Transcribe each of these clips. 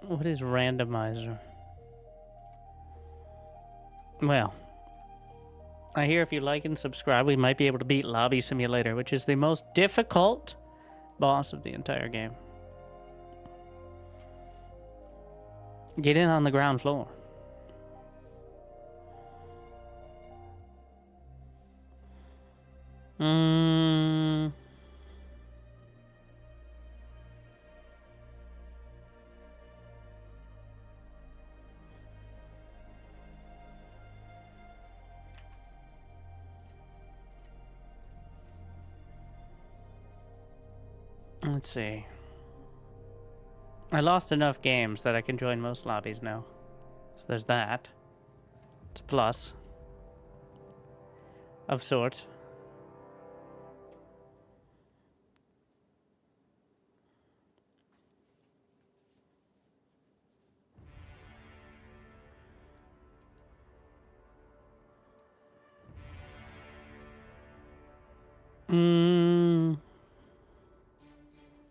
What is randomizer? Well, I hear if you like and subscribe, we might be able to beat Lobby Simulator, which is the most difficult boss of the entire game. Get in on the ground floor. Let's see. I lost enough games that I can join most lobbies now. So there's that. It's a plus. Of sorts.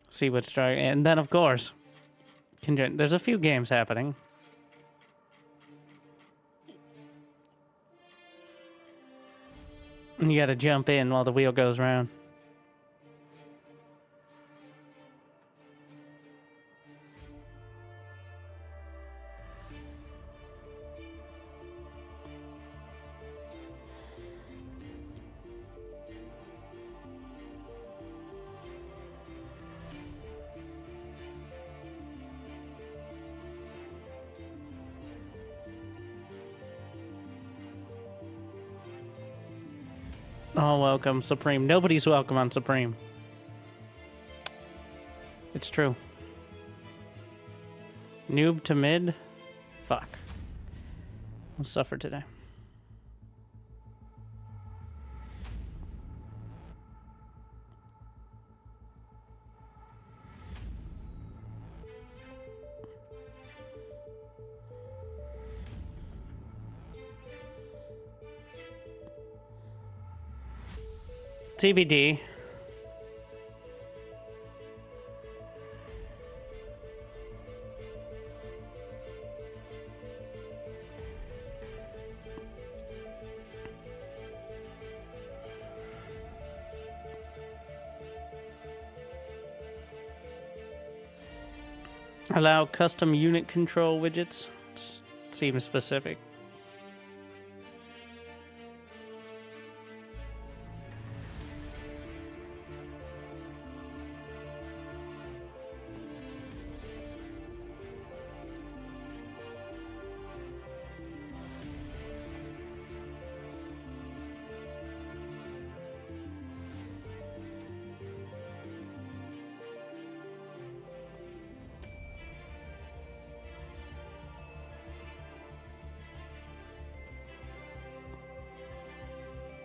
See what's trying, and then of course, there's a few games happening. And you gotta jump in while the wheel goes round. Oh, welcome, Supreme. Nobody's welcome on Supreme. It's true. Noob to mid? Fuck. We'll suffer today. TBD. Allow custom unit control widgets. Seems specific.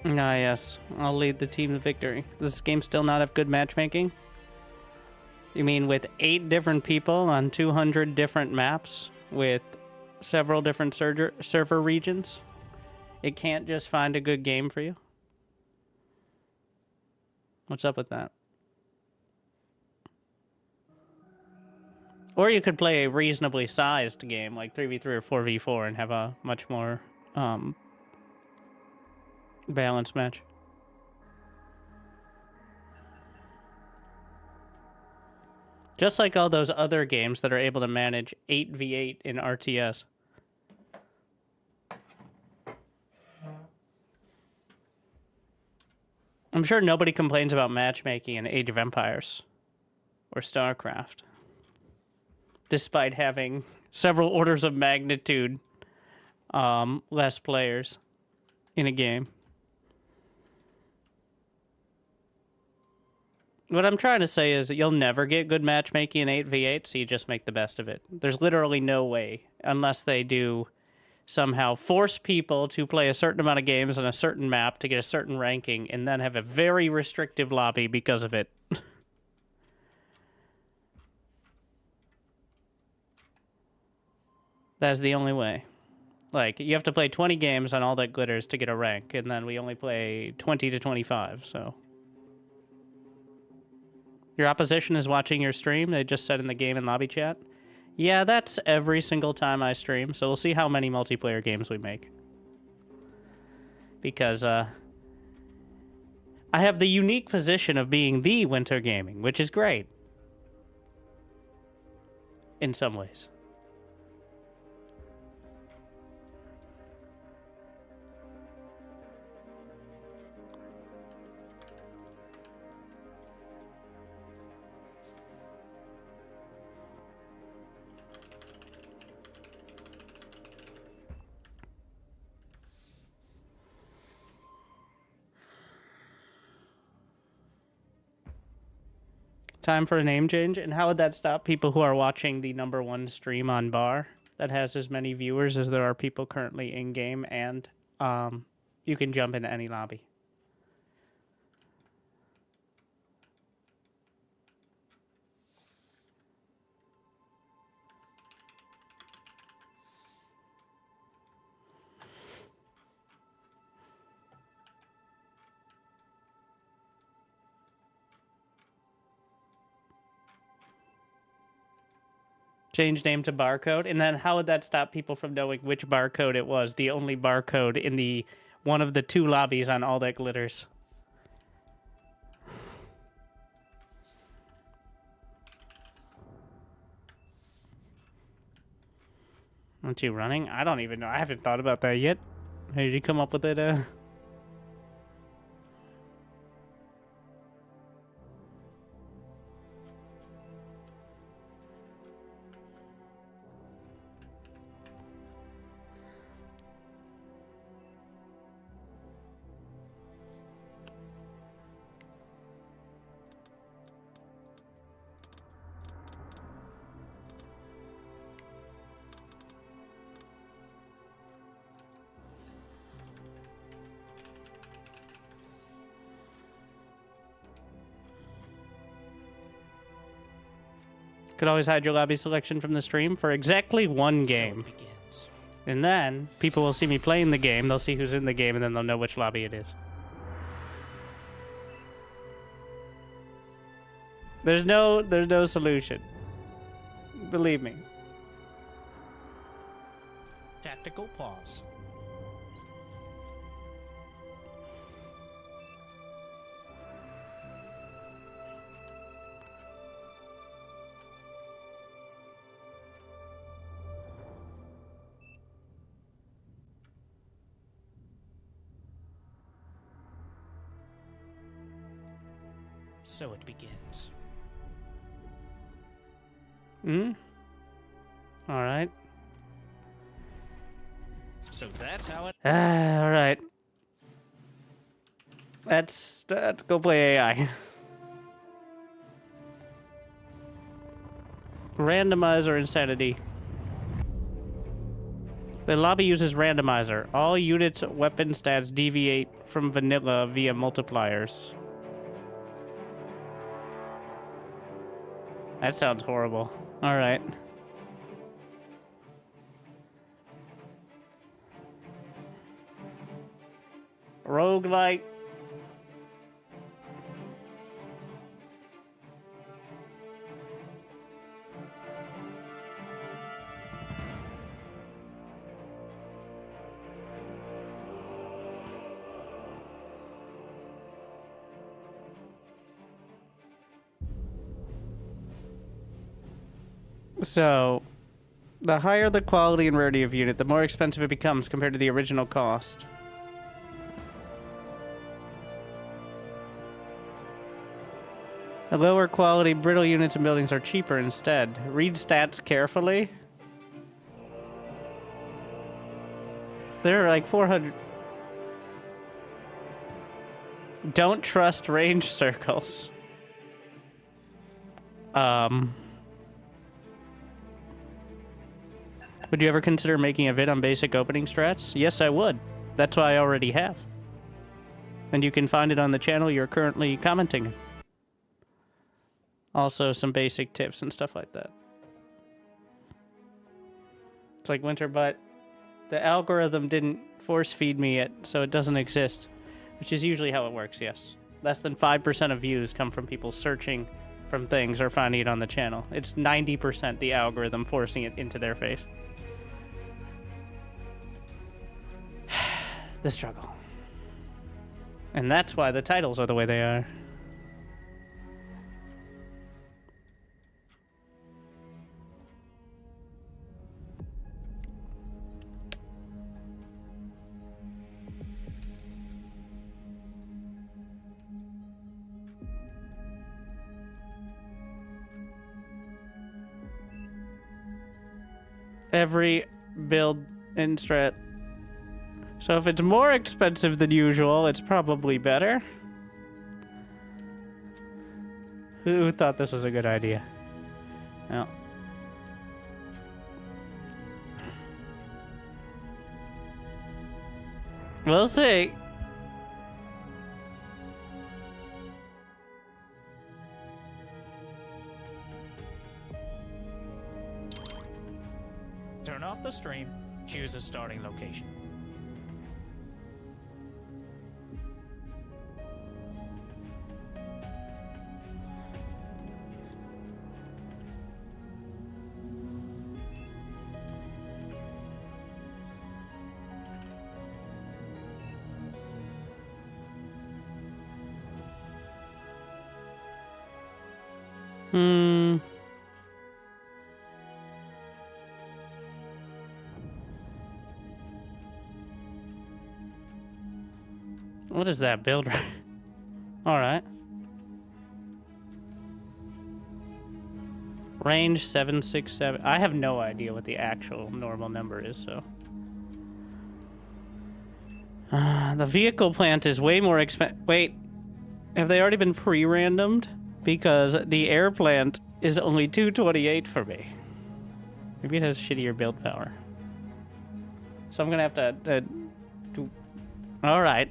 Ah, yes. I'll lead the team to victory. Does this game still not have good matchmaking? You mean with 8 different people on 200 different maps with several different server regions? It can't just find a good game for you? What's up with that? Or you could play a reasonably sized game like 3v3 or 4v4 and have a much more balanced match. Just like all those other games that are able to manage 8v8 in RTS. I'm sure nobody complains about matchmaking in Age of Empires or StarCraft, despite having several orders of magnitude less players in a game. What I'm trying to say is that you'll never get good matchmaking in 8v8, so you just make the best of it. There's literally no way, unless they do somehow force people to play a certain amount of games on a certain map to get a certain ranking, and then have a very restrictive lobby because of it. That's the only way. Like, you have to play 20 games on all that glitters to get a rank, and then we only play 20 to 25, so... Your opposition is watching your stream, they just said in the game and lobby chat. Yeah, that's every single time I stream, so we'll see how many multiplayer games we make. Because, I have the unique position of being the Wintergaming, which is great. In some ways. Time for a name change? And how would that stop people who are watching the #1 stream on Bar that has as many viewers as there are people currently in-game, and you can jump into any lobby? Change name to barcode, and then how would that stop people from knowing which barcode it was? The only barcode in the one of the 2 lobbies on All That Glitters. Aren't you running? I don't even know. I haven't thought about that yet. How did you come up with it? Could always hide your lobby selection from the stream for exactly 1 game. So it begins. And then people will see me playing the game, they'll see who's in the game, and then they'll know which lobby it is. There's no solution. Believe me. Tactical pause. So it begins. All right. So that's how it... All right. Let's go play AI. Randomizer insanity. The lobby uses randomizer. All units' weapon stats deviate from vanilla via multipliers. That sounds horrible. All right. Roguelike. So, the higher the quality and rarity of unit, the more expensive it becomes compared to the original cost. The lower quality brittle units and buildings are cheaper instead. Read stats carefully. They're like 400. Don't trust range circles. Would you ever consider making a vid on basic opening strats? Yes, I would. That's why I already have. And you can find it on the channel you're currently commenting on. Also, some basic tips and stuff like that. It's like Winter, but the algorithm didn't force feed me it, so it doesn't exist. Which is usually how it works, yes. Less than 5% of views come from people searching from things or finding it on the channel. It's 90% the algorithm forcing it into their face. The struggle. And that's why the titles are the way they are. Every build in strat. So if it's more expensive than usual, it's probably better. Who thought this was a good idea? No. We'll see. Turn off the stream. Choose a starting location. What is that builder? All right. Range 767. I have no idea what the actual normal number is, so. The vehicle plant is way more expensive. Wait, have they already been pre-randomed? Because the air plant is only 228 for me. Maybe it has shittier build power. So I'm gonna have to do. All right.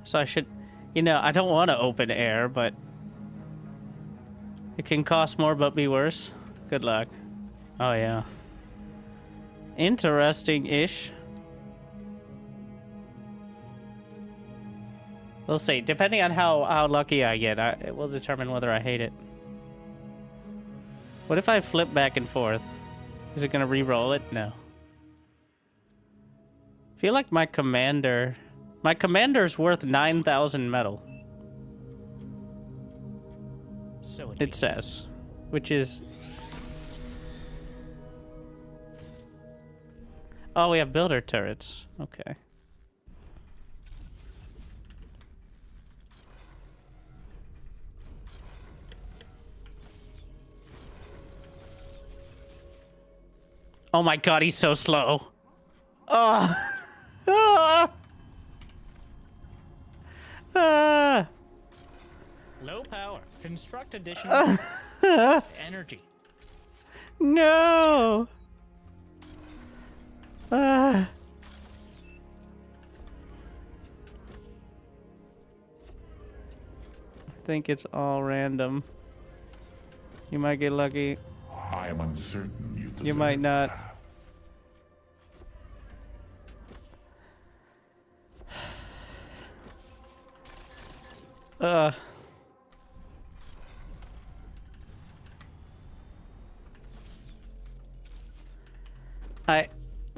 So I should, you know, I don't want to open air, but it can cost more but be worse. Good luck. Oh, yeah. Interesting-ish. We'll see. Depending on how lucky I get, it will determine whether I hate it. What if I flip back and forth? Is it going to re-roll it? No. I feel like my commander's worth 9,000 metal. So It says, which is... Oh, we have builder turrets. Okay. Oh my god, he's so slow. Oh. Ah. Ah. Low power. Construct additional energy. No. Ah. I think it's all random. You might get lucky. I am uncertain You might not.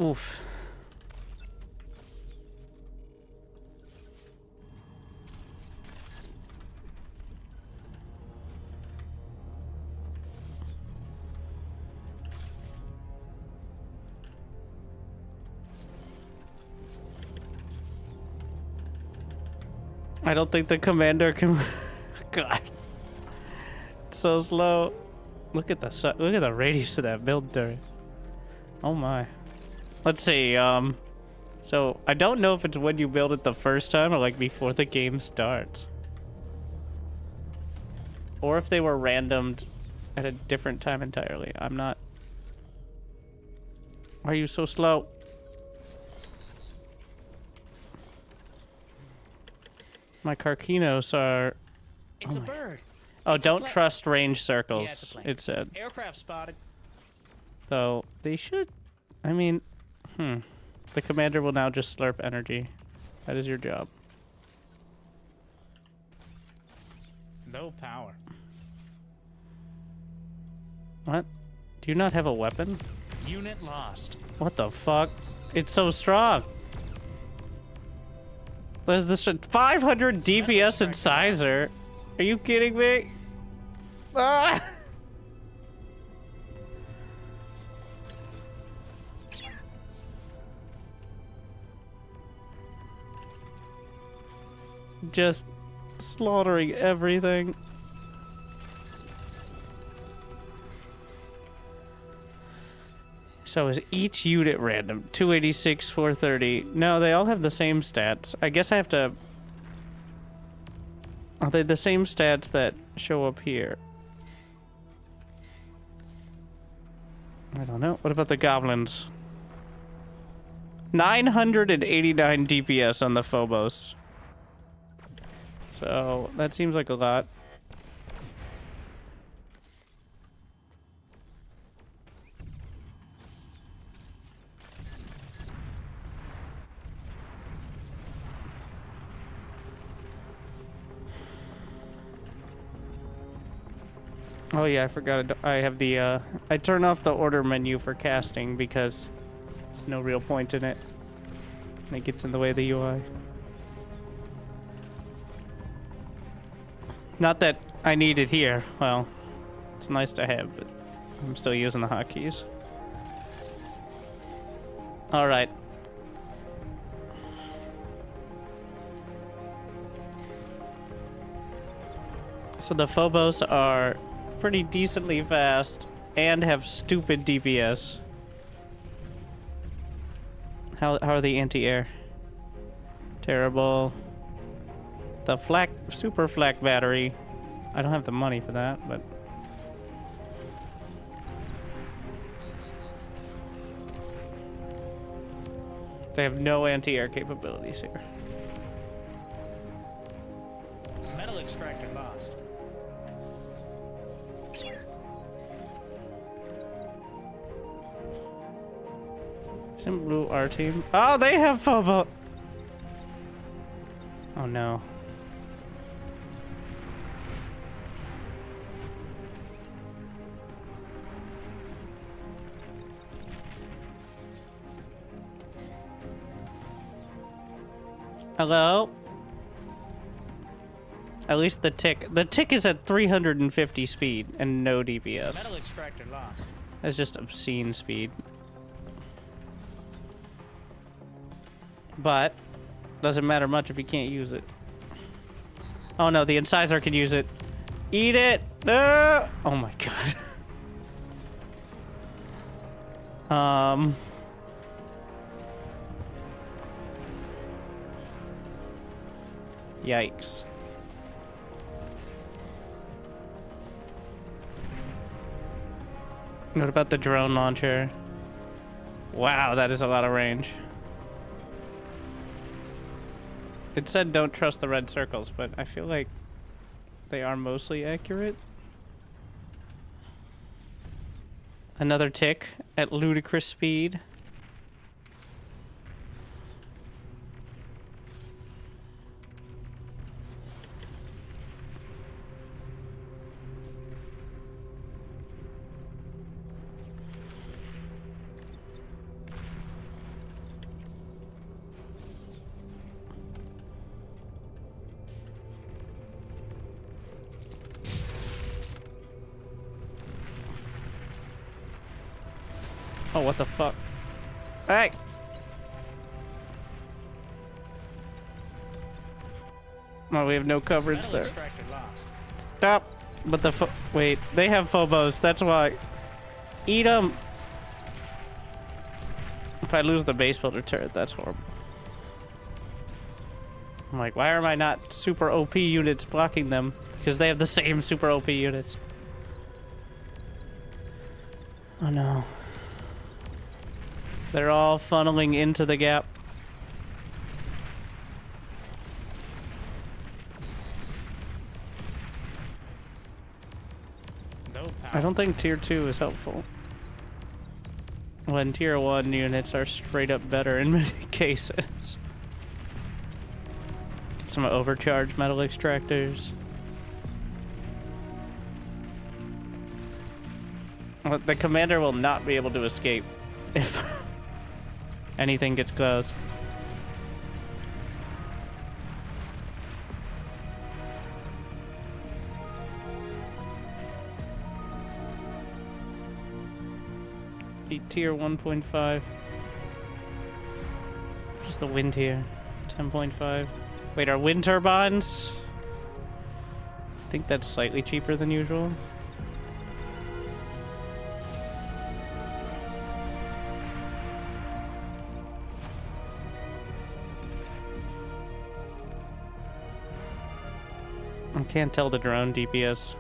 Oof. I don't think the commander can. God, it's so slow. Look at the radius of that build turret. Oh my. Let's see. So I don't know if it's when you build it the first time or like before the game starts, or if they were randomed at a different time entirely. I'm not. Why are you so slow? My Carcinos are... It's a bird. Oh, It's a don't plane. trust range Yeah, it's circles, a plane. it said. Aircraft spotted. Though, they should... I mean... The commander will now just slurp energy. That is your job. No power. What? Do you not have a weapon? Unit lost. What the fuck? It's so strong. There's this 500 DPS incisor. Are you kidding me? Ah! Just slaughtering everything. So is each unit random? 286, 430. No, they all have the same stats. I guess I have to... Are they the same stats that show up here? I don't know. What about the goblins? 989 DPS on the Phobos. So, that seems like a lot. Oh yeah, I forgot. I have the, I turn off the order menu for casting because there's no real point in it. And it gets in the way of the UI. Not that I need it here. Well, it's nice to have, but I'm still using the hotkeys. Alright. So the Phobos are pretty decently fast and have stupid DPS. How are the anti-air? Terrible. The flak, super flak battery. I don't have the money for that, but... They have no anti-air capabilities here. Metal extractor lost. Isn't blue our team? Oh, they have Phobo! Oh no. Hello? At least the tick. The tick is at 350 speed and no DPS. Metal extractor lost. That's just obscene speed. But doesn't matter much if you can't use it. Oh no, the incisor can use it. Eat it! Oh my god. Yikes. What about the drone launcher? Wow, that is a lot of range. It said don't trust the red circles, but I feel like they are mostly accurate. Another tick at ludicrous speed. Oh, what the fuck? Hey! Oh, we have no coverage Metal there. extractor lost. Stop! But the wait, they have Phobos, that's why. Eat them! If I lose the base builder turret, that's horrible. I'm like, why am I not super OP units blocking them? Because they have the same super OP units. Oh no. They're all funneling into the gap. No power. I don't think tier 2 is helpful. when tier 1 units are straight up better in many cases. Some overcharged metal extractors. Well, the commander will not be able to escape if anything gets close. Tier 1.5. Just the wind tier. 10.5. Wait, are wind turbines? I think that's slightly cheaper than usual. I can't tell the drone DPS.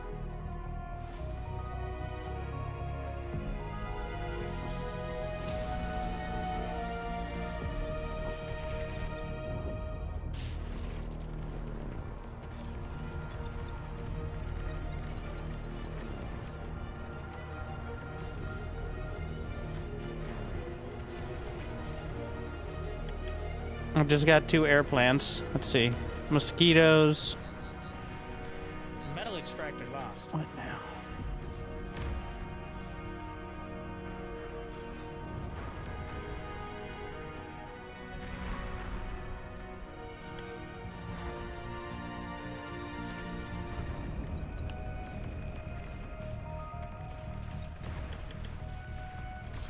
I've just got 2 air plants. Let's see. Mosquitoes. Metal extractor lost. What now?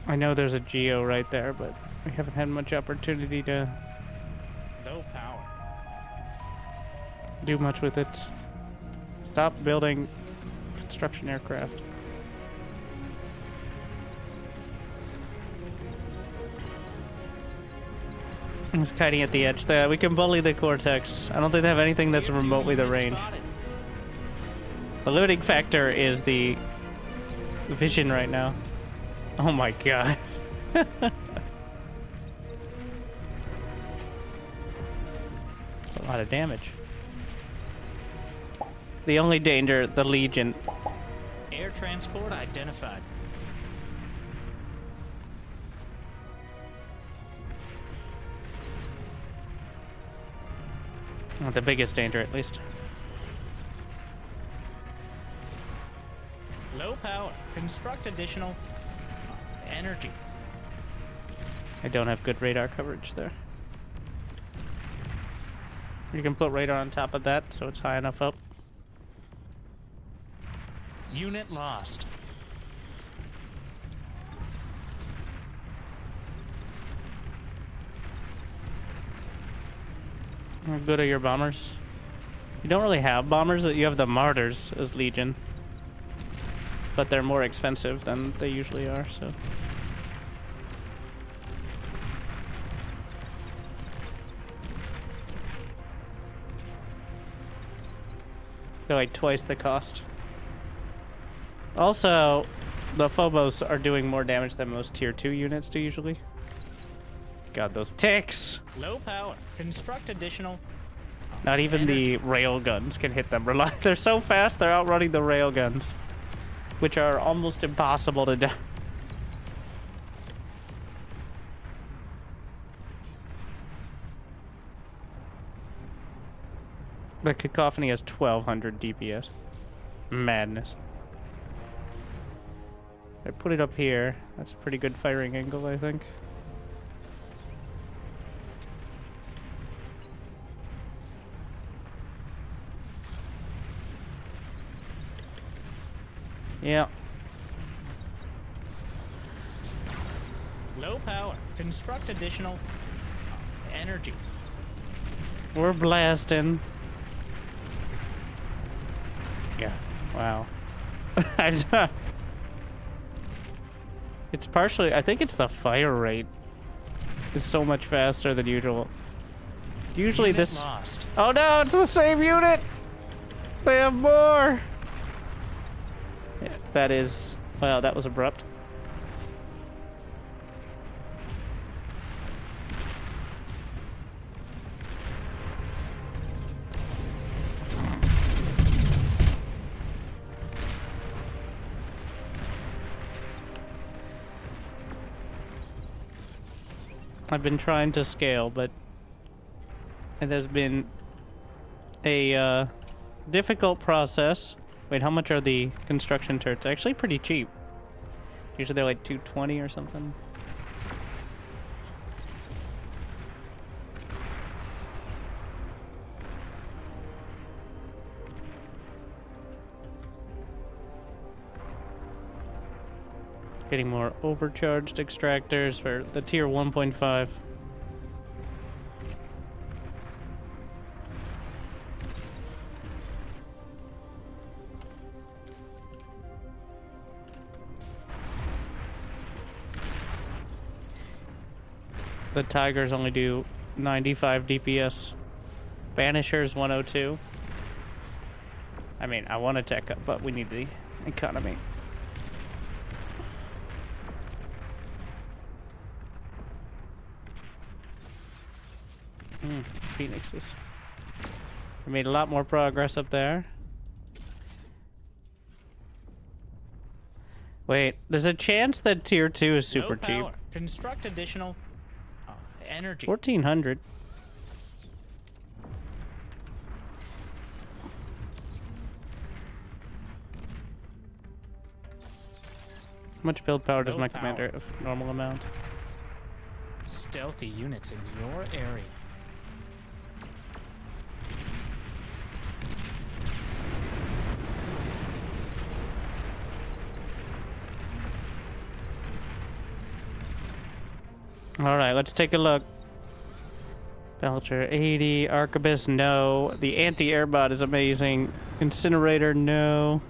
I know there's a geo right there, but we haven't had much opportunity to Low power. do much with it. Stop building construction aircraft. It's kiting at the edge there. We can bully the Cortex. I don't think they have anything that's Tier 2 remotely the unit range. spotted. The limiting factor is the vision right now. Oh my god. That's a lot of damage. The only danger, the Legion. Air transport identified. The biggest danger, at least. Low power. Construct additional energy. I don't have good radar coverage there. You can put radar on top of that, so it's high enough up. Unit lost. How good are your bombers? You don't really have bombers. You have the Martyrs as Legion. But they're more expensive than they usually are, so... They're like twice the cost. Also, the Phobos are doing more damage than most tier 2 units do usually. God, those ticks! Low power. Construct additional Not even the rail guns can hit them. They're so fast, they're outrunning the rail guns, which are almost impossible to die. The Cacophony has 1200 DPS. Madness. I put it up here. That's a pretty good firing angle, I think. Yeah. low power. Construct additional energy. We're blasting. Yeah. Wow. It's partially, I think it's the fire rate. It's so much faster than usual. Usually Unit this... lost. Oh no, it's the same unit! They have more! Yeah, that is... Wow, that was abrupt. I've been trying to scale, but it has been a difficult process. Wait, how much are the construction turrets? Actually pretty cheap. Usually they're like 220 or something. Getting more overcharged extractors for the tier 1.5. The Tigers only do 95 DPS. Banishers 102. I mean, I want to tech up, but we need the economy. Phoenixes. We made a lot more progress up there. Wait, there's a chance that tier 2 is super cheap. Construct additional energy. 1400. How much build power does my commander have? Normal amount. Stealthy units in your area. Alright, let's take a look. Belcher, 80. Arquebus, no. The anti-air bot is amazing. Incinerator, no.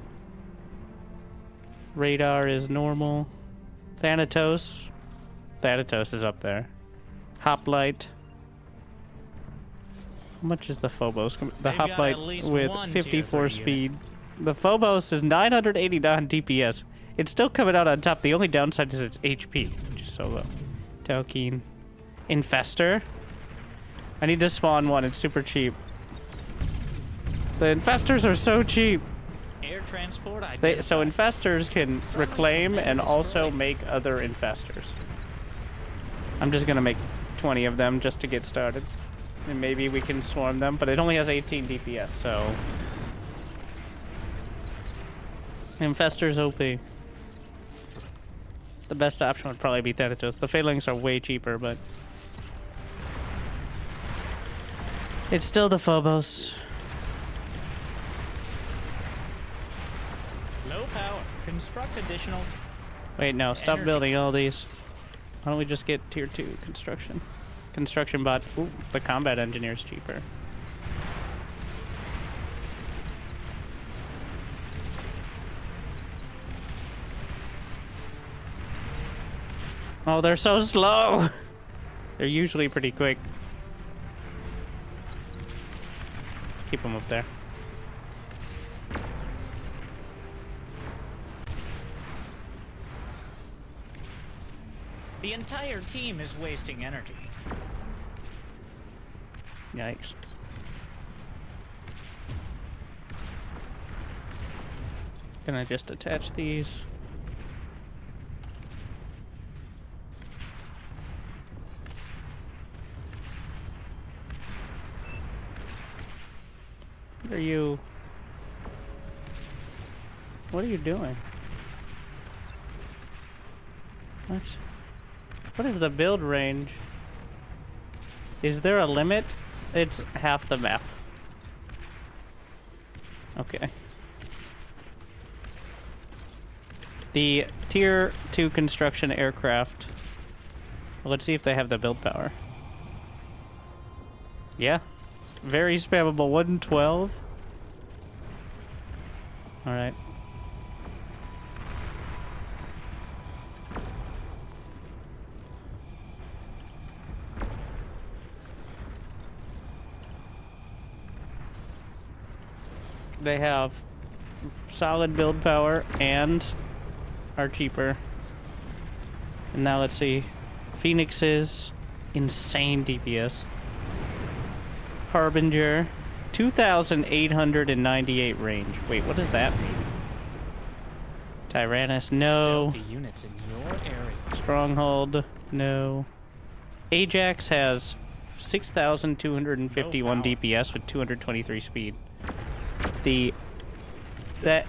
Radar is normal. Thanatos. Thanatos is up there. Hoplite. How much is the Phobos? The Hoplite with 54 speed. The Phobos is 989 DPS. It's still coming out on top. The only downside is its HP, which is so low. Tolkien. Infestor. I need to spawn one. It's super cheap. The infestors are so cheap. Air transport. So infestors can reclaim and also make other infestors. I'm just gonna make 20 of them just to get started. And maybe we can swarm them, but it only has 18 DPS, so... Infestors OP. The best option would probably be Thanatos. The Phalanx are way cheaper, but... It's still the Phobos. Low power. Construct additional... Wait, no. Stop energy. building all these. Why don't we just get tier 2 construction? Construction bot. Ooh, the combat engineer's cheaper. Oh, they're so slow! They're usually pretty quick. Let's keep them up there. The entire team is wasting energy. Yikes. Can I just attach these? What are you? What are you doing? What? What is the build range? Is there a limit? It's half the map. Okay. The tier 2 construction aircraft. Let's see if they have the build power. Yeah. Very spammable. 112. Alright. They have solid build power and are cheaper. And now let's see. Phoenix's insane DPS. Harbinger, 2,898 range. Wait, what does that mean? Tyrannus, no. Stealthy units in your area. Stronghold, no. Ajax has 6,251 No power. DPS with 223 speed. That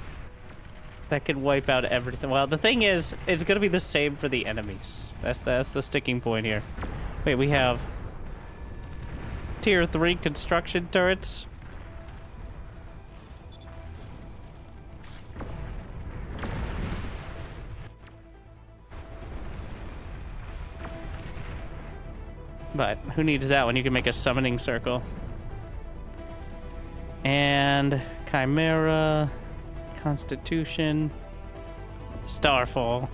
could wipe out everything. Well, the thing is, it's gonna be the same for the enemies. That's the sticking point here. Wait, we have tier 3 construction turrets. But who needs that when you can make a summoning circle? And Chimera, Constitution, Starfall.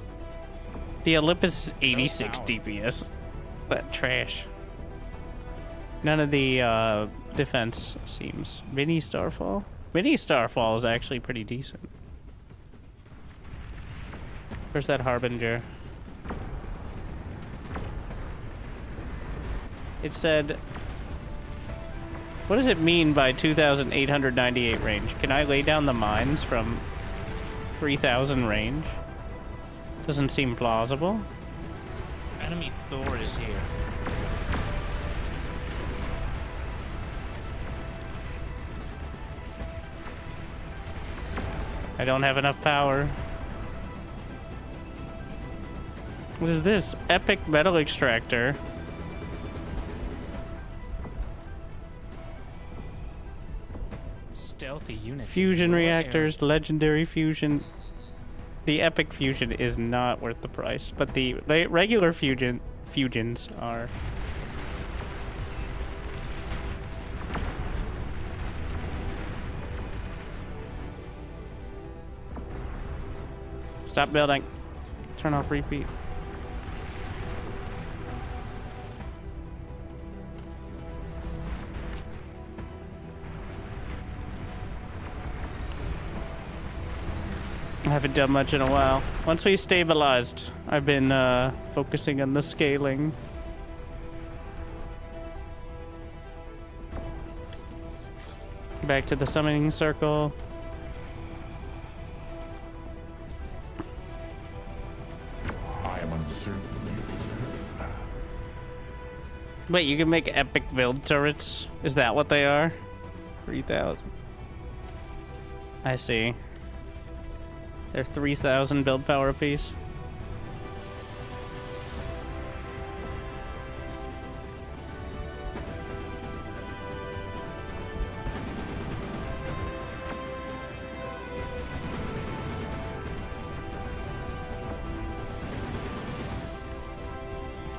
The Olympus is 86 DPS. That trash. None of the defense seems. Mini Starfall? Mini Starfall is actually pretty decent. Where's that Harbinger? It said, what does it mean by 2,898 range? Can I lay down the mines from 3,000 range? Doesn't seem plausible. Enemy Thor is here. I don't have enough power. What is this? Epic metal extractor. Stealthy units. Fusion in your reactors, legendary fusion. The epic fusion is not worth the price, but the regular fusions are. Stop building. Turn off repeat. I haven't done much in a while. Once we stabilized, I've been focusing on the scaling. Back to the summoning circle. I am uncertain you deserve that. Wait, you can make epic build turrets? Is that what they are? 3,000. I see. They're 3,000 build power apiece.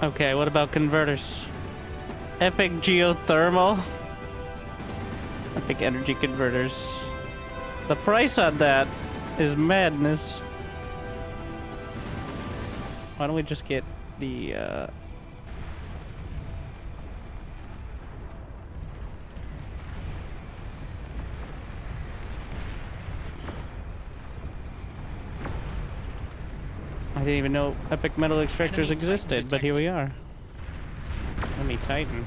Okay, what about converters? Epic geothermal? Epic energy converters. The price on that is madness. Why don't we just get the I didn't even know epic metal extractors Enemy existed, Titan but here we are. Enemy Titan.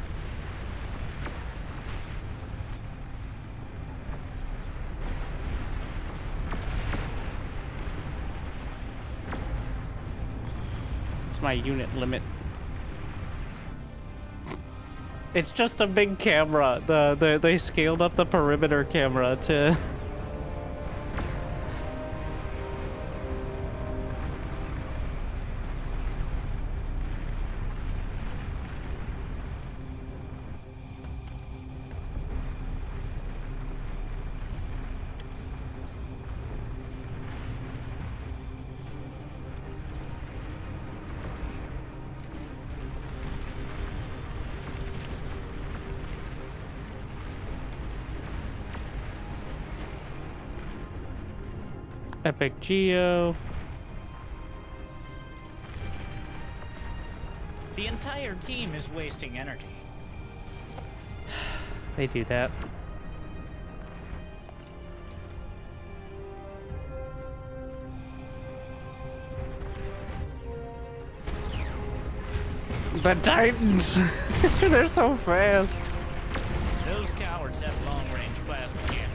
My unit limit. It's just a big camera. They scaled up the perimeter camera to Epic Geo. The entire team is wasting energy. They do that. The Titans! They're so fast. Those cowards have long-range plasma cannon.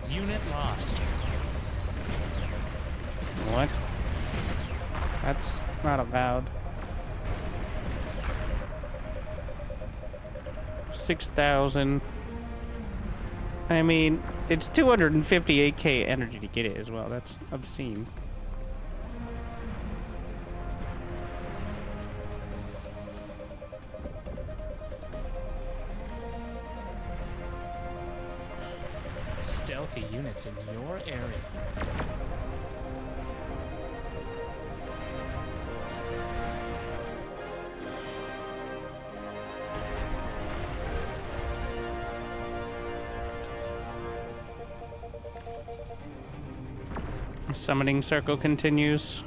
Unit lost. What? That's Not allowed. 6,000. I mean, it's 258k energy to get it as well. That's obscene. Stealthy units in your area. Summoning circle continues.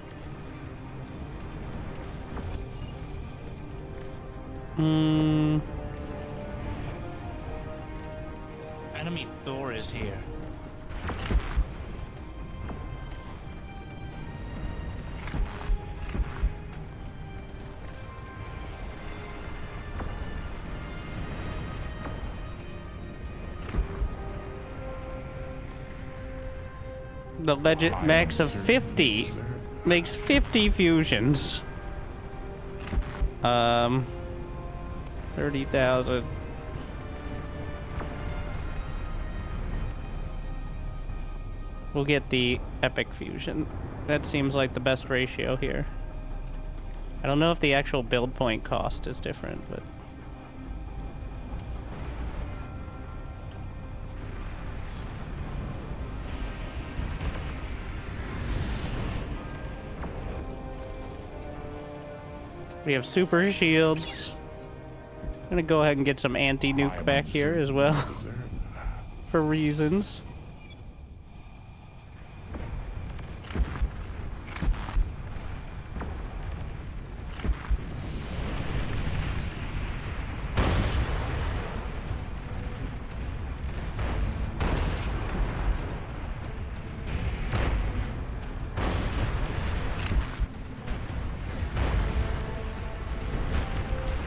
Enemy Thor is here. The legend max of 50 makes 50 fusions. 30,000. We'll get the epic fusion. That seems like the best ratio here. I don't know if the actual build point cost is different, but we have super shields. I'm gonna go ahead and get some anti-nuke back here as well, for reasons.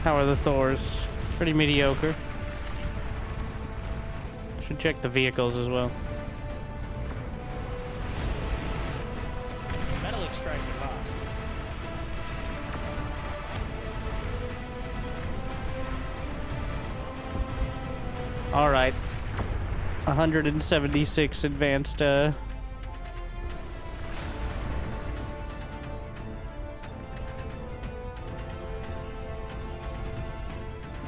How are the Thors? Pretty mediocre. Should check the vehicles as well. Metal extractor lost. All right. 176 advanced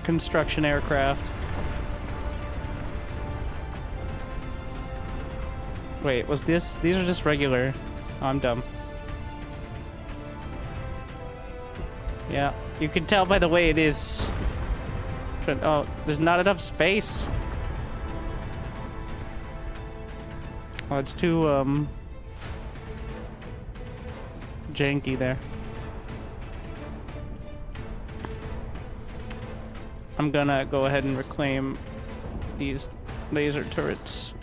construction aircraft. Wait, was this? These are just regular. Oh, I'm dumb. Yeah, you can tell by the way it is. Oh, there's not enough space. Oh, it's too janky there. I'm gonna go ahead and reclaim these laser turrets.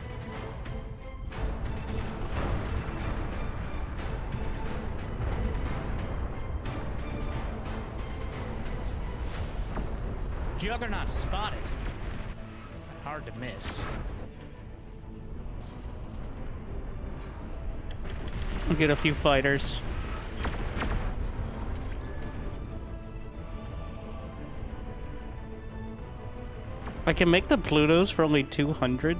Juggernaut spotted. Hard to miss. I'll get a few fighters. I can make the Plutos for only 200.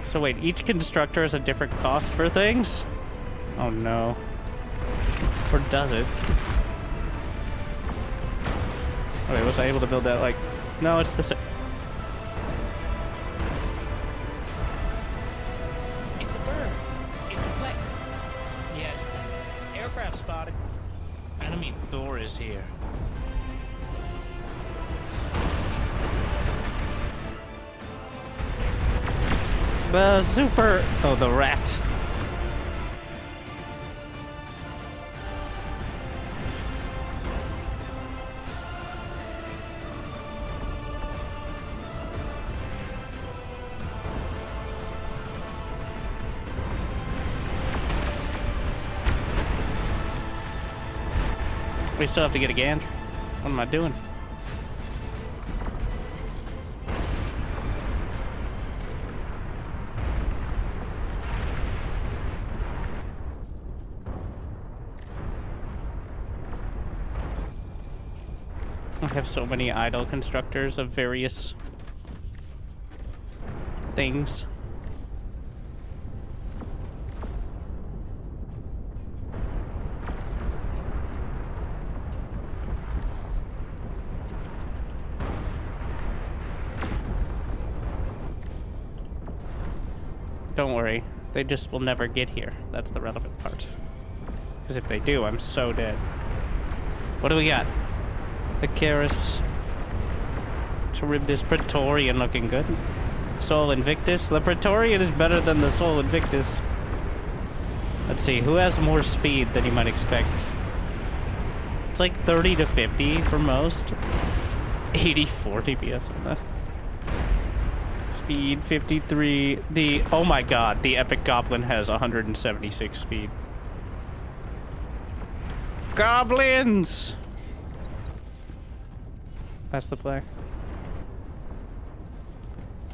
So wait, each constructor has a different cost for things? Oh no. Or does it? Oh wait, was I able to build that like... No, it's the same. It's a bird. It's a plane. Yeah, it's a plane. Aircraft spotted. Enemy Thor is here. The super... Oh, the rat. We still have to get a Gantry. What am I doing? I have so many idle constructors of various things. Don't worry, they just will never get here. That's the relevant part. Because if they do, I'm so dead. What do we got? The Charis. Charybdis Praetorian looking good. Sol Invictus. The Praetorian is better than the Sol Invictus. Let's see, who has more speed than you might expect? It's like 30 to 50 for most. 84 DPS on that. Speed 53. Oh my god, the Epic Goblin has 176 speed. Goblins! That's the play.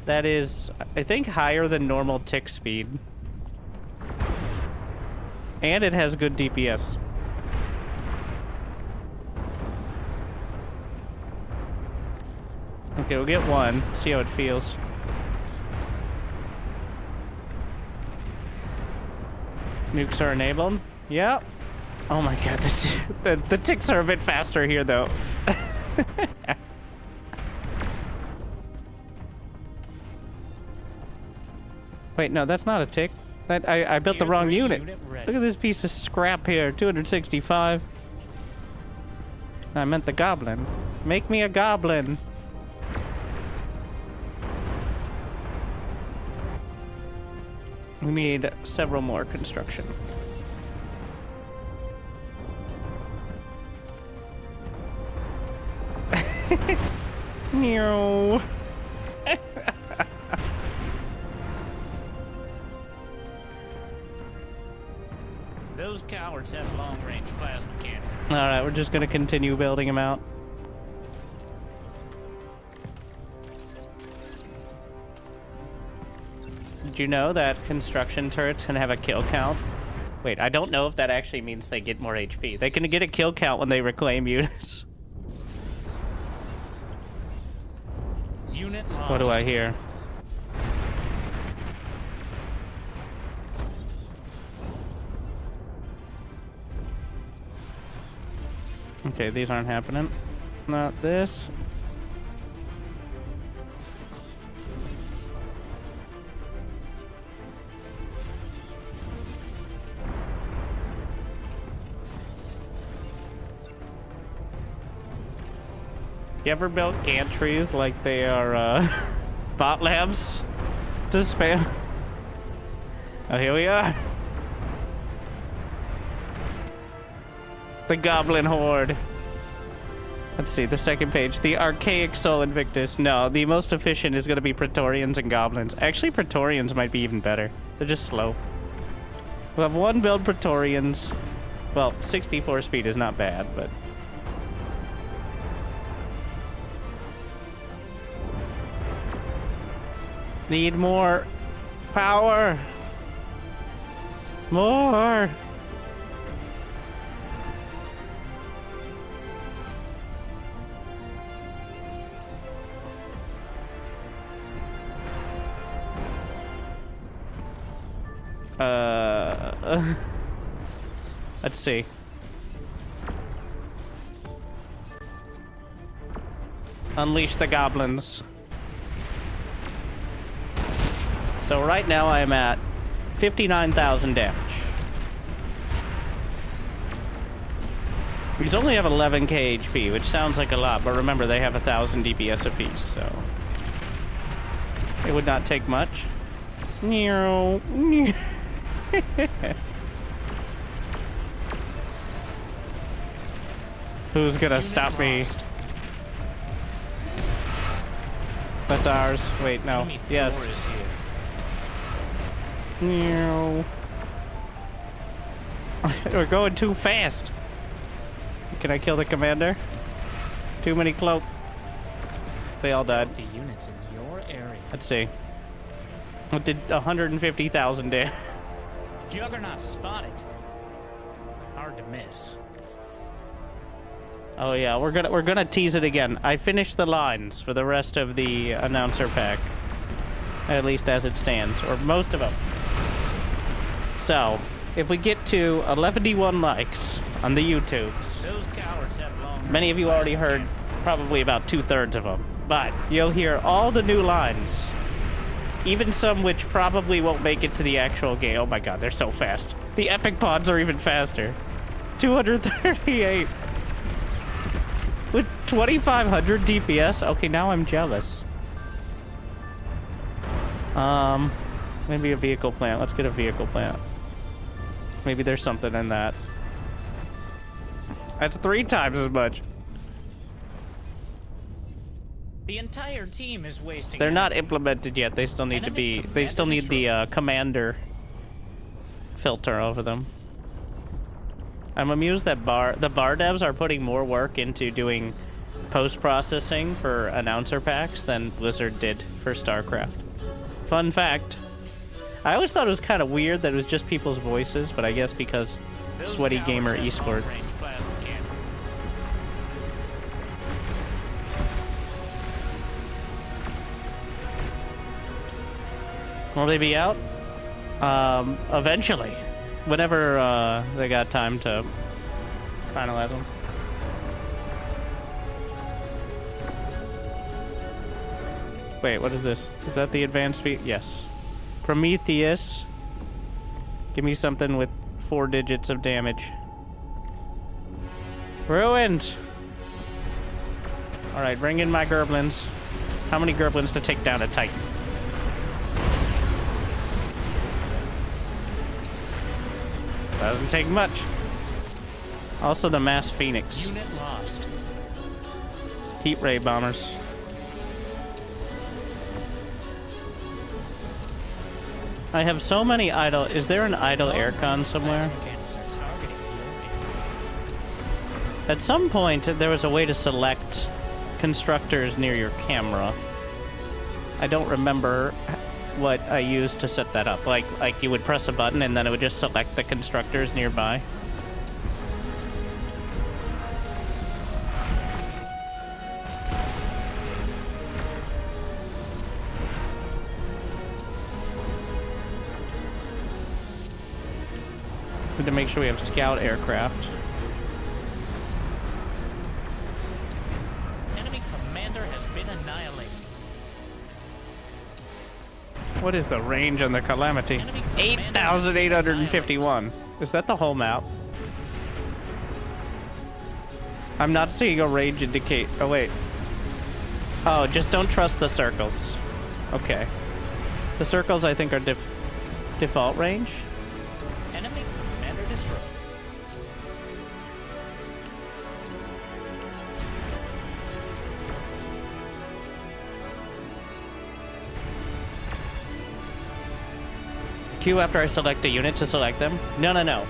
That is, I think, higher than normal tick speed. And it has good DPS. Okay, we'll get one. See how it feels. Nukes are enabled. Yep. Oh my god, the ticks are a bit faster here, though. Wait, no, that's not a tick. I built the wrong unit. Look at this piece of scrap here, 265. I meant the goblin. Make me a goblin. We need several more construction. No. Those cowards have long-range plasma cannon. All right, we're just gonna continue building them out. Did you know that construction turrets can have a kill count? Wait, I don't know if that actually means they get more HP. They can get a kill count when they reclaim units. Unit lost. What do I hear? Okay, these aren't happening. Not this. You ever built gantries like they are bot labs to spam? Oh, here we are. The Goblin Horde. Let's see, the second page. The Archaic Sol Invictus. No, the most efficient is going to be Praetorians and Goblins. Actually, Praetorians might be even better. They're just slow. We'll have one build Praetorians. Well, 64 speed is not bad, but... Need more power. More. Let's see. Unleash the goblins. So right now I am at 59,000 damage. These only have 11k HP, which sounds like a lot, but remember they have 1,000 DPS apiece, so it would not take much. Who's gonna stop me? That's ours. Wait, no. Yes. No. We're going too fast. Can I kill the commander? Too many cloak. They all died. The units in your area. Let's see. It did 150,000 damage. Juggernaut spotted. Hard to miss. Oh yeah, we're gonna tease it again. I finished the lines for the rest of the announcer pack, at least as it stands, or most of them. So, if we get to 11 likes on the YouTubes, Those cowards have long. many of you already heard probably about 2/3 of them, but you'll hear all the new lines, even some which probably won't make it to the actual game. Oh my god, they're so fast. The epic pods are even faster. 238 with 2500 DPS. Okay, now I'm jealous. Maybe a vehicle plant. Let's get a vehicle plant. Maybe there's something in that. That's 3 times as much. The entire team is wasting. They're not energy. implemented yet. They still need to Enemy be. They commander still need the destroyed. commander filter over them. I'm amused that the bar devs are putting more work into doing post-processing for announcer packs than Blizzard did for StarCraft. Fun fact. I always thought it was kind of weird that it was just people's voices, but I guess because Those Sweaty cowards Gamer have Esport. long-range plasma cannon. Will they be out? Eventually. Whenever they got time to finalize them. Wait, what is this? Is that the advanced feat? Yes. Prometheus. Give me something with 4 digits of damage. Ruined! Alright, bring in my Gerblins. How many Gerblins to take down a Titan? Doesn't take much. Also the Mass Phoenix. Unit lost. Heat ray bombers. I have so many idle. Is there an idle aircon somewhere? Plasma cannons are targeting your At some point, there was a way to select constructors near your camera. I don't remember what I used to set that up. Like you would press a button and then it would just select the constructors nearby. Need to make sure we have scout aircraft. enemy commander has been annihilated. What is the range on the Calamity? Enemy commander 8,851. Is that the whole map? I'm not seeing a range indicate. Oh, wait. Oh, just don't trust the circles. Okay. The circles, I think, are default range. Enemy commander destroyed. Q after I select a unit to select them? No.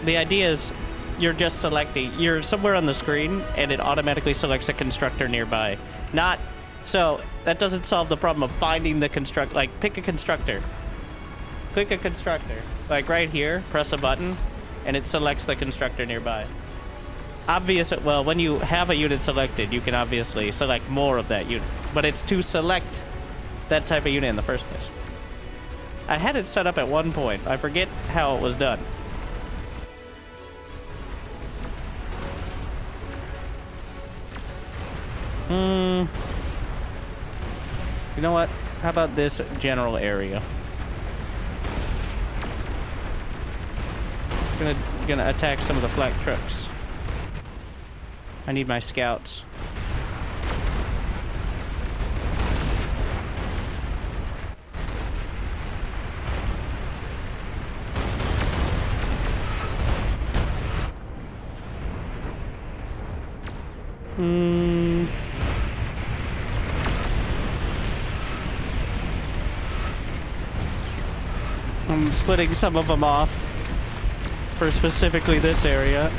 The idea is you're just selecting. You're somewhere on the screen, and it automatically selects a constructor nearby. Not... So, that doesn't solve the problem of finding the construct... Like, pick a constructor. Click a constructor. Like, right here, press a button, and it selects the constructor nearby. Well, when you have a unit selected, you can obviously select more of that unit. But it's to select that type of unit in the first place. I had it set up at one point. I forget how it was done. You know what? How about this general area? Gonna attack some of the flak trucks. I need my scouts. I'm splitting some of them off for specifically this area.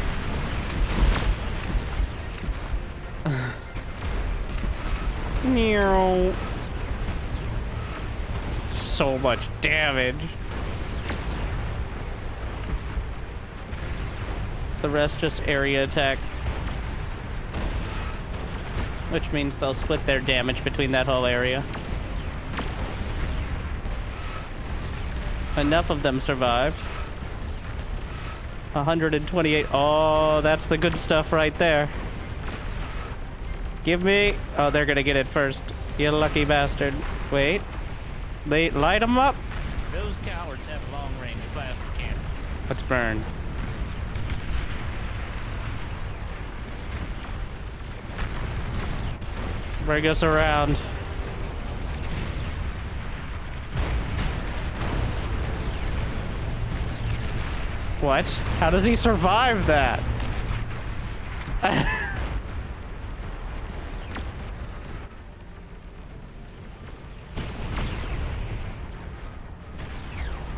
So much damage. The rest just area attack. which means they'll split their damage between that whole area. Enough of them survived. 128. Oh, that's the good stuff right there. Give me... Oh, they're gonna get it first. You lucky bastard. Wait. They light them up. Those cowards have long-range plasma cannon. Let's burn. Bring us around. What? How does he survive that?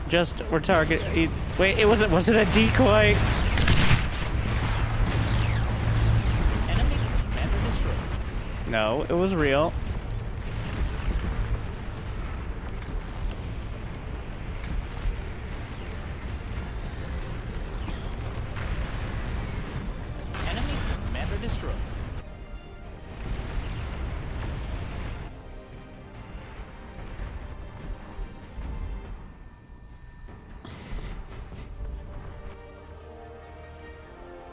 Just, we're targeting... Wait, was it a decoy? Enemy commander destroyed. No, it was real. Enemy commander destroyed.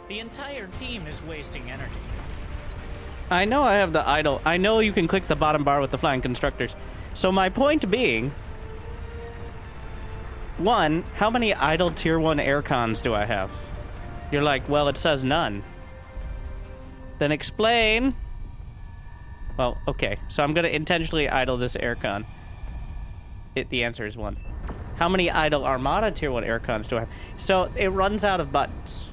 The entire team is wasting energy. I know I have the idle. I know you can click the bottom bar with the flying constructors. So my point being, one, how many idle tier 1 aircons do I have? You're like, well, it says none. Then explain. Well, okay. So I'm going to intentionally idle this aircon. The answer is 1. How many idle Armada tier 1 aircons do I have? So it runs out of buttons.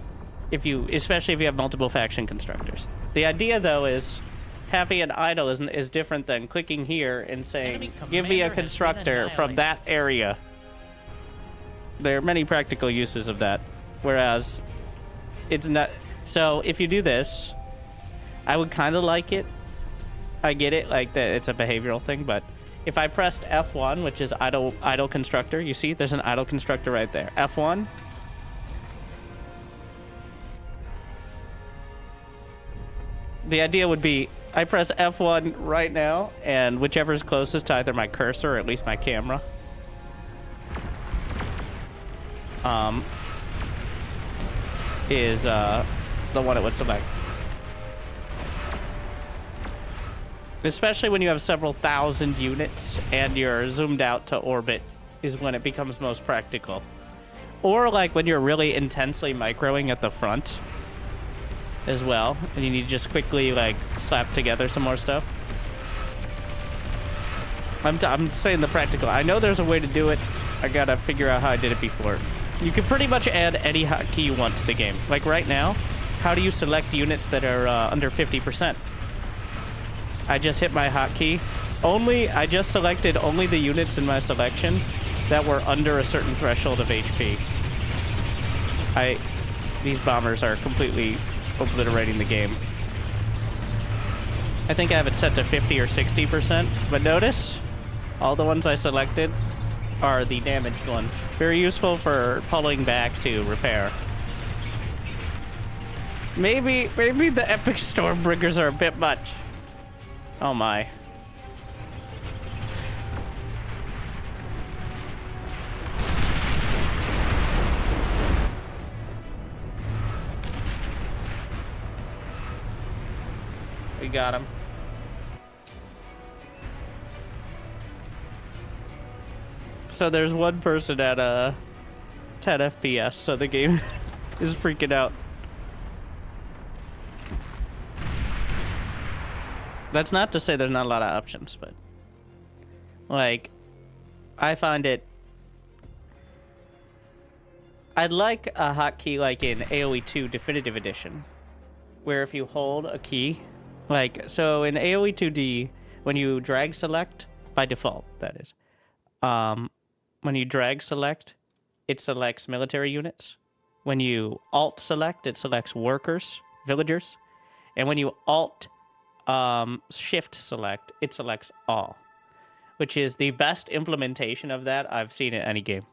Especially if you have multiple faction constructors. The idea, though, is having an idle is different than clicking here and saying, give me a constructor from that area. There are many practical uses of that. Whereas, it's not... So, if you do this, I would kind of like it. I get it, like, that it's a behavioral thing, but if I pressed F1, which is idle constructor, you see, there's an idle constructor right there. F1... The idea would be, I press F1 right now, and whichever is closest to either my cursor or at least my camera. Is the one it would select. Especially when you have several thousand units and you're zoomed out to orbit is when it becomes most practical. Or like when you're really intensely microing at the front as well, and you need to just quickly like slap together some more stuff. I'm saying the practical. I know there's a way to do it. I gotta figure out how I did it before. You can pretty much add any hotkey you want to the game. Like right now, how do you select units that are under 50%? I just hit my hotkey. I just selected only the units in my selection that were under a certain threshold of HP. These bombers are completely obliterating the game. I think I have it set to 50 or 60%, but notice all the ones I selected are the damaged ones. Very useful for pulling back to repair. Maybe the epic Stormbringers are a bit much. Oh my. We got him. So there's one person at 10 FPS, so the game is freaking out. That's not to say there's not a lot of options, but like, I find it. I'd like a hotkey like in AoE 2 Definitive Edition, where if you hold a key, like, so in AoE 2D, when you drag select, by default, that is, when you drag select, it selects military units. When you alt select, it selects workers, villagers. And when you alt shift select, it selects all, which is the best implementation of that I've seen in any game.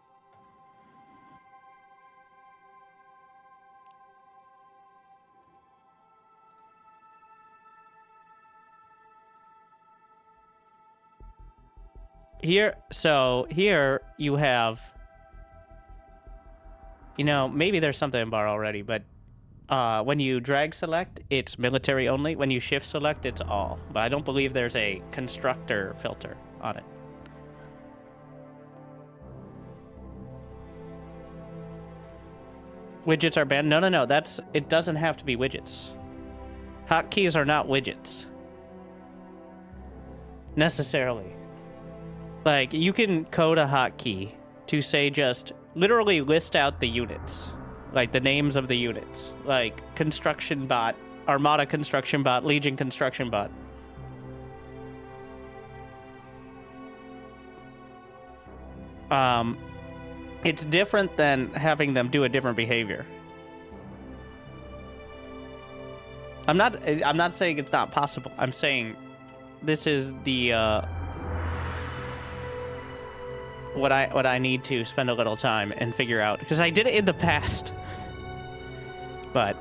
Here, so here you have, you know, maybe there's something in bar already, but when you drag select, it's military only. When you shift select, it's all. But I don't believe there's a constructor filter on it. Widgets are banned? No, no, no. It doesn't have to be widgets. Hotkeys are not widgets. Necessarily. Like, you can code a hotkey to say just literally list out the units. Like, the names of the units. Like, construction bot, Armada construction bot, Legion construction bot. It's different than having them do a different behavior. I'm not saying it's not possible. I'm saying this is the what I need to spend a little time and figure out, because I did it in the past. But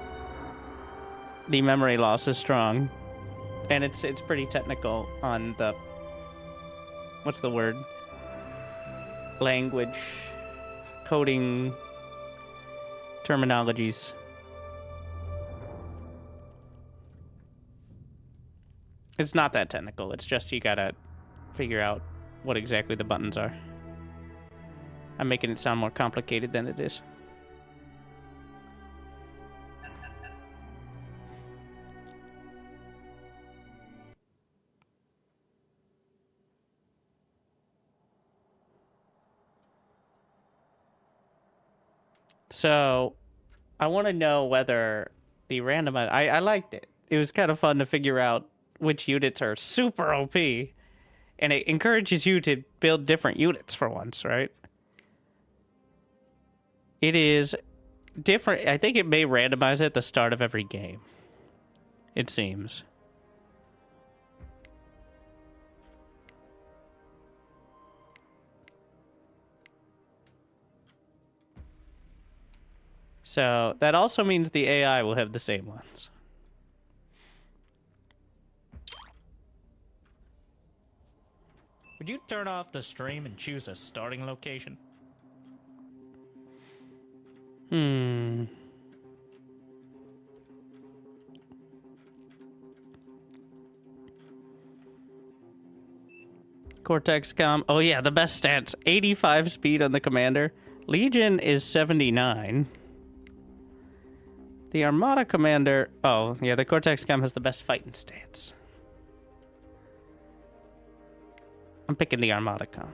the memory loss is strong, and it's pretty technical on the, what's the word? Language coding terminologies. It's not that technical. It's just you gotta figure out what exactly the buttons are. I'm making it sound more complicated than it is. So, I want to know whether the random... I liked it. It was kind of fun to figure out which units are super OP. And it encourages you to build different units for once, right? It is different. I think it may randomize at the start of every game. It seems. So that also means the AI will have the same ones. Would you turn off the stream and choose a starting location? Cortex Com. Oh yeah, the best stats. 85 speed on the commander. Legion is 79. The Armada commander... Oh, yeah, the Cortex Com has the best fighting stats. I'm picking the Armada Com.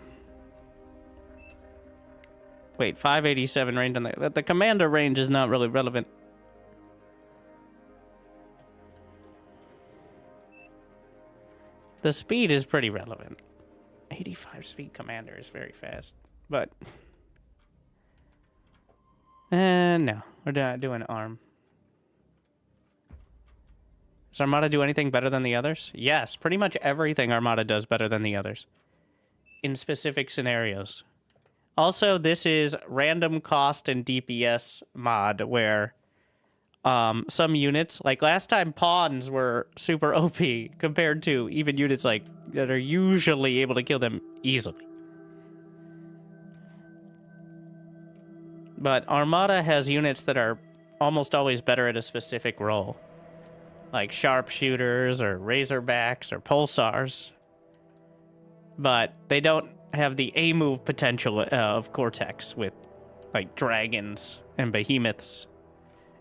Wait, 587 range on the commander range is not really relevant. The speed is pretty relevant. 85 speed commander is very fast, but... no, we're not doing ARM. Does Armada do anything better than the others? Yes, pretty much everything Armada does better than the others. In specific scenarios. Also, this is random cost and DPS mod, where some units, like last time, pawns were super OP compared to even units like that are usually able to kill them easily. But Armada has units that are almost always better at a specific role, like sharpshooters or razorbacks or pulsars. But they don't have the A move potential of Cortex with like dragons and behemoths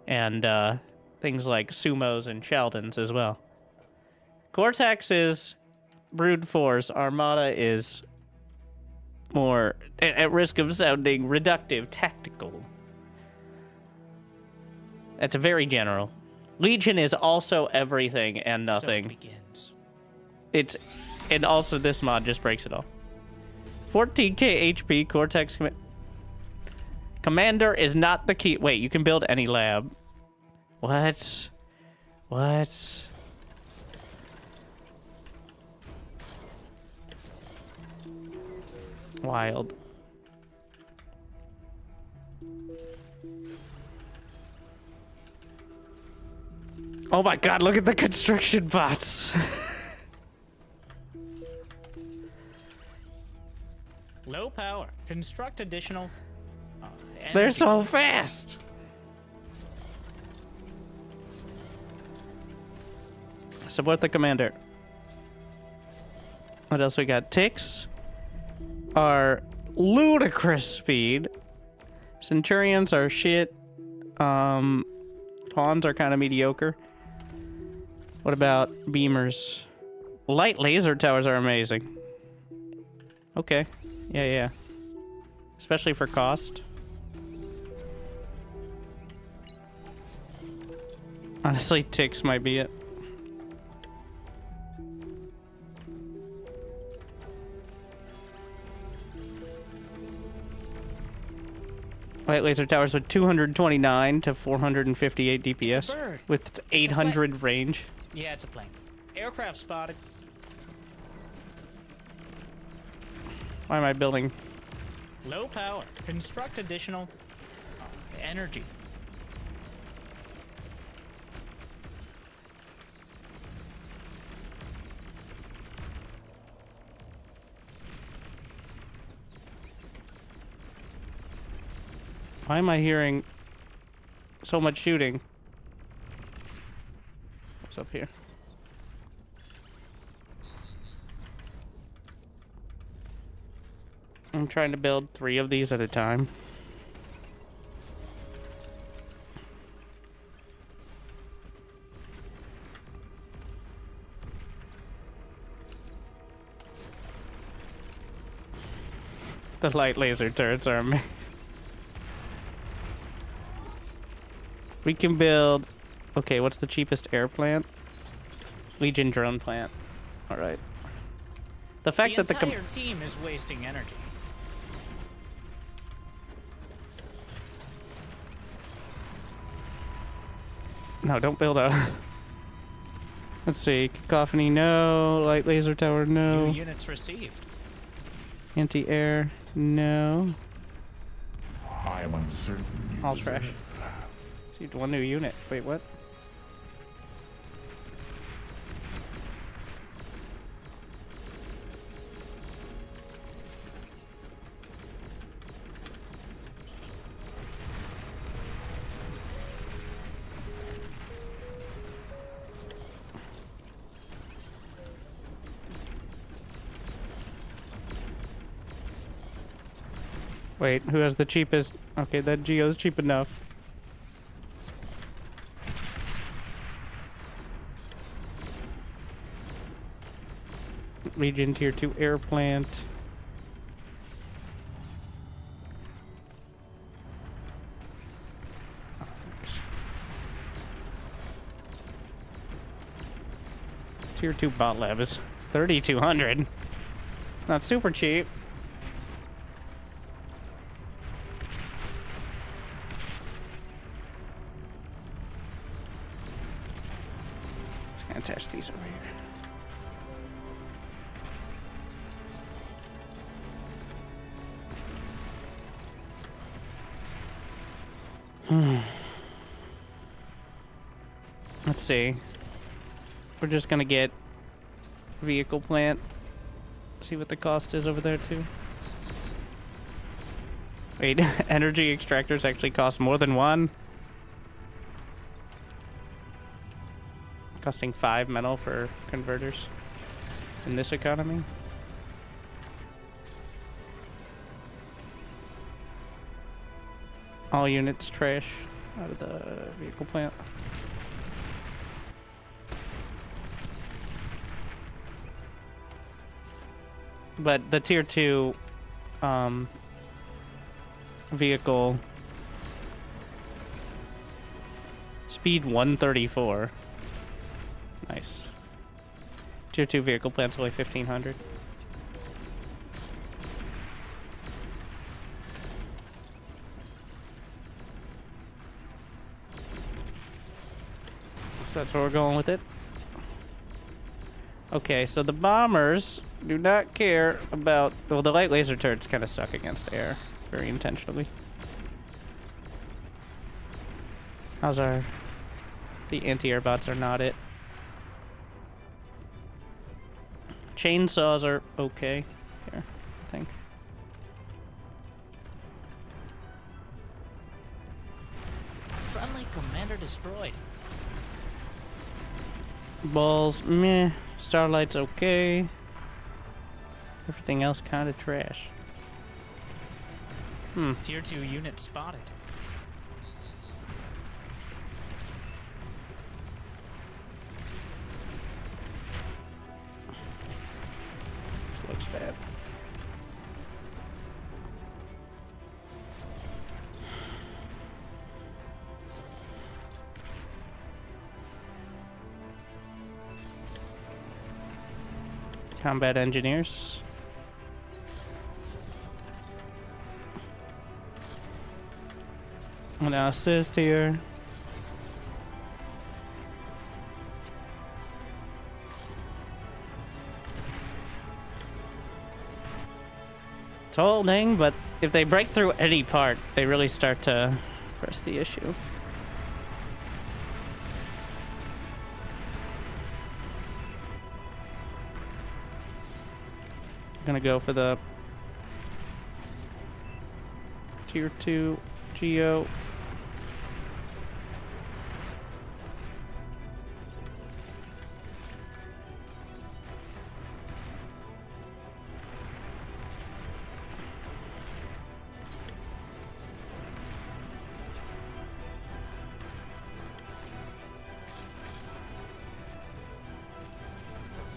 and things like sumos and Sheldons as well. Cortex is brute force. Armada is more, at risk of sounding reductive, tactical. That's very general. Legion is also everything and nothing. So it begins. It's, and also this mod just breaks it all. 14k HP, Cortex Commander is not the key. Wait, you can build any lab. What? What? Wild. Oh my god, look at the construction bots. Low power. Construct additional. They're energy. so fast. Support the commander. What else we got? Ticks are ludicrous speed. Centurions are shit. Pawns are kind of mediocre. What about beamers? Light laser towers are amazing. Okay. Yeah. Especially for cost. Honestly, ticks might be it. Light laser towers with 229 to 458 DPS. It's a bird. With 800 range. Yeah, it's a plane. Aircraft spotted. Why am I building? Low power. Construct additional. Energy. Why am I hearing so much shooting? What's up here? I'm trying to build 3 of these at a time. The light laser turrets are amazing. We can build... Okay, what's the cheapest air plant? Legion drone plant. Alright. The fact that the... entire team is wasting energy. No, don't build a... Let's see. Cacophony, no. Light laser tower, no. New units received. Anti-air, no. I am uncertain you All deserve trash. that. Received 1 new unit. Wait, what? Wait, who has the cheapest? Okay, that Geo's cheap enough. Legion Tier 2 air plant. Oh, thanks. Tier 2 bot lab is 3,200. It's not super cheap. Just gonna test these over here. Let's see. We're just gonna get vehicle plant. See what the cost is over there too. Wait, energy extractors actually cost more than 1. Costing 5 metal for converters in this economy. All units trash out of the vehicle plant. But the tier 2 vehicle speed 134. Nice. Tier 2 vehicle plant's only 1,500. So that's where we're going with it. Okay, so the bombers do not care about... Well, the light laser turrets kind of suck against air. Very intentionally. How's our... The anti-air bots are not it. Chainsaws are okay. Here, I think. destroyed. Balls, meh. Starlight's okay. Everything else kind of trash. Tier 2 unit spotted. This looks bad. Combat engineers. An assist here. It's holding, but if they break through any part, they really start to press the issue. Gonna go for the tier 2 Geo.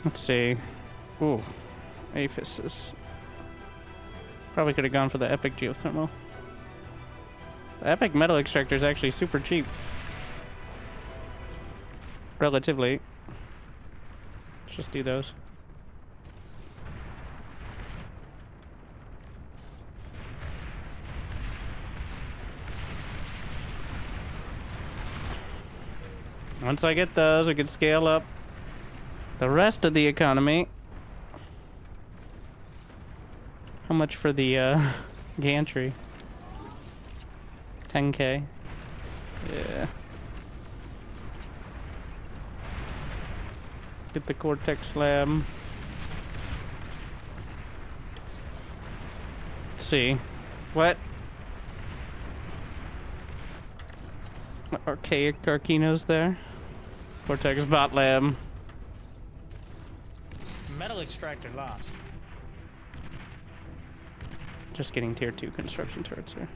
Let's see. Ooh. Aphis is... Probably could have gone for the epic geothermal. The epic metal extractor is actually super cheap. Relatively. Let's just do those. Once I get those, I can scale up the rest of the economy. How much for the gantry? 10k. Yeah. Get the Cortex lab. Let's see. What? Archaic Arkinos there. Cortex bot lab. Metal extractor lost. Just getting tier 2 construction turrets here.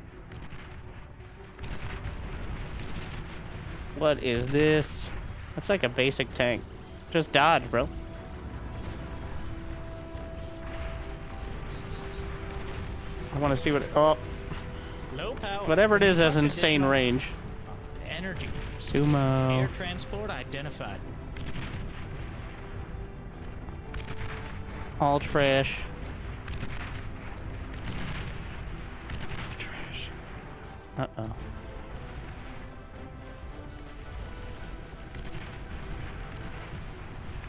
What is this? That's like a basic tank. Just dodge, bro. I want to see what... Oh. Low power. Whatever it is has Construct insane additional range. Energy. Sumo. Air transport identified. All trash. Trash. Uh-oh.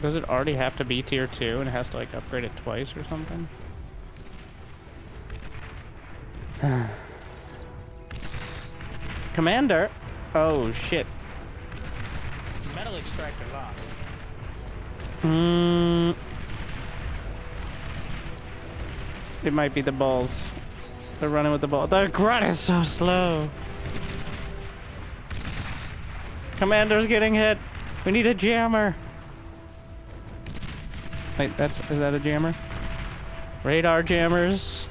Does it already have to be tier 2 and it has to like upgrade it twice or something? Commander! Oh shit. Metal extractor lost. It might be the balls. They're running with the ball. The grunt is so slow. Commander's getting hit. We need a jammer. Wait, is that a jammer? Radar jammers.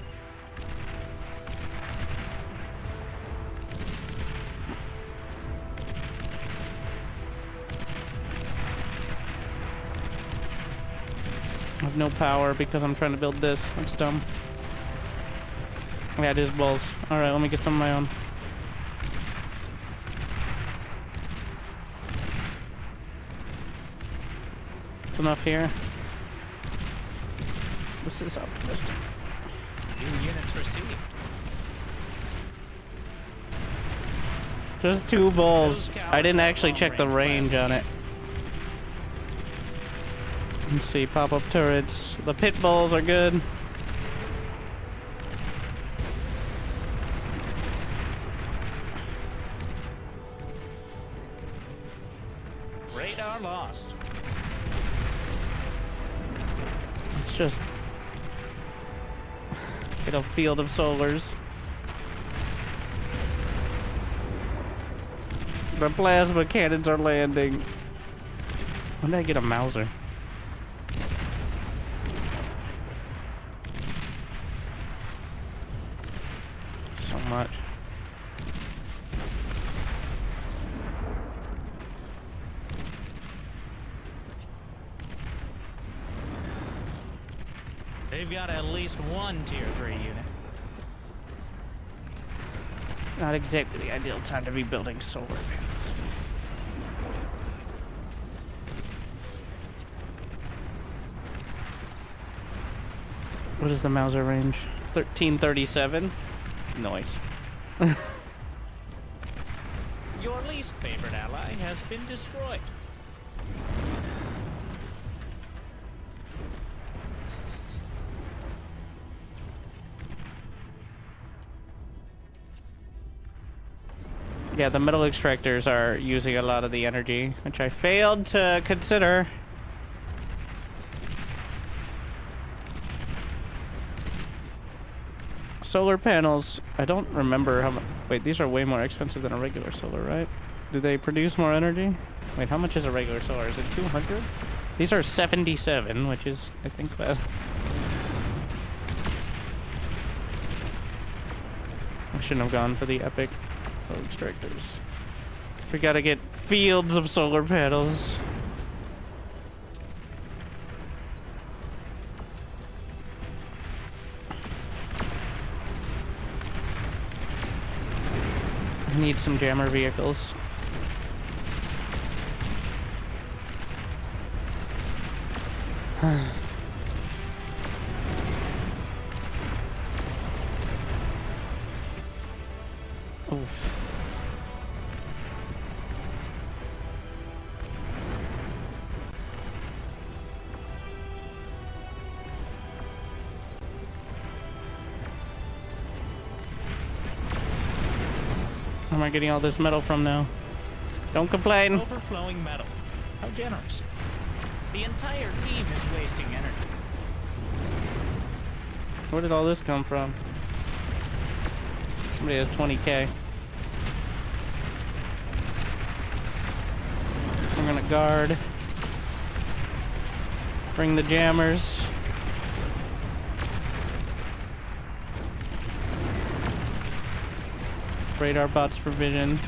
I have no power because I'm trying to build this. That's dumb. Yeah, it is balls. Alright, let me get some of my own. It's enough here. This is optimistic. New units received. Just 2 balls. I didn't actually check the range on it. Let's see, pop-up turrets. The pit balls are good. Radar lost. Let's just get a field of solars. The plasma cannons are landing. When did I get a Mauser? So much. They've got at least one tier 3 unit. Not exactly the ideal time to be building solar panels. What is the Mauser range? 1337? Nice. Your least favorite ally has been destroyed. Yeah, the metal extractors are using a lot of the energy, which I failed to consider. Solar panels, I don't remember how much. Wait, these are way more expensive than a regular solar, right? Do they produce more energy? Wait, how much is a regular solar? Is it 200? These are 77, which is, I think, bad. I shouldn't have gone for the epic metal extractors. We gotta get fields of solar panels. I need some jammer vehicles. Oof. Where am I getting all this metal from now? Don't complain. Overflowing metal. How generous. The entire team is wasting energy. Where did all this come from? Somebody has 20k. I'm gonna guard. Bring the jammers. Radar bots for vision.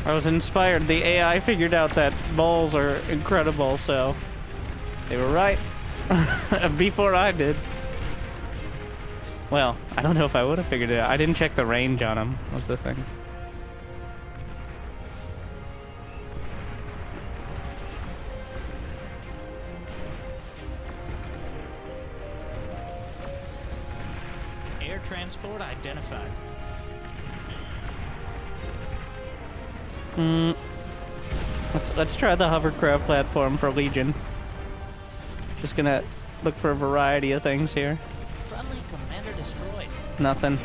I was inspired. The AI figured out that balls are incredible, so they were right before I did. Well, I don't know if I would have figured it out. I didn't check the range on them, was the thing. Air transport identified. Let's try the hovercraft platform for Legion. Just gonna look for a variety of things here. Friendly commander destroyed. Nothing.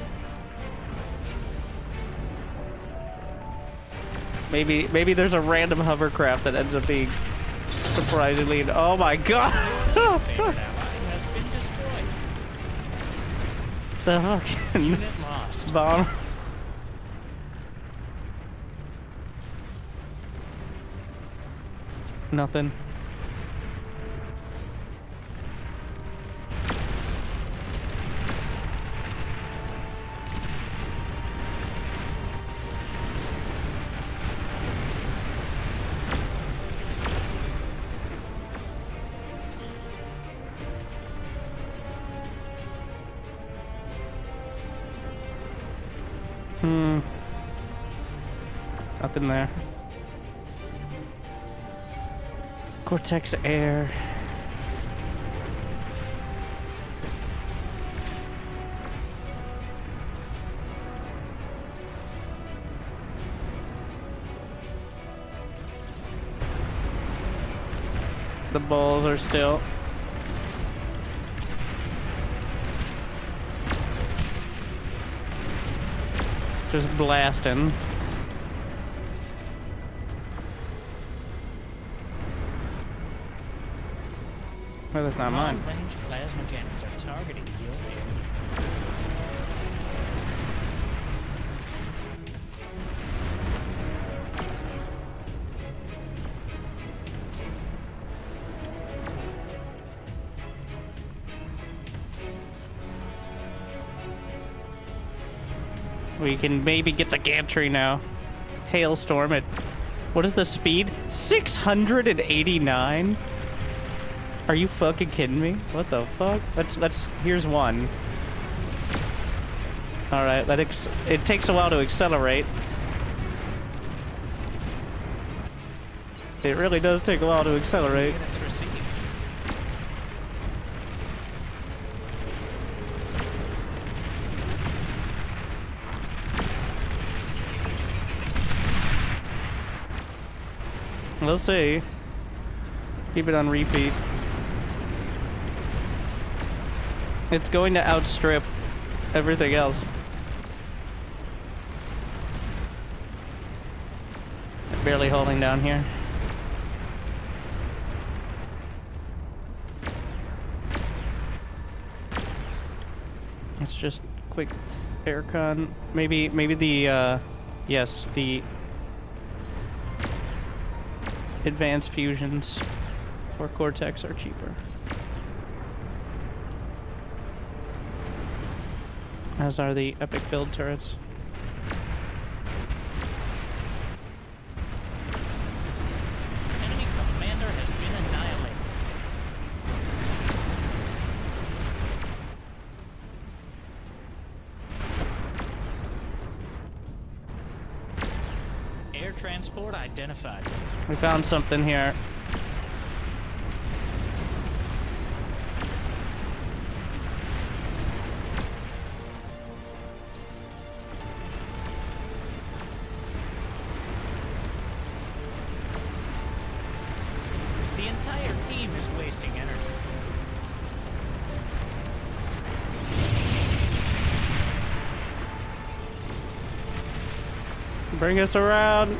Maybe there's a random hovercraft that ends up being surprisingly. Oh my god! Your least favorite ally has been destroyed. The fucking Unit lost. bomb. Nothing. Nothing there. Cortex Air. The balls are still. Just blasting. Well, that's not mine. Long-range plasma cannons are targeting your area. We can maybe get the gantry now. Hailstorm at... What is the speed? 689? Are you fucking kidding me? What the fuck? Let's... Here's one. Alright, it takes a while to accelerate. It really does take a while to accelerate. Units received. We'll see. Keep it on repeat. It's going to outstrip everything else. Barely holding down here. Let's just quick aircon. Maybe the yes, the advanced fusions for Cortex are cheaper. As are the epic build turrets. Enemy commander has been annihilated. Air transport identified. We found something here. The entire team is wasting energy. Bring us around.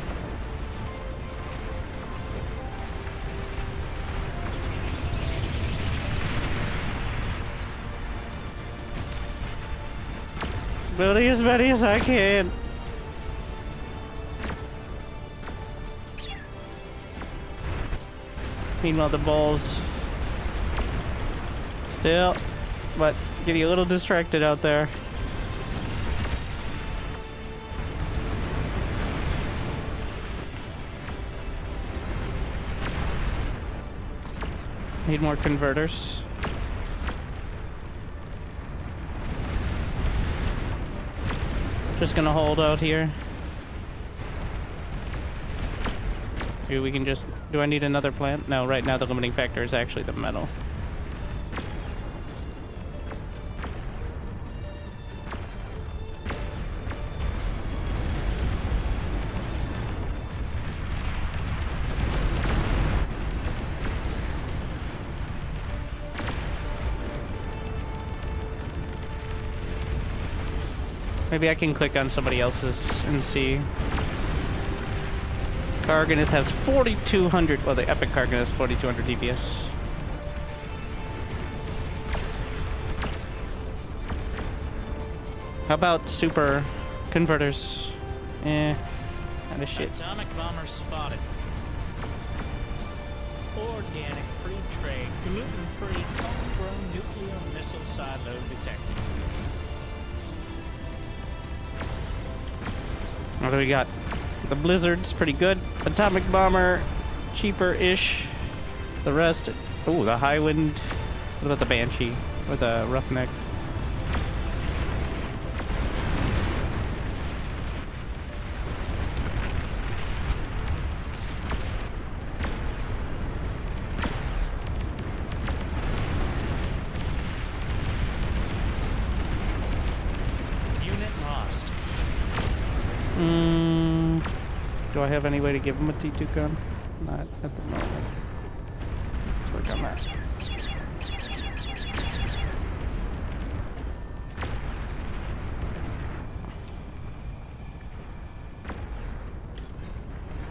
Building as many as I can. Meanwhile, the balls still, but getting a little distracted out there. Need more converters. Just gonna hold out here. Maybe we can just... Do I need another plant? No, right now the limiting factor is actually the metal. Maybe I can click on somebody else's and see. Karganeth has 4,200. Well, the Epic Karganeth has 4,200 DPS. How about super converters? Eh, kind of shit. Atomic bomber spotted. Organic free trade, gluten-free, homegrown nuclear missile silo detected. What do we got? The Blizzard's pretty good. Atomic Bomber, cheaper-ish. The rest... Ooh, the High Wind. What about the Banshee? Or the Roughneck? Unit lost. Do I have any way to give him a T2 gun? Not at the moment. Let's work on that.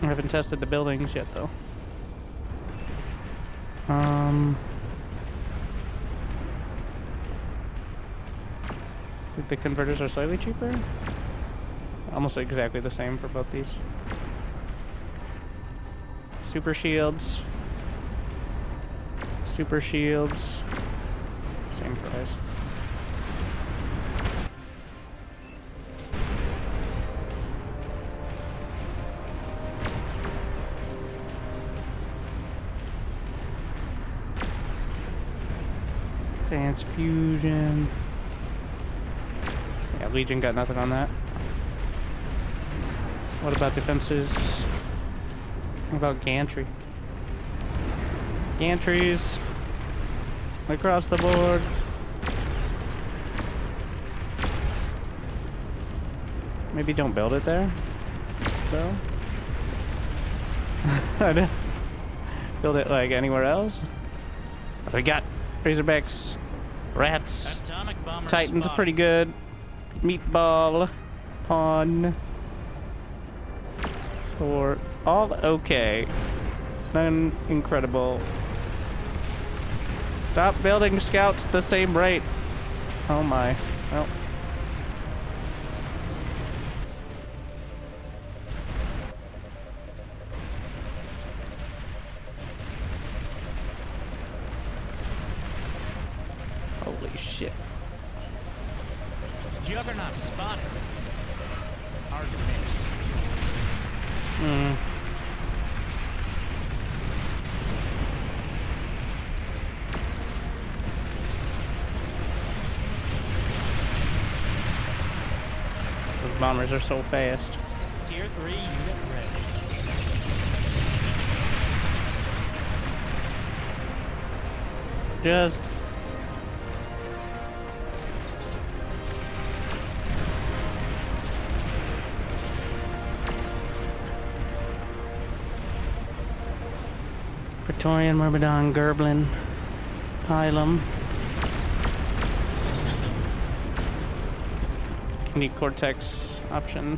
I haven't tested the buildings yet, though. I think the converters are slightly cheaper. Almost exactly the same for both these. Super shields. Super shields. Same price. Advanced fusion. Yeah, Legion got nothing on that. What about defenses? What about gantry? Gantries across the board. Maybe don't build it there, though. Build it like anywhere else. What do we got? Razorbacks, rats, Atomic bomber Titans, spotted. pretty good. Meatball, pawn, Thor, all okay. None incredible. Stop building scouts at the same rate. Oh my. Well. Holy shit. Juggernaut spotted. Hard miss. Hmm. Those bombers are so fast. Tier 3 unit ready. Just Praetorian, Myrmidon, Gerblin, Pylum. Need Cortex option.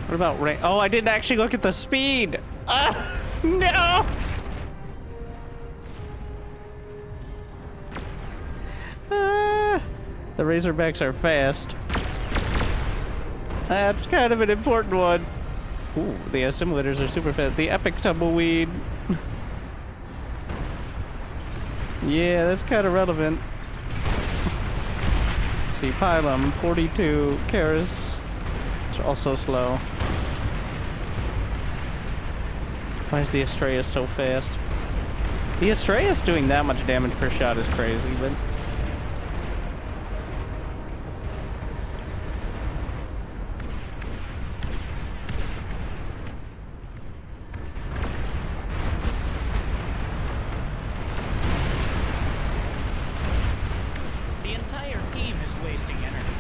What about range? Oh, I didn't actually look at the speed. No. The Razorbacks are fast. That's kind of an important one. Ooh, the assimilators are super fast. The epic tumbleweed. Yeah, that's kind of relevant. Let's see, Pylum, 42. Karas. It's also slow. Why is the Astraeus so fast? The Astraeus doing that much damage per shot is crazy, but... The entire team is wasting energy.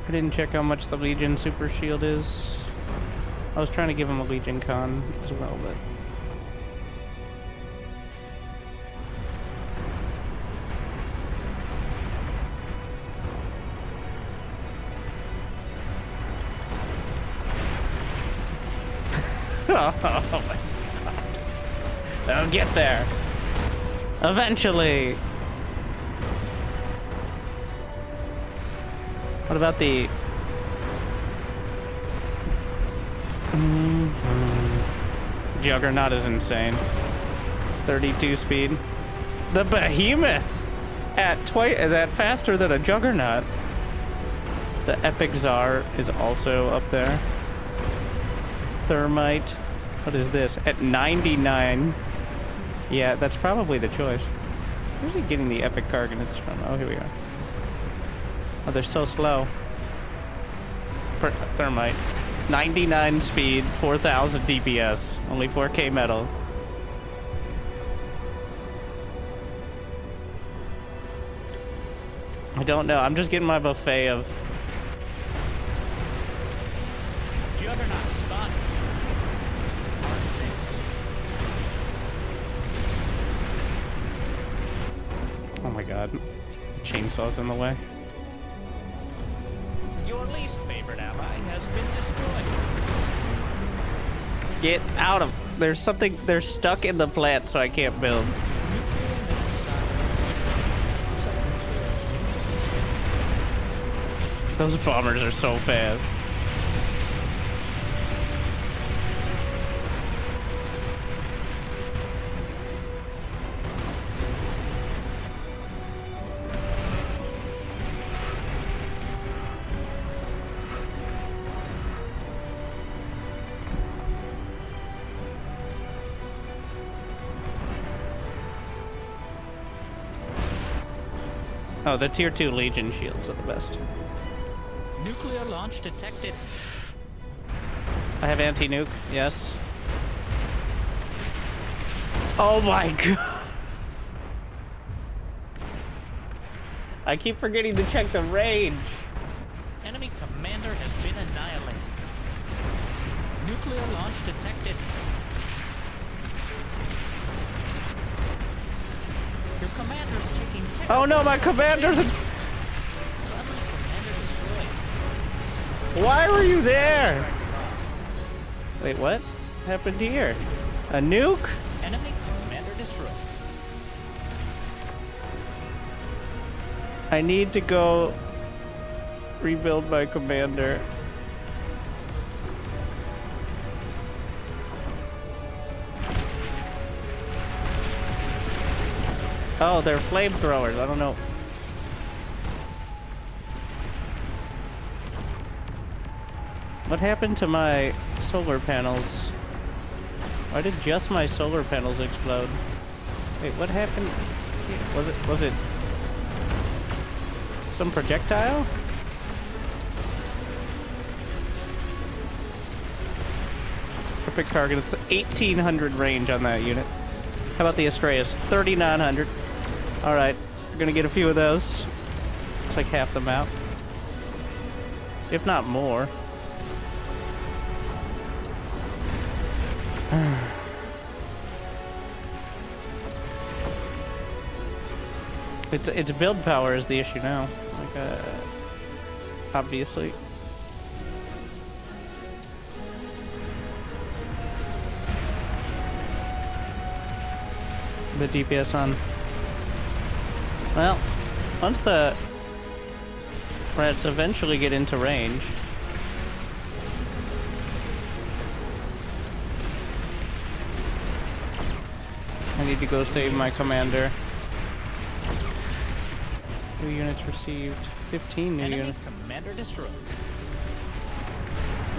I didn't check how much the Legion Super Shield is. I was trying to give him a Legion Con as well, but... Oh my god. They'll get there. Eventually. What about the... Juggernaut is insane. 32 speed. The Behemoth! At twice that faster than a Juggernaut. The Epic Czar is also up there. Thermite. What is this? At 99. Yeah, that's probably the choice. Where's he getting the epic carganates from? Oh, here we are. Oh, they're so slow. Thermite. 99 speed, 4,000 DPS, only 4K metal. I don't know. I'm just getting my buffet of. Juggernaut spotted. Mark this. Oh my god. The chainsaw's in the way. Your least favorite ally has been destroyed. Get out of. There's something. They're stuck in the plant, so I can't build. Nuclear missile silo. Looks like nuclear windows. Those bombers are so fast. Oh, the tier 2 Legion shields are the best. Nuclear launch detected. I have anti-nuke, yes. Oh my god. I keep forgetting to check the range. Enemy commander has been annihilated. Nuclear launch detected. Your commander's taking terrible. Oh no, my commander's. Friendly commander destroyed. Why were you there? Striker lost. Wait, what happened here? A nuke? Enemy commander destroyed. I need to go rebuild my commander. Oh, they're flamethrowers. I don't know. What happened to my solar panels? Why did just my solar panels explode? Wait, what happened? Was it some projectile? Epic target of 1800 range on that unit. How about the Astraeus? 3900. All right, we're gonna get a few of those. It's like half the map, if not more. It's build power is the issue now. Like, obviously. The DPS on. Well, once the rats eventually get into range. I need to go save my commander. New units received. 15 new Enemy units. commander destroyed.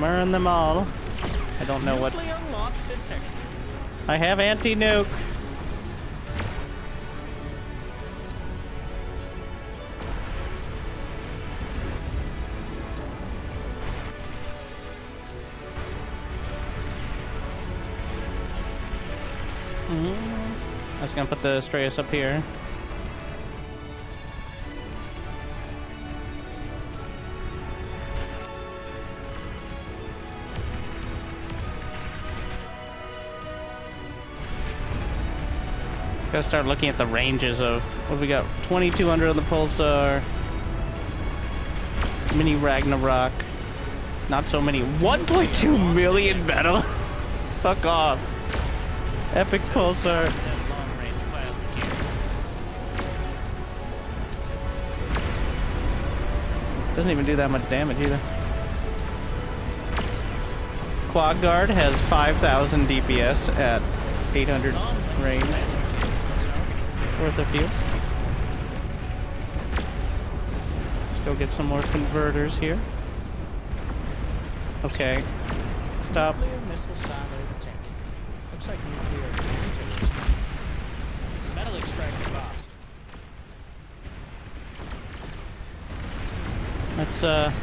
Burn them all. I don't know what. Nuclear launch detected. I have anti-nuke. I was gonna put the Astraeus up here. Gotta start looking at the ranges of what we got. 2200 on the Pulsar. Mini Ragnarok. Not so many. 1.2 million metal. Fuck off. Epic Pulsar. It's a long-range plasma cannon. Doesn't even do that much damage either. Quad Guard has 5,000 DPS at 800 range. Plasma cannons on target. Worth a few. Let's go get some more converters here. Okay. Stop. Nuclear missile silo detected. Looks like nuclear winterism. Metal extractor lost. Let's, Enemy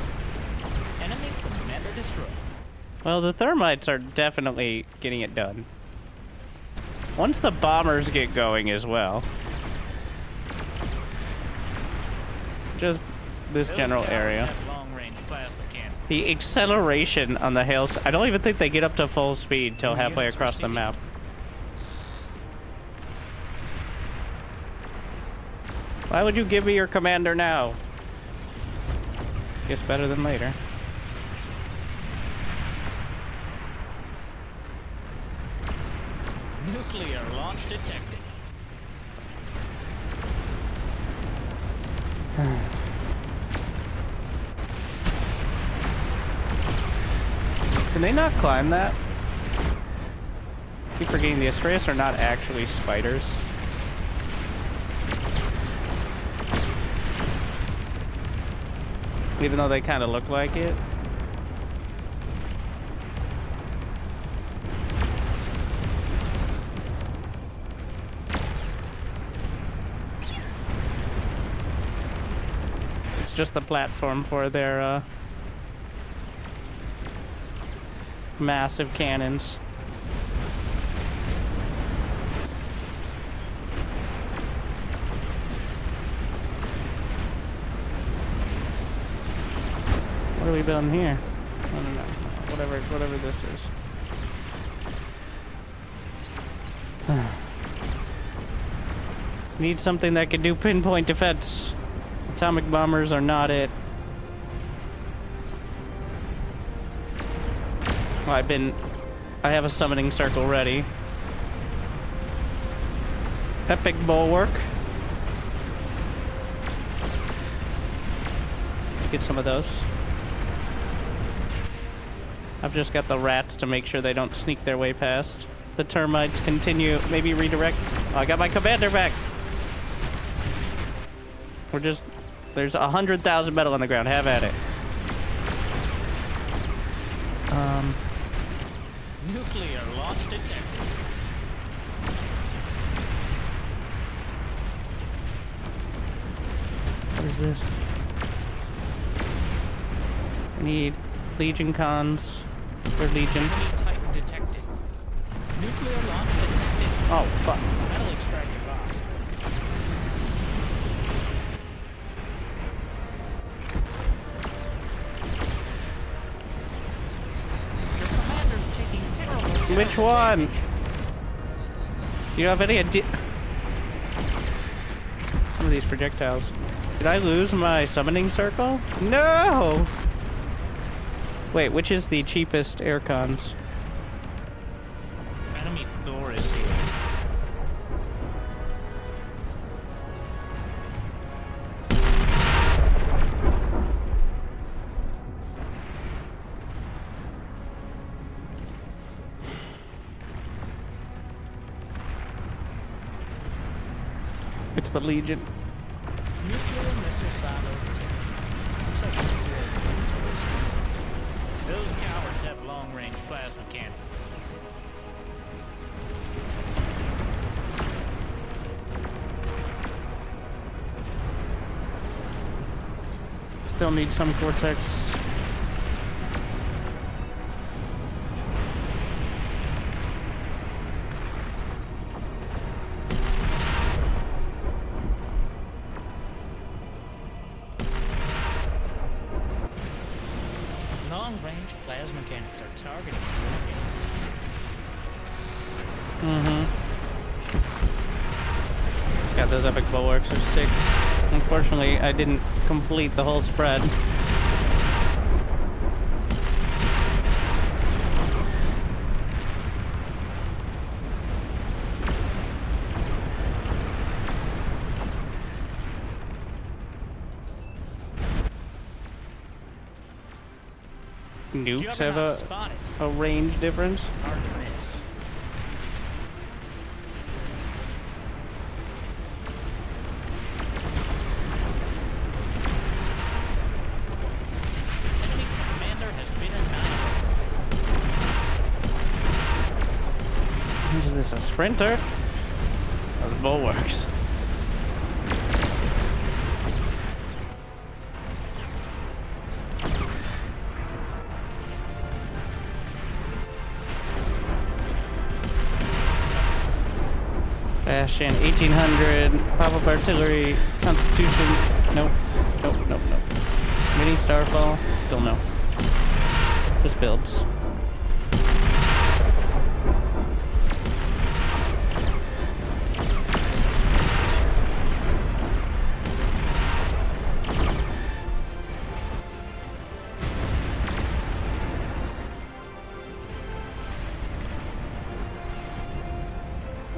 commander destroyed. well, the thermites are definitely getting it done. Once the bombers get going as well. Just this Those general cowards area. have long-range plasma cannon. The acceleration on the hails, I don't even think they get up to full speed till New halfway units across the received. map. Why would you give me your commander now? Guess better than later. Nuclear launch detected. Can they not climb that? Keep forgetting the Astreus are not actually spiders. Even though they kind of look like it. It's just the platform for their massive cannons. What are we building here? I don't know. Whatever this is. Need something that can do pinpoint defense. Atomic bombers are not it. Well, I have a summoning circle ready. Epic bulwark. Let's get some of those. I've just got the rats to make sure they don't sneak their way past. The termites continue, maybe redirect. Oh, I got my commander back. There's 100,000 metal on the ground. Have at it. Nuclear launch detected. What is this? I need Legion cons for Legion. Enemy Titan detected. Nuclear launch detected. Oh, fuck. Metal extractor lost. Your commander's taking terrible Which one? damage. Do you have any idea? Some of these projectiles. Did I lose my summoning circle? No! Wait, which is the cheapest air cons? Enemy Thor is here. It's the Legion. Nuclear missile silo detected. Looks like nuclear inventories. Those cowards have long-range plasma cannon. Still need some Cortex. Long-range plasma cannons are targeting God, those epic bulwarks are sick. Unfortunately, I didn't complete the whole spread. Nukes have a range difference. Hard to miss. Enemy commander has been annihilated. Is this a sprinter? Those bulwarks. Bastion, 1800, pop-up artillery, Constitution. Nope. Nope, nope, nope. Mini Starfall, still no. Just builds.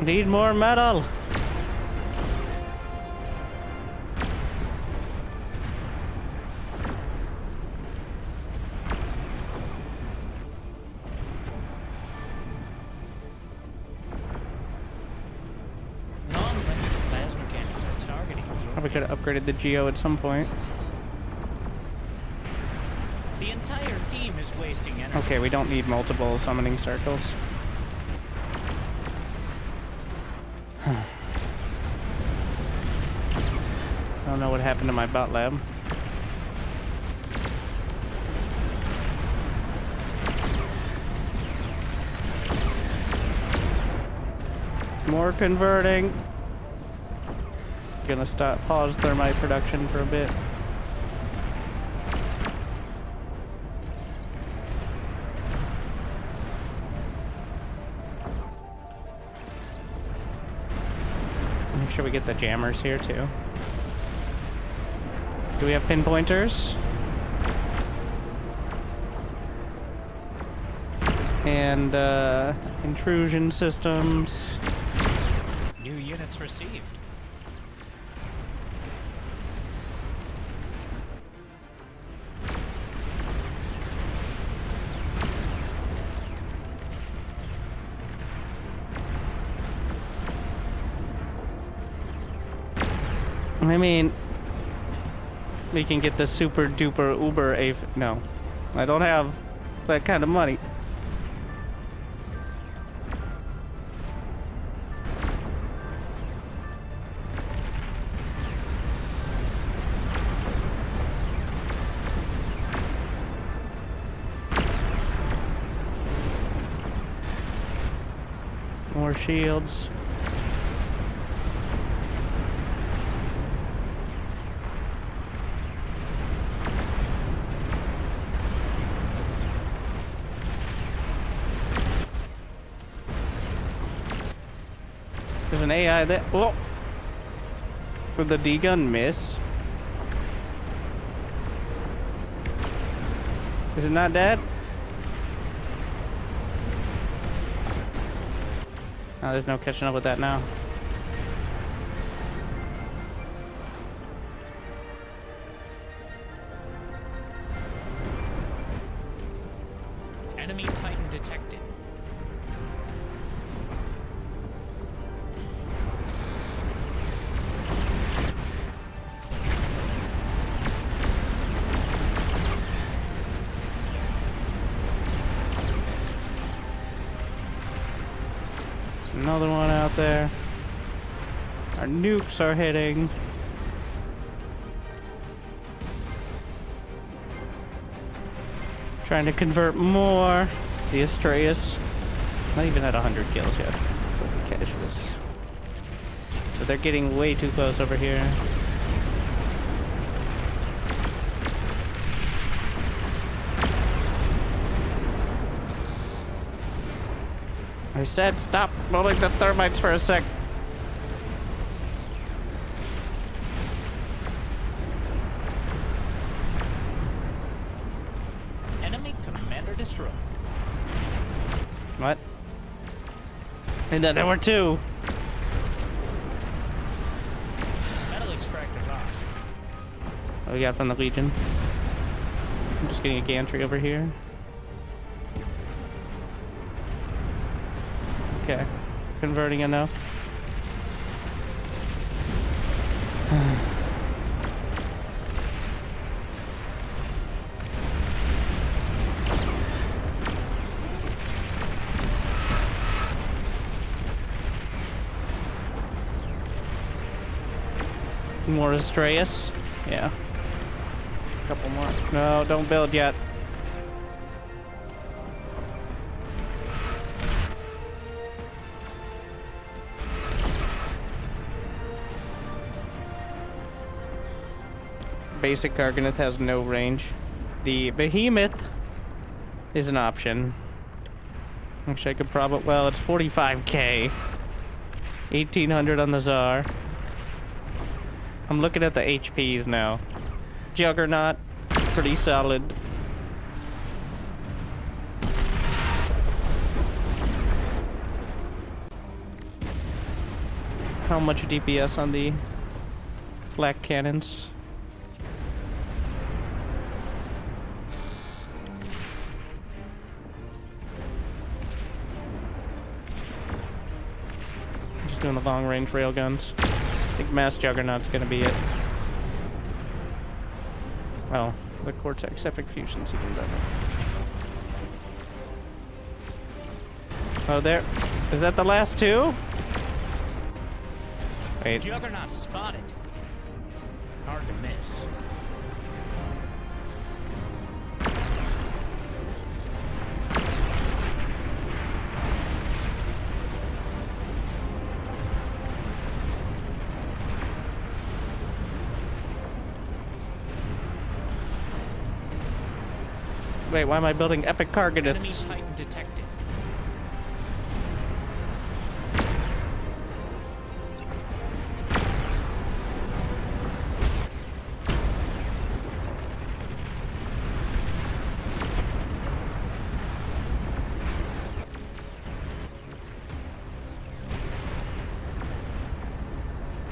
Need more metal. Non-range plasma cannons are targeting you. Probably could have upgraded the Geo at some point. The entire team is wasting energy. Okay, we don't need multiple summoning circles. I don't know what happened to my bot lab. More converting. Gonna pause thermite production for a bit. Make sure we get the jammers here too. Do we have pinpointers? And intrusion systems. New units received. I mean, we can get the super duper uber no, I don't have that kind of money. More shields. There's an AI there. Whoa! Did the D-gun miss? Is it not dead? Oh, there's no catching up with that now. Enemy Titan detected. Another one out there. Our nukes are hitting. Trying to convert more. The Astreus. Not even at 100 kills yet for the casuals. But they're getting way too close over here. I said stop rolling the thermites for a sec. Enemy commander destroyed. What? And then there were two. Metal extractor lost. What we got from the Legion? I'm just getting a gantry over here. Okay, converting enough. More Astreus? Yeah. Couple more. No, don't build yet. basic Karganath has no range. The Behemoth is an option. Actually, I could probably... Well, it's 45k. 1800 on the Tsar. I'm looking at the HPs now. Juggernaut, pretty solid. How much DPS on the flak cannons? Just doing the long range railguns. I think Mass Juggernaut's gonna be it. Well, the Cortex Epic Fusion's even better. Oh, there. Is that the last two? Wait. Juggernaut spotted. Hard to miss. Wait, why am I building epic Enemy Karganaths? Titan detected.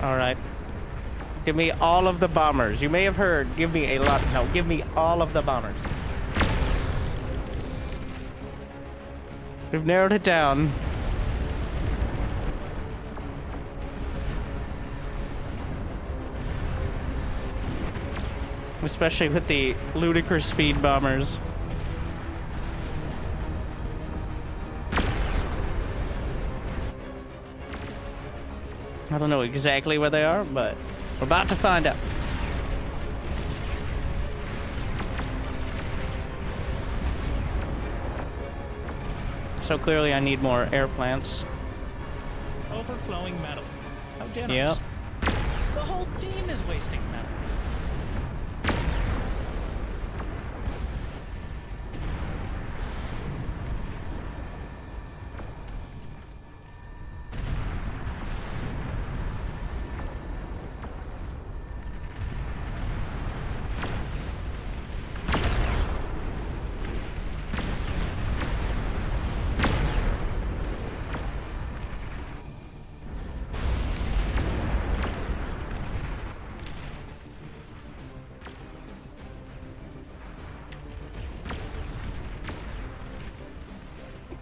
Alright. Give me all of the bombers. You may have heard, give me a lot. No, give me all of the bombers. We've narrowed it down. Especially with the ludicrous speed bombers. I don't know exactly where they are, but we're about to find out. So clearly I need more air plants. Overflowing metal. How generous. Yep. The whole team is wasting metal.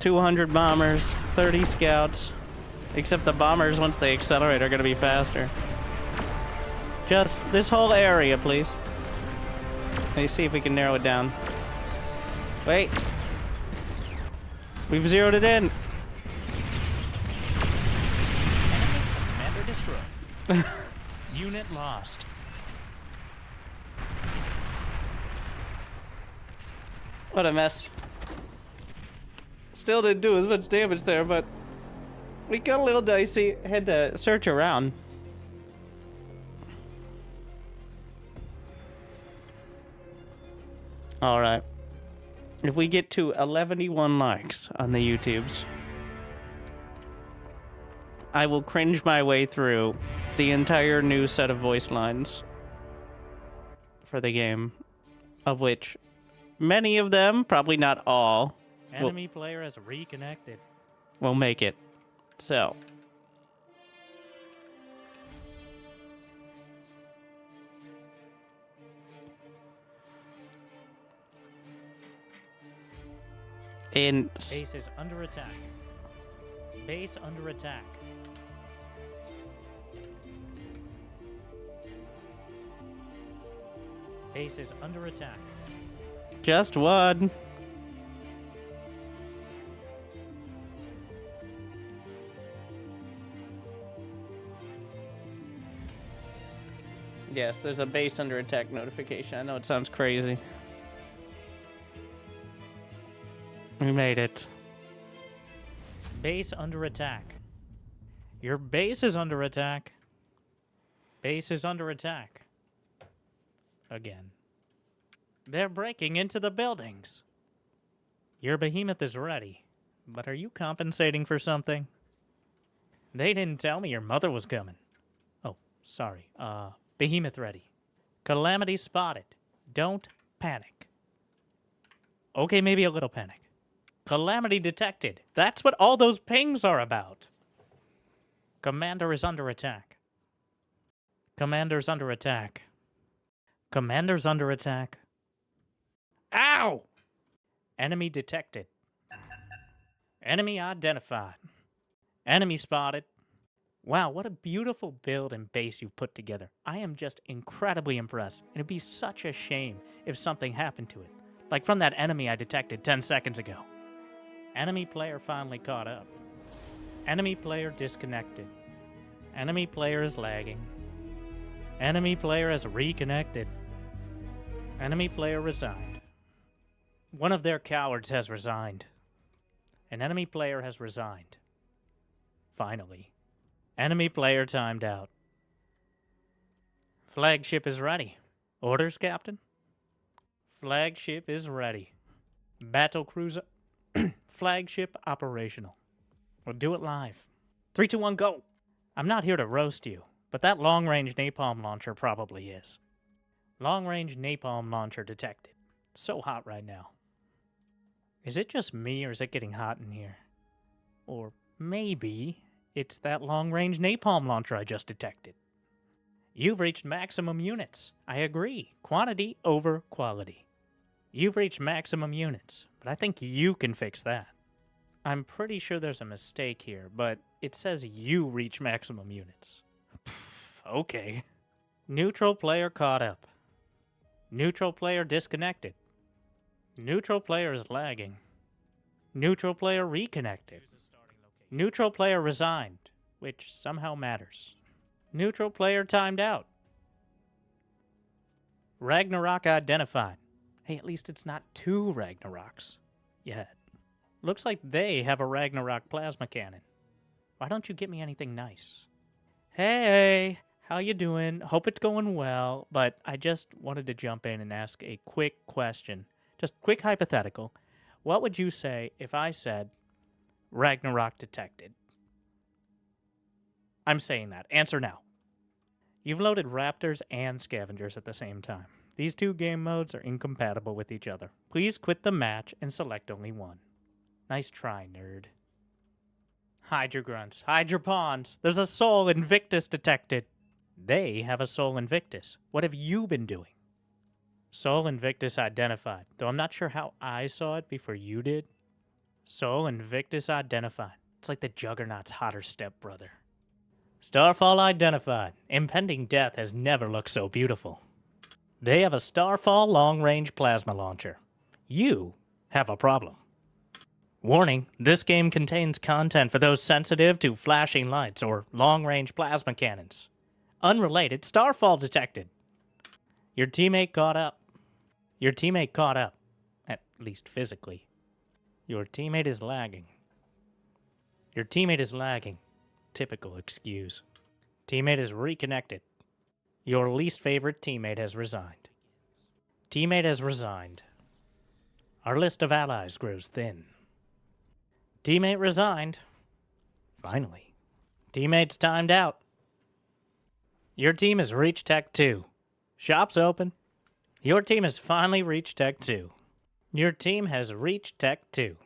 $200 bombers, 30 scouts. Except the bombers, once they accelerate, are going to be faster. Just this whole area, please. Let me see if we can narrow it down. Wait. We've zeroed it in. Enemy commander destroyed. Unit lost. What a mess. Still didn't do as much damage there, but we got a little dicey. Had to search around. Alright. If we get to 11 likes on the YouTubes, I will cringe my way through the entire new set of voice lines for the game, of which many of them, probably not all, Enemy player has reconnected. will make it. So, Base is under attack. Base under attack. Base is under attack. just one. Yes, there's a base under attack notification. I know it sounds crazy. We made it. Base under attack. Your base is under attack. Base is under attack. again. They're breaking into the buildings. Your behemoth is ready, but are you compensating for something? They didn't tell me your mother was coming. Oh, sorry. Behemoth ready. Calamity spotted. Don't panic. Okay, maybe a little panic. Calamity detected. That's what all those pings are about. Commander is under attack. Commander's under attack. Commander's under attack. Ow! Enemy detected. Enemy identified. Enemy spotted. Wow, what a beautiful build and base you've put together. I am just incredibly impressed. It'd be such a shame if something happened to it. Like from that enemy I detected 10 seconds ago. Enemy player finally caught up. Enemy player disconnected. Enemy player is lagging. Enemy player has reconnected. Enemy player resigned. One of their cowards has resigned. An enemy player has resigned. Finally. Enemy player timed out. Flagship is ready. Orders, Captain? Flagship is ready. Battle cruiser. Flagship operational. We'll do it live. 3, 2, 1, go! I'm not here to roast you, but that long-range napalm launcher probably is. Long-range napalm launcher detected. So hot right now. Is it just me, or is it getting hot in here? Or maybe it's that long-range napalm launcher I just detected. You've reached maximum units. I agree. Quantity over quality. You've reached maximum units, but I think you can fix that. I'm pretty sure there's a mistake here, but it says you reach maximum units. Okay. Neutral player caught up. Neutral player disconnected. Neutral player is lagging. Neutral player reconnected. Neutral player resigned, which somehow matters. Neutral player timed out. Ragnarok identified. Hey, at least it's not 2 Ragnaroks yet. Looks like they have a Ragnarok plasma cannon. Why don't you get me anything nice? Hey, how you doing? Hope it's going well, but I just wanted to jump in and ask a quick question. Just quick hypothetical. What would you say if I said Ragnarok detected? I'm saying that. Answer now. You've loaded Raptors and Scavengers at the same time. These 2 game modes are incompatible with each other. Please quit the match and select only one. Nice try, nerd. Hide your grunts. Hide your pawns. There's a Soul Invictus detected. They have a Soul Invictus. What have you been doing? Soul Invictus identified, though I'm not sure how I saw it before you did. Soul Invictus identified. It's like the Juggernaut's hotter stepbrother. Starfall identified. Impending death has never looked so beautiful. They have a Starfall long-range plasma launcher. You have a problem. Warning, this game contains content for those sensitive to flashing lights or long-range plasma cannons. Unrelated, Starfall detected. Your teammate caught up. Your teammate caught up. At least physically. Your teammate is lagging. Your teammate is lagging. Typical excuse. Teammate is reconnected. Your least favorite teammate has resigned. Teammate has resigned. Our list of allies grows thin. Teammate resigned. Finally. Teammate's timed out. Your team has reached Tech 2. Shop's open. Your team has finally reached Tech 2. Your team has reached Tech 2.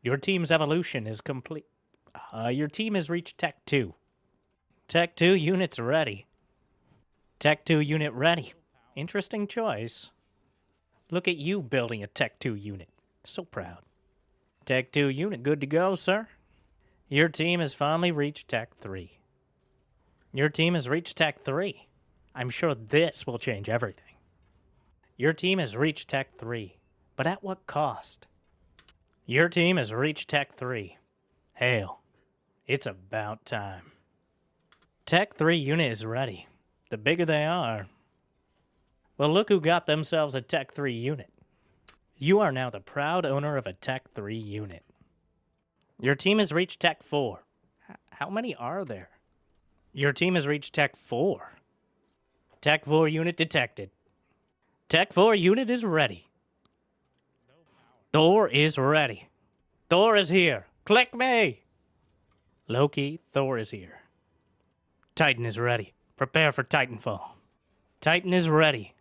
Your team's evolution is complete. Your team has reached Tech 2. Tech 2 units ready. Tech 2 unit ready. Interesting choice. Look at you building a Tech 2 unit. So proud. Tech 2 unit good to go, sir. Your team has finally reached Tech 3. Your team has reached Tech 3. I'm sure this will change everything. Your team has reached Tech 3. But at what cost? Your team has reached Tech 3. Hail. It's about time. Tech 3 unit is ready. The bigger they are. Well, look who got themselves a Tech 3 unit. You are now the proud owner of a Tech 3 unit. Your team has reached Tech 4. How many are there? Your team has reached Tech 4. Tech 4 unit detected. Tech 4 unit is ready. Thor is ready. Thor is here. Click me! Loki, Thor is here. Titan is ready. Prepare for Titanfall. Titan is ready.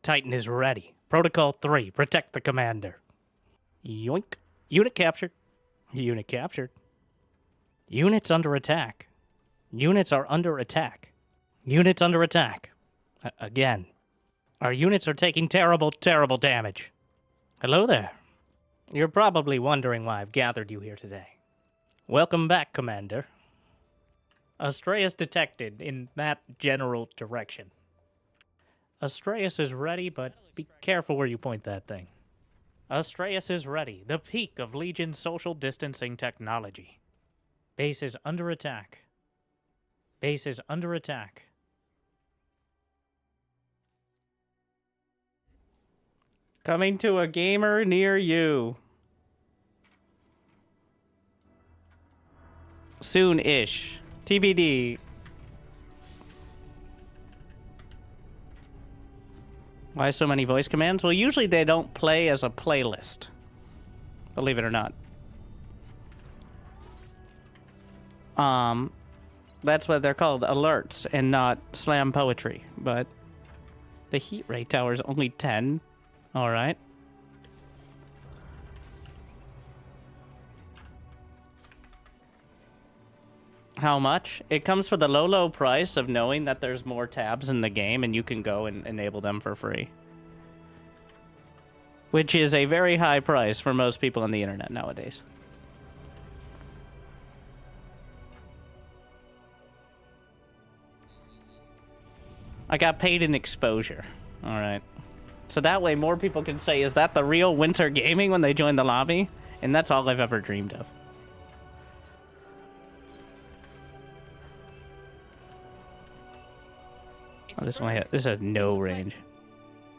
Titan is ready. Protocol 3, protect the commander. Yoink. Unit captured. Unit captured. Units under attack. Units are under attack. Units under attack. Again. Our units are taking terrible, terrible damage. Hello there. You're probably wondering why I've gathered you here today. Welcome back, Commander. Astraeus detected in that general direction. Astraeus is ready, but be careful where you point that thing. Astraeus is ready, the peak of Legion's social distancing technology. Base is under attack. Base is under attack. Coming to a gamer near you. Soon-ish. TBD. Why so many voice commands? Well, usually they don't play as a playlist. Believe it or not. That's what they're called, alerts, and not slam poetry. But the heat rate tower is only 10. All right. How much? It comes for the low, low price of knowing that there's more tabs in the game and you can go and enable them for free. Which is a very high price for most people on the internet nowadays. I got paid in exposure. All right. So that way more people can say, is that the real Wintergaming when they join the lobby? And that's all I've ever dreamed of. Oh, this has no range.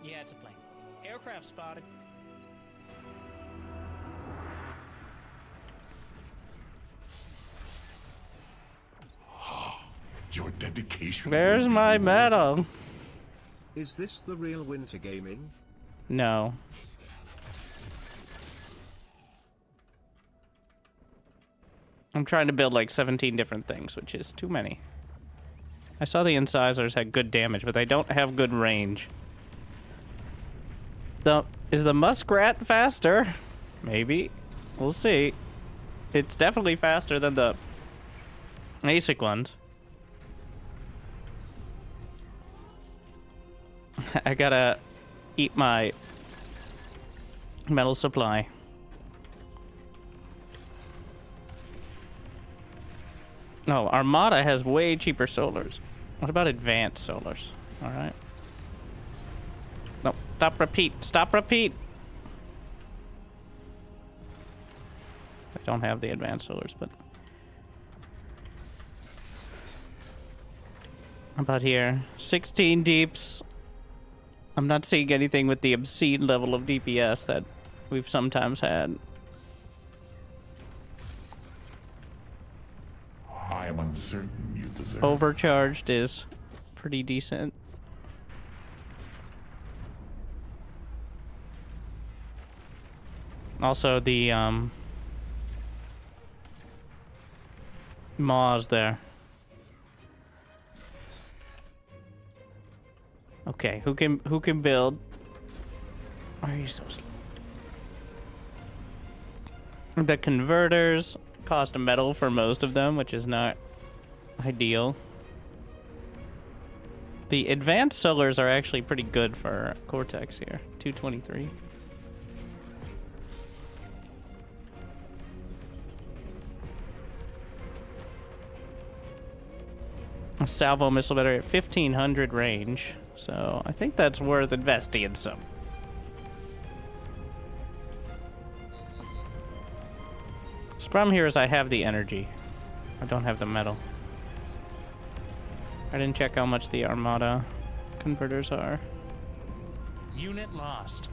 Yeah, it's a plane. Aircraft spotted. Your dedication. Where's my medal? Is this the real Wintergaming? No. I'm trying to build like 17 different things, which is too many. I saw the incisors had good damage, but they don't have good range. Is the muskrat faster? Maybe. We'll see. It's definitely faster than the ASIC ones. I gotta eat my metal supply. Oh, Armada has way cheaper solars. What about advanced solars? All right. No, stop, repeat. Stop, repeat. I don't have the advanced solars, but... How about here? 16 deeps. I'm not seeing anything with the obscene level of DPS that we've sometimes had. I am uncertain you deserve. Overcharged is pretty decent. Also, the Maws there. Okay, who can build? Why are you so slow? The converters cost a metal for most of them, which is not ideal. The advanced solars are actually pretty good for Cortex here. 223. A salvo missile battery at 1500 range, so I think that's worth investing in some. The problem here is I have the energy. I don't have the metal. I didn't check how much the Armada converters are. Unit lost.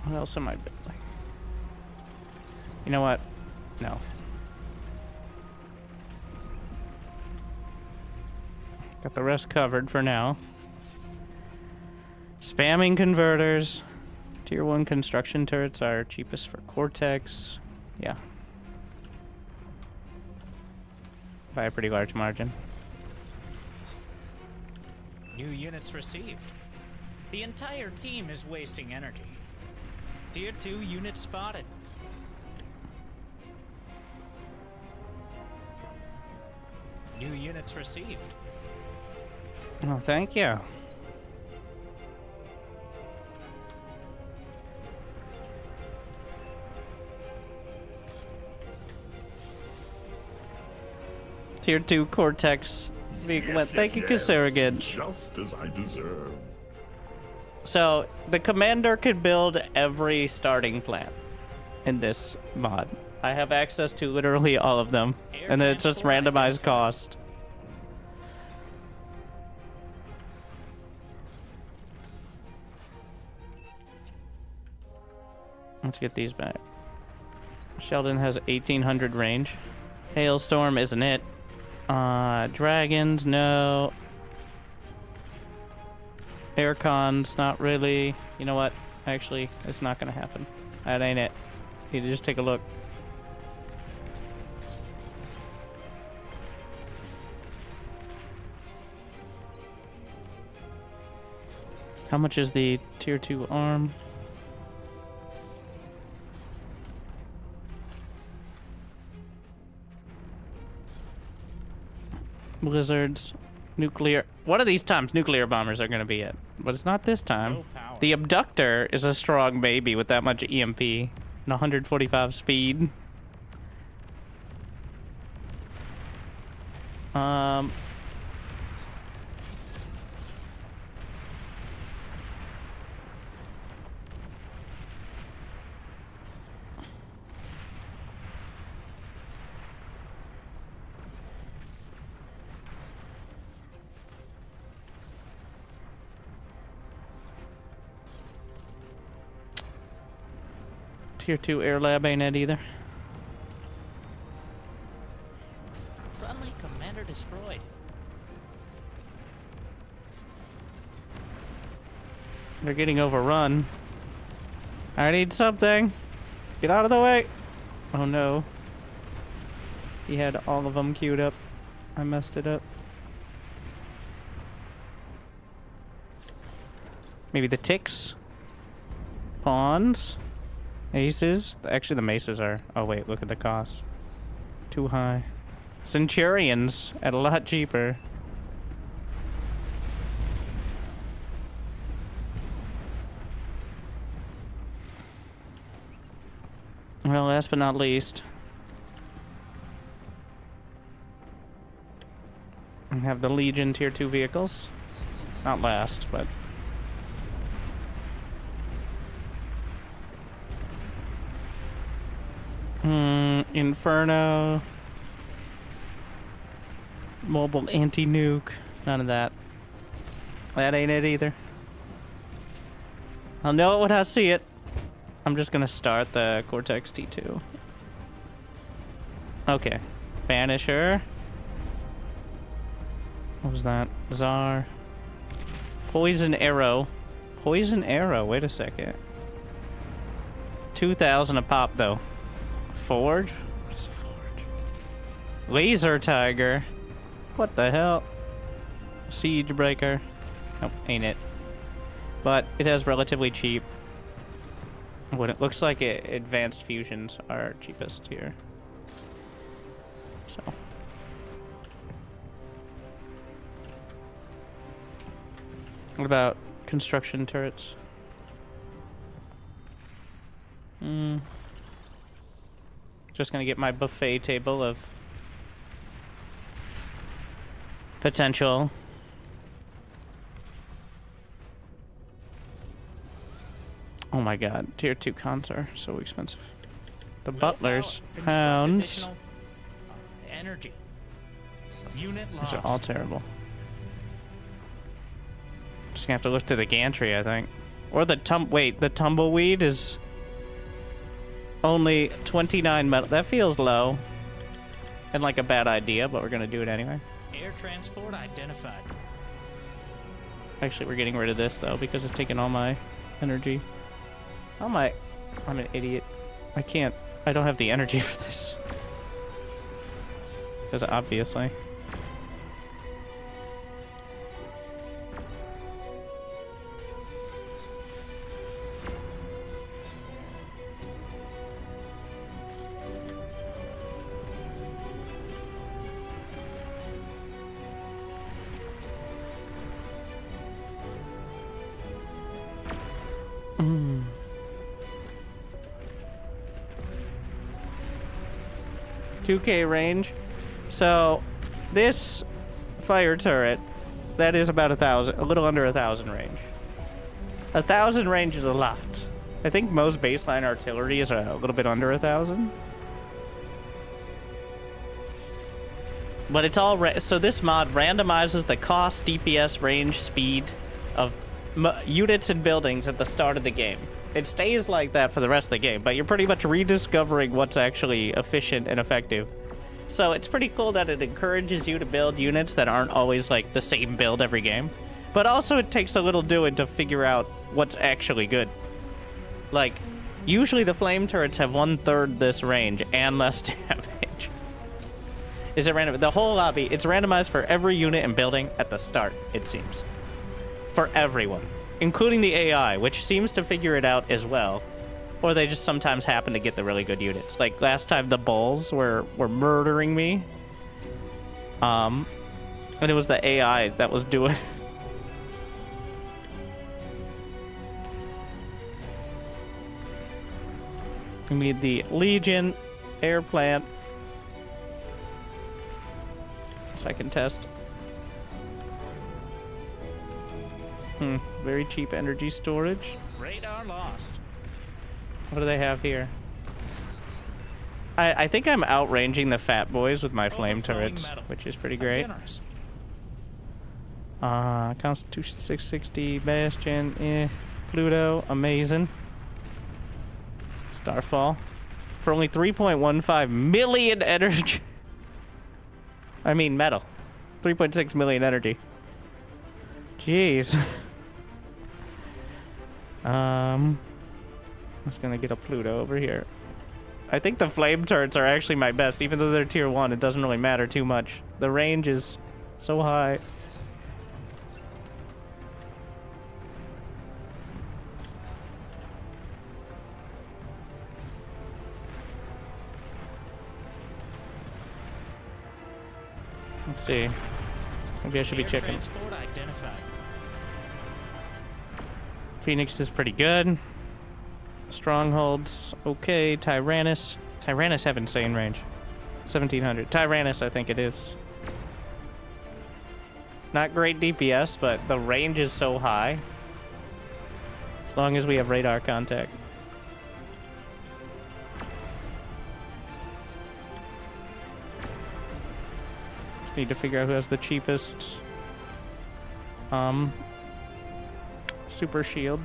What else am I building? You know what? No. Got the rest covered for now. Spamming converters. Tier 1 construction turrets are cheapest for Cortex. Yeah. By a pretty large margin. New units received. The entire team is wasting energy. Tier 2 units spotted. New units received. Oh, thank you. Tier 2 Cortex vehicle. Thank you, Surrogate. Just as I deserve. So, the commander could build every starting plant in this mod. I have access to literally all of them. And then it's just randomized cost. Let's get these back. Sheldon has 1800 range. Hailstorm isn't it. Dragons, no. Aircons, not really. You know what? Actually, it's not gonna happen. That ain't it. Need to just take a look. How much is the tier 2 arm? Blizzards, nuclear. One of these times, nuclear bombers are going to be it. But it's not this time. Low power. The abductor is a strong baby with that much EMP and 145 speed. Tier 2 air lab ain't it either. Friendly commander destroyed. They're getting overrun. I need something. Get out of the way. Oh no. He had all of them queued up. I messed it up. Maybe the ticks? Pawns? Aces? Actually, the maces are... Oh, wait, look at the cost. Too high. Centurions at a lot cheaper. Well, last but not least, we have the Legion Tier 2 vehicles. Not last, but... Inferno. Mobile anti-nuke. None of that. That ain't it either. I'll know it when I see it. I'm just gonna start the Cortex T2. Okay. Banisher. What was that? Czar. Poison Arrow. Poison Arrow. Wait a second. 2,000 a pop, though. Forge? What is a forge? Laser Tiger. What the hell? Siege Breaker. Nope, ain't it. But it has relatively cheap. What it looks like, advanced fusions are cheapest here. So. What about construction turrets? Just gonna get my buffet table of potential. Oh my god, tier 2 cons are so expensive. The butlers, hounds. Energy. Unit These lost. are all terrible. Just gonna have to look to the gantry, I think. Or the wait, the tumbleweed is only 29 metal. That feels low. And like a bad idea, but we're gonna do it anyway. Air transport identified. Actually, we're getting rid of this, though, because it's taking all my energy. I'm an idiot. I don't have the energy for this. Because obviously. Mm. 2K range. So, this fire turret, that is about 1,000, a little under 1,000 range. 1,000 range is a lot. I think most baseline artillery is a little bit under 1,000. But it's all so this mod randomizes the cost, DPS, range, speed of units and buildings at the start of the game. It stays like that for the rest of the game, but you're pretty much rediscovering what's actually efficient and effective. So it's pretty cool that it encourages you to build units that aren't always like the same build every game. But also it takes a little doing to figure out what's actually good. Like, usually the flame turrets have 1/3 this range and less damage. Is it random? The whole lobby, it's randomized for every unit and building at the start, it seems. For everyone, including the AI, which seems to figure it out as well. Or they just sometimes happen to get the really good units. Like last time the bulls were murdering me. And it was the AI that was doing We need the Legion air plant. So I can test. Very cheap energy storage. Radar lost. What do they have here? I think I'm outranging the fat boys with my flame turrets, which is pretty great. Constitution 660, Bastion, Pluto, amazing. Starfall. For only 3.15 million energy. I mean metal. 3.6 million energy. Jeez. I was gonna get a Pluto over here. I think the flame turrets are actually my best. Even though they're tier 1, it doesn't really matter too much. The range is so high. Let's see. Maybe I should be checking. Transport identified. Phoenix is pretty good. Strongholds, okay. Tyrannus. Tyrannus have insane range. 1,700. Tyrannus, I think it is. Not great DPS, but the range is so high. As long as we have radar contact. Just need to figure out who has the cheapest super shield.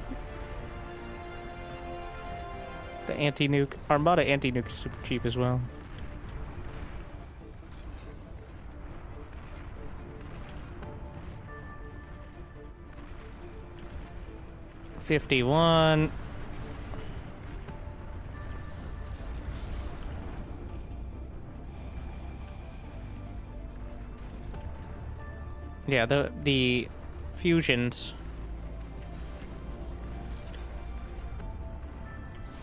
The anti-nuke. Armada anti-nuke is super cheap as well. $51. Yeah, the fusions.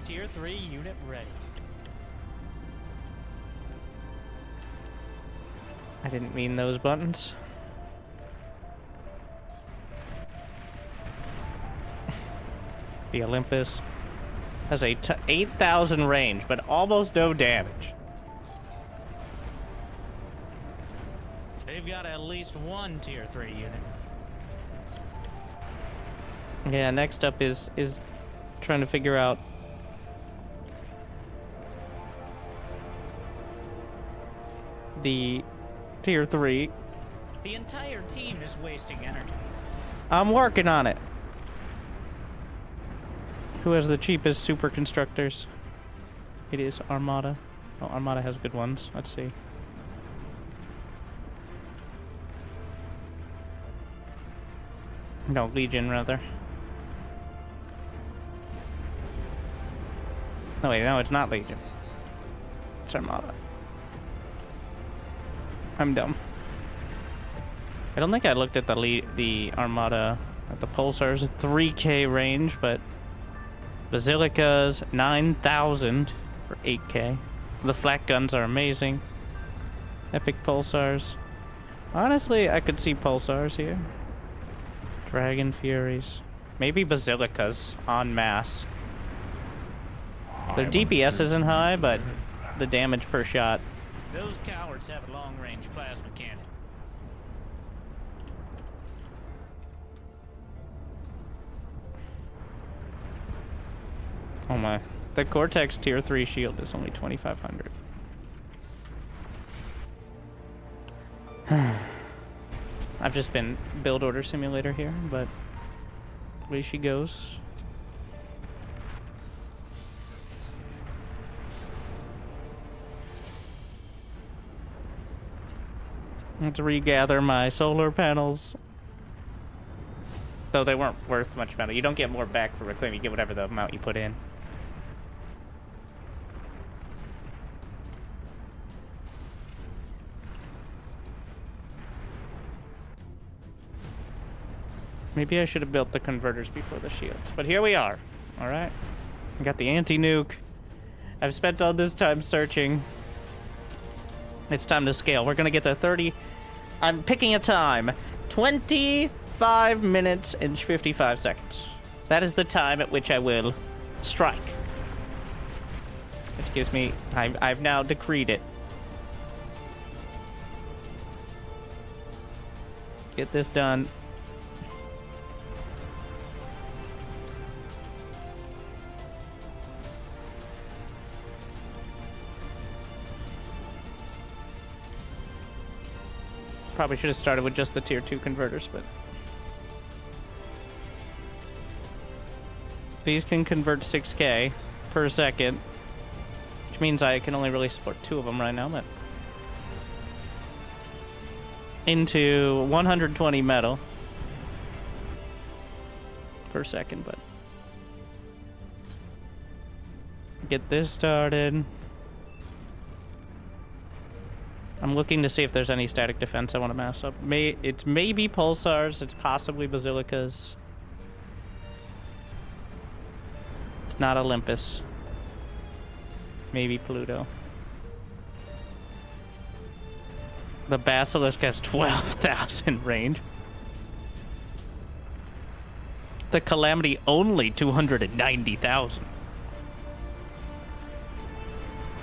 Tier 3 unit ready. I didn't mean those buttons. The Olympus has a 8,000 range, but almost no damage. They've got at least one tier 3 unit. Yeah, next up is trying to figure out the tier 3. The entire team is wasting energy. I'm working on it. Who has the cheapest super constructors? It is Armada. Oh, Armada has good ones. Let's see. No, Legion, rather. No, wait, no, it's not Legion. It's Armada. I'm dumb. I don't think I looked at the Armada at the Pulsar's 3K range, but Basilica's 9,000 for 8K. The flak guns are amazing. Epic Pulsars. Honestly, I could see Pulsars here. Dragon Furies. Maybe Basilicas en masse. Their DPS isn't high, but the damage per shot. Those cowards have a long-range plasma cannon. Oh my. The Cortex tier 3 shield is only 2,500. I've just been build order simulator here, but away she goes. I have to regather my solar panels. Though they weren't worth much metal. You don't get more back for reclaim, you get whatever the amount you put in. Maybe I should have built the converters before the shields. But here we are. Alright. I got the anti-nuke. I've spent all this time searching. It's time to scale. We're gonna get to 30. I'm picking a time. 25 minutes and 55 seconds. That is the time at which I will strike. Which gives me... I've now decreed it. Get this done. Probably should have started with just the tier 2 converters, but these can convert 6K per second, which means I can only really support 2 of them right now, but into 120 metal per second, but get this started. I'm looking to see if there's any static defense I want to mass up. It's maybe Pulsars, it's possibly Basilicas. It's not Olympus. Maybe Pluto. The Basilisk has 12,000 range. The Calamity only 290,000.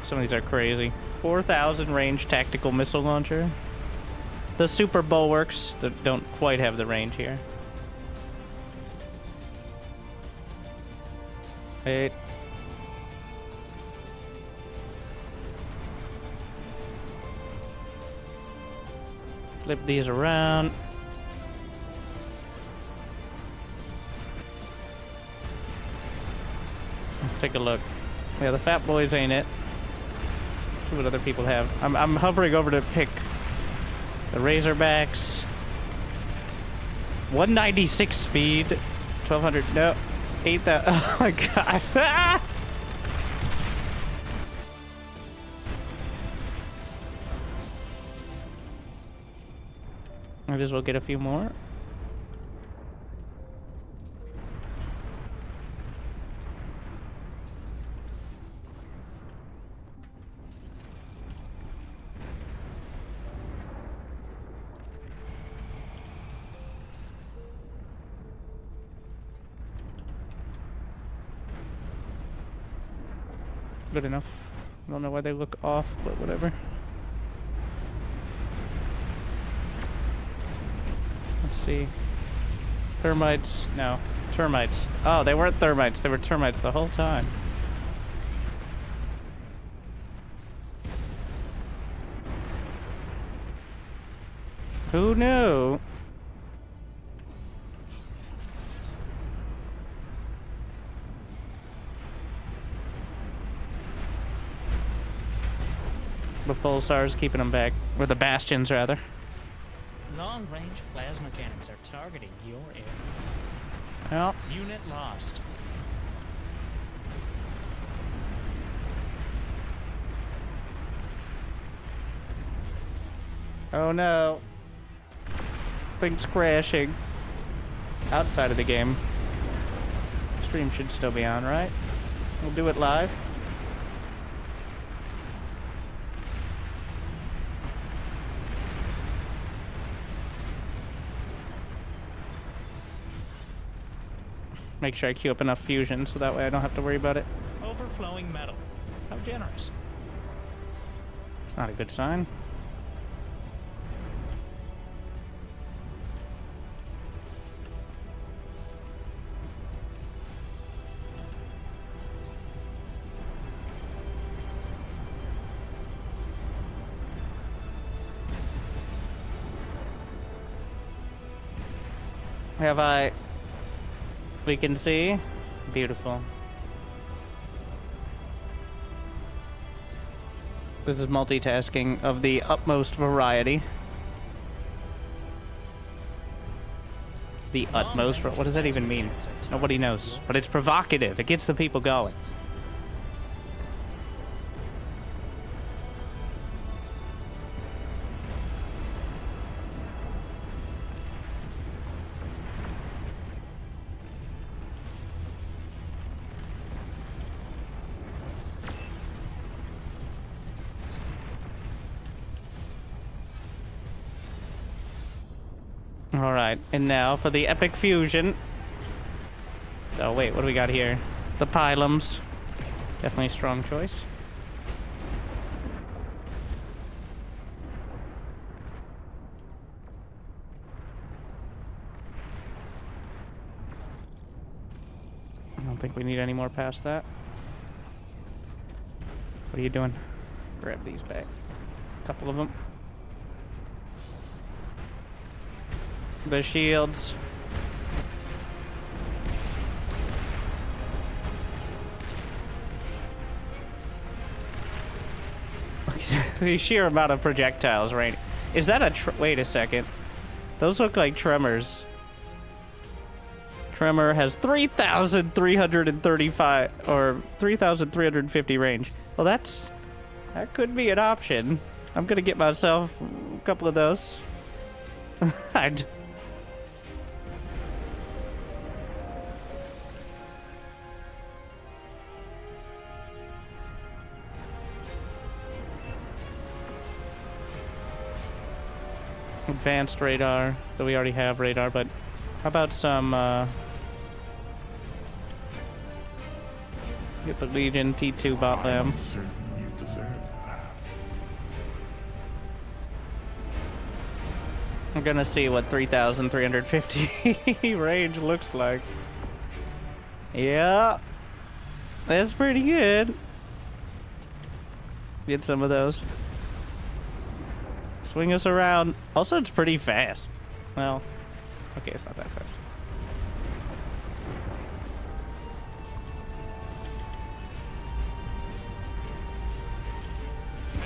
Some of these are crazy. 4,000 range tactical missile launcher. The Super Bulwarks that don't quite have the range here. Wait. Flip these around. Let's take a look. Yeah, the Fat Boys ain't it. See what other people have. I'm hovering over to pick the Razorbacks. 196 speed. 1,200. No. 8,000. Oh my god. Ah! Might as well get a few more. Good enough. I don't know why they look off, but whatever. Let's see. Thermites? No. Termites. Oh, they weren't thermites. They were termites the whole time. Who knew? The Pulsars keeping them back. Or the Bastions, rather. Long-range plasma cannons are targeting your area. Well, Unit lost. oh no. Things crashing. Outside of the game. Stream should still be on, right? We'll do it live. Make sure I queue up enough fusion so that way I don't have to worry about it. Overflowing metal. How generous. It's not a good sign. Have I... We can see. Beautiful. This is multitasking of the utmost variety. The utmost? What does that even mean? Nobody knows. But it's provocative. It gets the people going. Alright, and now for the epic fusion. Oh wait, what do we got here? The pylums. Definitely a strong choice. I don't think we need any more past that. What are you doing? Grab these back. A couple of them. The shields. The sheer amount of projectiles, right? Is that a wait a second. Those look like tremors. Tremor has 3,335 or 3,350 range. Well, that could be an option. I'm gonna get myself a couple of those. I'd... Advanced radar, though we already have radar, but how about some, get the Legion T2 bot I am lab. certain you deserve that. I'm gonna see what 3,350 range looks like. Yeah, that's pretty good. Get some of those. Swing us around. Also, it's pretty fast. Well, okay, it's not that fast.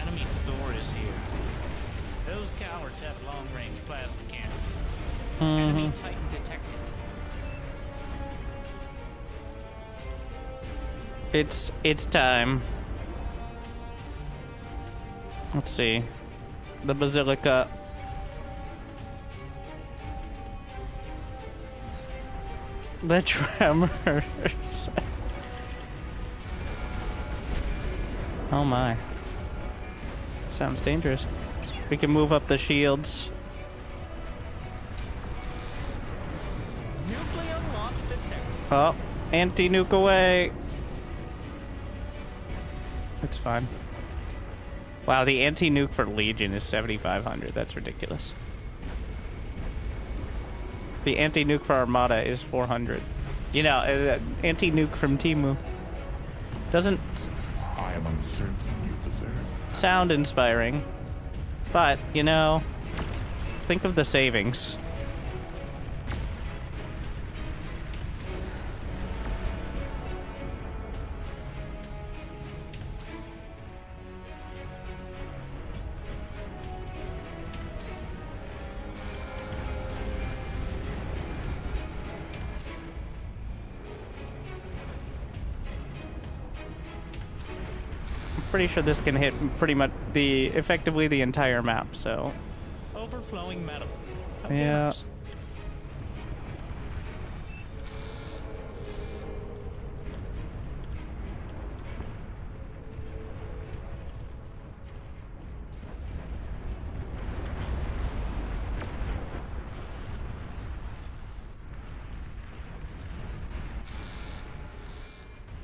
Enemy door is here. Those cowards have long-range plasma cannon. Enemy Titan detected. It's time. Let's see. The Basilica. The tremors. Oh my. Sounds dangerous. We can move up the shields. Nuclear launch detected. Oh, anti-nuke away. It's fine. Wow, the anti-nuke for Legion is 7,500. That's ridiculous. The anti-nuke for Armada is 400. You know, anti-nuke from Temu doesn't I am uncertain you deserve that. sound inspiring, but, you know, think of the savings. Pretty sure this can hit pretty much effectively the entire map, so. Overflowing metal. How Yeah. generous.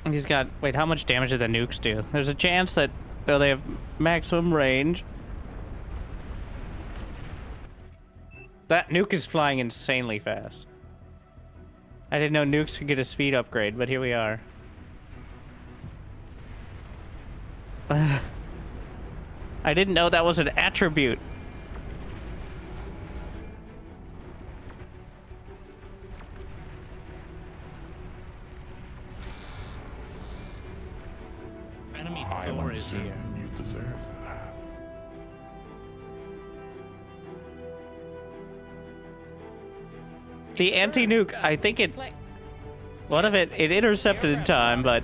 He's got, wait, how much damage do the nukes do? There's a chance that they have maximum range. That nuke is flying insanely fast. I didn't know nukes could get a speed upgrade, but here we are. I didn't know that was an attribute. Enemy I am door is here. uncertain you deserve that. The anti-nuke, I think it, one of it intercepted in time, but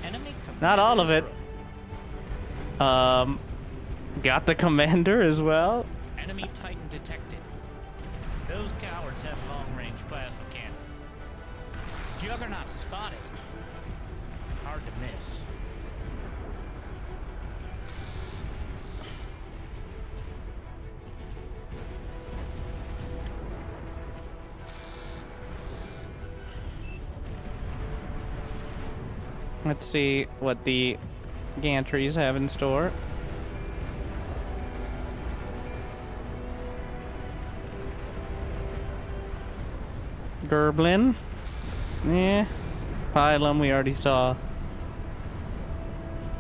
Enemy not all of commander it. Got the commander as well. destroyed. Enemy Titan detected. Those cowards have long-range plasma cannon. Juggernaut spotted. Hard to miss. Let's see what the gantries have in store. Gerblin. Yeah. Pylum we already saw.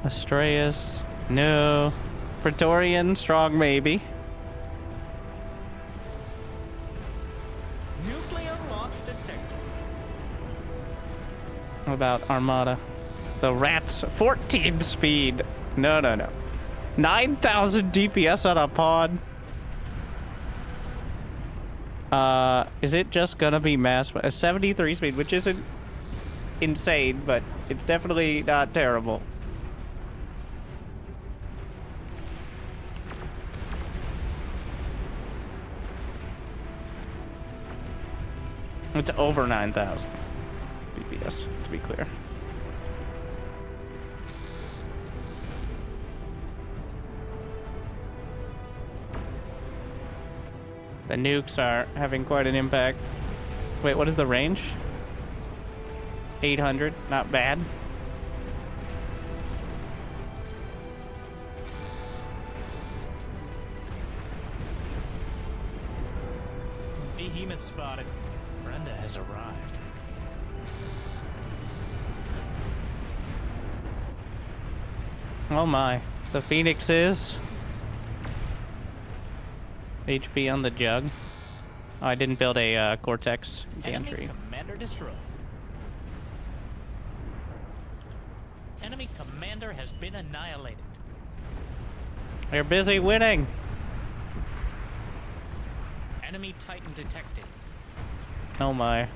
Astreus. No. Praetorian, strong maybe. Nuclear launch detected. What about Armada? The Rats, 14 speed. No, no, no. 9,000 DPS on a pod. Is it just gonna be mass? A 73 speed, which isn't insane, but it's definitely not terrible. It's over 9,000 DPS, to be clear. The nukes are having quite an impact. Wait, what is the range? 800, not bad. Behemoth spotted. Brenda has arrived. Oh my. The Phoenix is HP on the jug. Oh, I didn't build a Cortex gantry. Enemy commander destroyed. Enemy commander has been annihilated. They're busy winning. Enemy Titan detected. Oh my.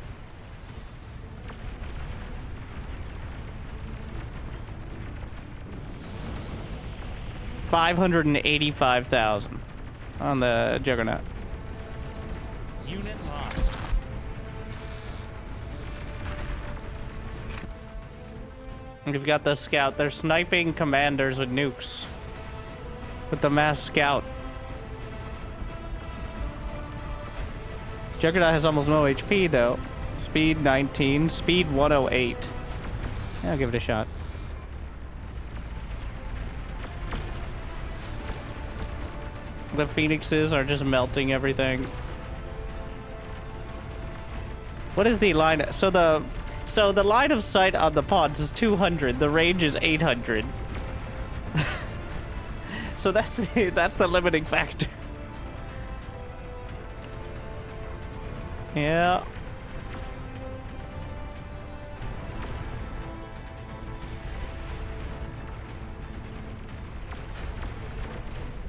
$585,000 on the Juggernaut. Unit lost. We've got the scout. They're sniping commanders with nukes. With the mass scout. Juggernaut has almost no HP though. Speed 19, speed 108. Yeah, I'll give it a shot. The Phoenixes are just melting everything. What is the line? So the line of sight on the pods is 200. The range is 800. So that's the limiting factor. Yeah.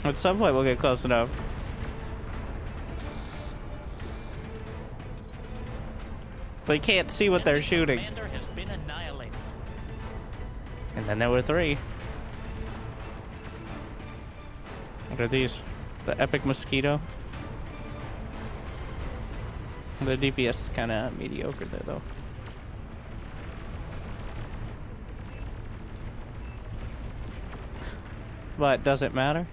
At some point we'll get close enough. They can't see what they're shooting. Commander has been annihilated. And then there were 3. What are these? The Epic Mosquito. The DPS is kind of mediocre there, though. But does it matter?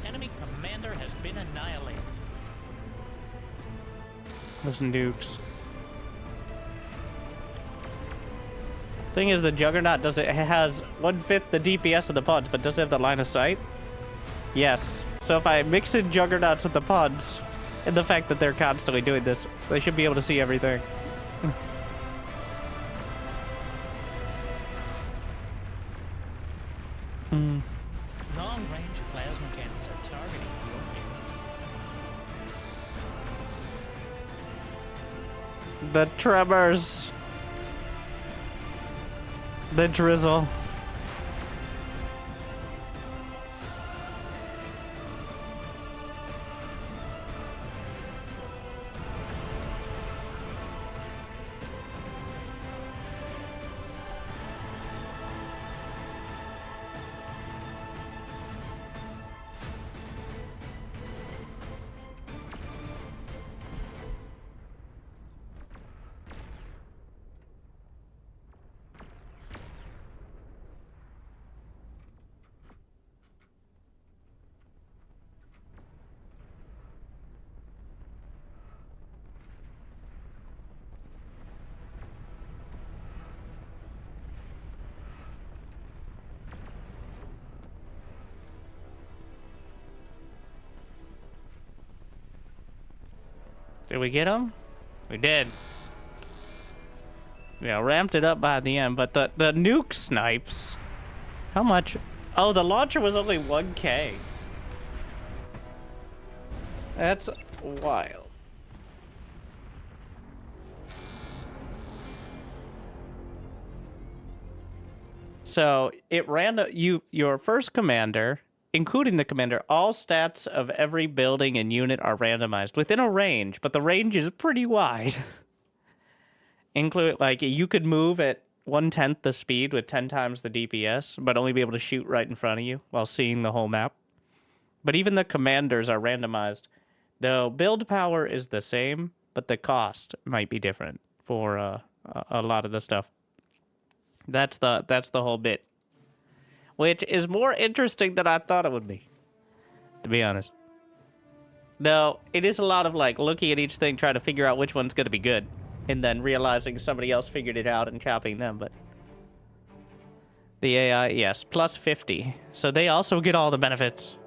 Enemy commander has been annihilated. Those nukes. Thing is, the Juggernaut it has 1/5 the DPS of the pods, but does it have the line of sight? Yes. So if I mix in Juggernauts with the pods, and the fact that they're constantly doing this, they should be able to see everything. Long-range plasma cannons are targeting your The tremors. The drizzle. Did we get him? We did. Yeah, ramped it up by the end, but the nuke snipes. How much? Oh, the launcher was only 1K. That's wild. So it ran your first commander, including the commander. All stats of every building and unit are randomized within a range, but the range is pretty wide. Include like you could move at 1/10 the speed with 10 times the DPS, but only be able to shoot right in front of you while seeing the whole map. But even the commanders are randomized. The build power is the same, but the cost might be different for a lot of the stuff. That's the whole bit, which is more interesting than I thought it would be, to be honest. Though it is a lot of like looking at each thing, trying to figure out which one's going to be good, and then realizing somebody else figured it out and copying them. But the AI, yes, plus 50, so they also get all the benefits.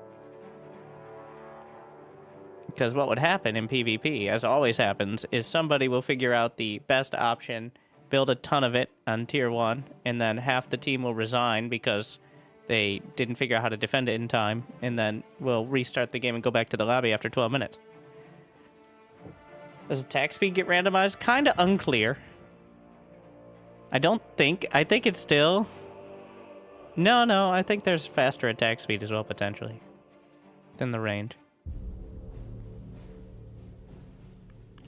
Because what would happen in PvP, as always happens, is somebody will figure out the best option, build a ton of it on tier 1, and then half the team will resign because they didn't figure out how to defend it in time, and then we'll restart the game and go back to the lobby after 12 minutes. Does attack speed get randomized? Kind of unclear. I think it's still... No, I think there's faster attack speed as well, potentially. Within the range.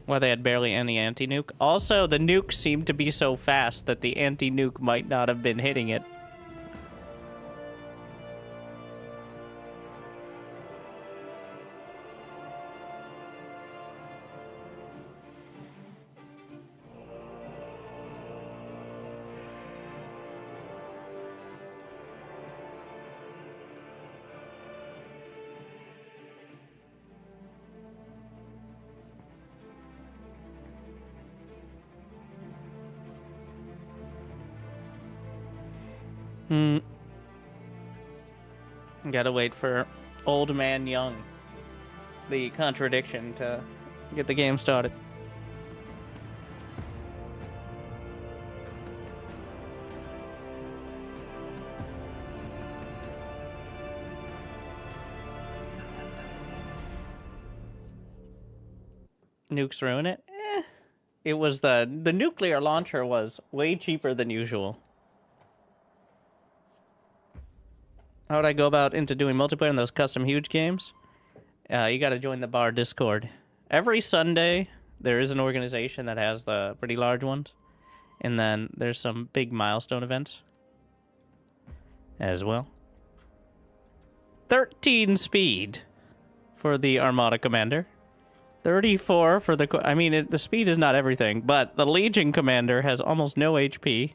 Well, they had barely any anti-nuke. Also, the nuke seemed to be so fast that the anti-nuke might not have been hitting it. Gotta wait for Old Man Young, the contradiction, to get the game started. Nukes ruin it? It was the nuclear launcher was way cheaper than usual. How would I go about into doing multiplayer in those custom huge games? You gotta join the bar Discord Every Sunday, there is an organization that has the pretty large ones. And then there's some big milestone events as well. 13 speed for the Armada Commander. 34 for the... I mean, the speed is not everything, but the Legion Commander has almost no HP,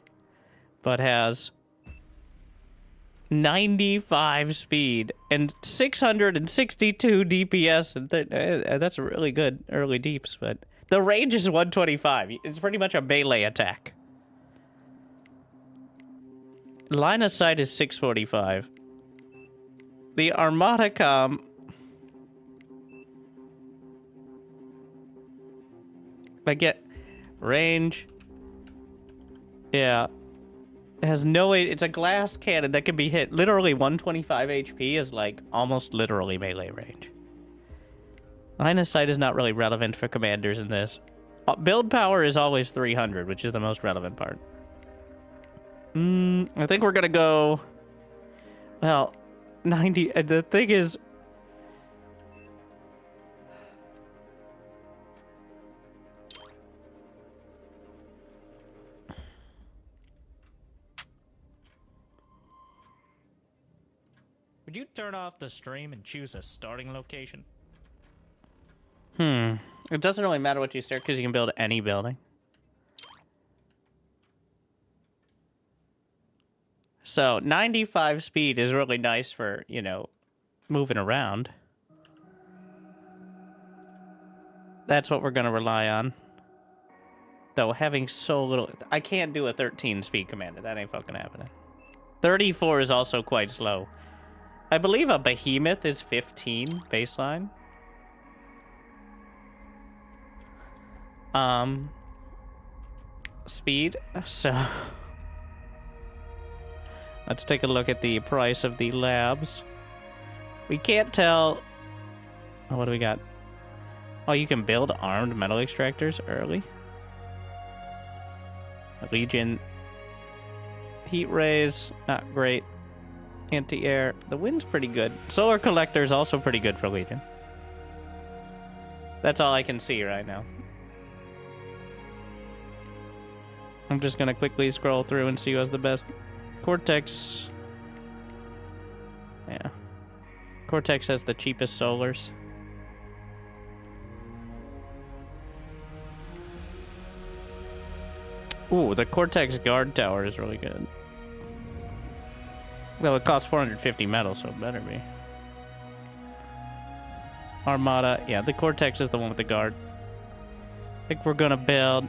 but has 95 speed and 662 DPS. And that's really good early deeps, but the range is 125. It's pretty much a melee attack. Line of sight is 645. The Armada Com... I get range. Yeah. It has no... It's a glass cannon that can be hit. Literally 125 HP is like almost literally melee range. Line of sight is not really relevant for commanders in this. Build power is always 300, which is the most relevant part. I think we're gonna go... Well, 90... The thing is... Would you turn off the stream and choose a starting location? It doesn't really matter what you start because you can build any building. So, 95 speed is really nice for, you know, moving around. That's what we're going to rely on. Though, having so little... I can't do a 13 speed commander. That ain't fucking happening. 34 is also quite slow. I believe a behemoth is 15 baseline. Speed. So... Let's take a look at the price of the labs. We can't tell... Oh, what do we got? Oh, you can build armed metal extractors early. Legion. Heat rays, not great. Anti-air. The wind's pretty good. Solar collector is also pretty good for Legion. That's all I can see right now. I'm just gonna quickly scroll through and see who has the best. Cortex. Yeah. Cortex has the cheapest solars. Ooh, the Cortex guard tower is really good. Well, it costs 450 metal, so it better be. Armada. Yeah, the Cortex is the one with the guard. I think we're gonna build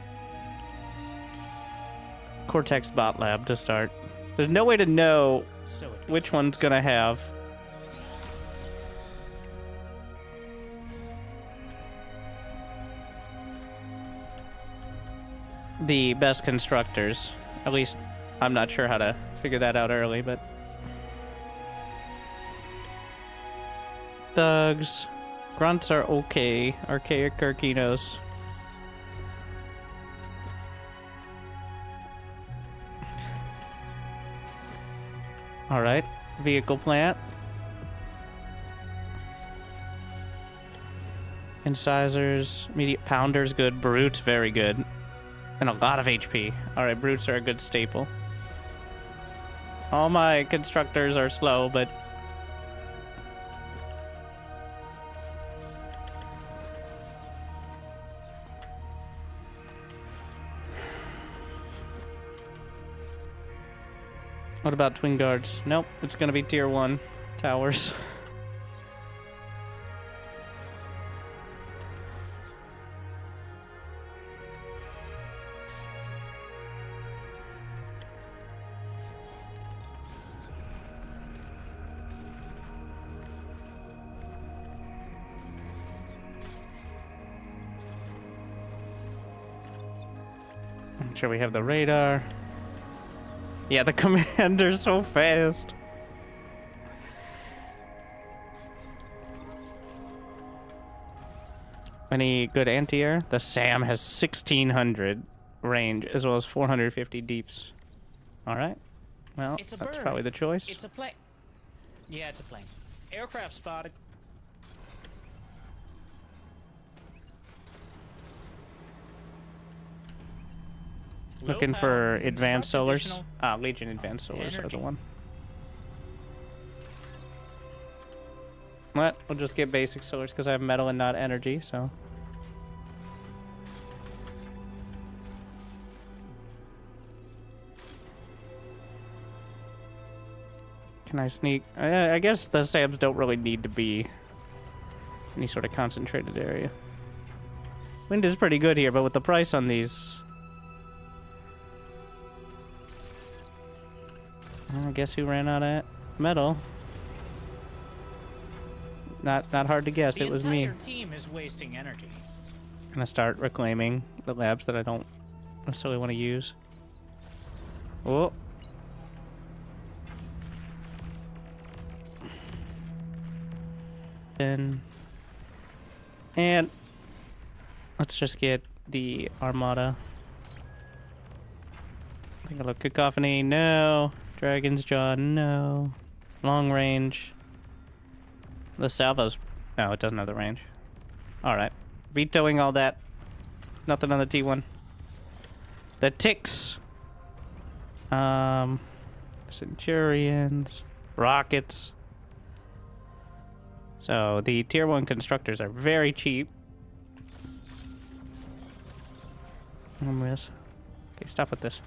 Cortex bot lab to start. There's no way to know which one's gonna have the best constructors. At least, I'm not sure how to figure that out early, but... Thugs. Grunts are okay. Archaic Karkinos. Alright. Vehicle plant. Incisors. Immediate pounders good. Brutes very good. And a lot of HP. Alright, brutes are a good staple. All my constructors are slow, but... What about twin guards? Nope, it's gonna be tier 1 towers. I'm sure we have the radar. Yeah, the commander's so fast. Any good anti-air? The SAM has 1600 range as well as 450 deeps. Alright. Well, It's a that's bird. probably the choice. It's a plane. Yeah, it's a plane. Aircraft spotted. Looking Willpower for and advanced construct solars. additional Ah, Legion advanced solars are the energy. one. What? We'll just get basic solars because I have metal and not energy, so. Can I sneak? I guess the SAMs don't really need to be any sort of concentrated area. Wind is pretty good here, but with the price on these, I guess who ran out of metal? Not hard to guess. It was me. The entire team is wasting energy. Gonna start reclaiming the labs that I don't necessarily want to use. Oh. And let's just get the Armada. Take a look. Cacophony, no. Dragon's Jaw, no. Long range. The salvos. No, it doesn't have the range. Alright. Vetoing all that. Nothing on the T1. The ticks. Centurions. Rockets. So the tier 1 constructors are very cheap. Miss. Okay, stop with this.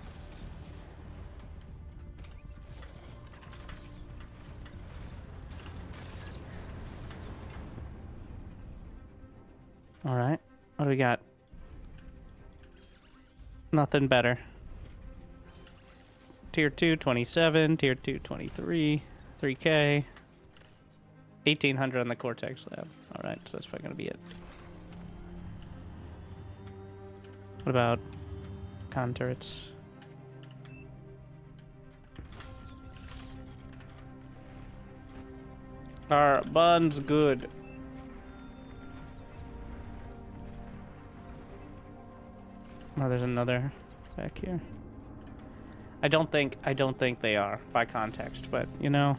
Alright. What do we got? Nothing better. Tier 2, 27. Tier 2, 23. 3K. 1800 on the Cortex lab. Alright, so that's probably going to be it. What about con turrets? Our bun's good. Oh, there's another back here. I don't think they are by context, but you know.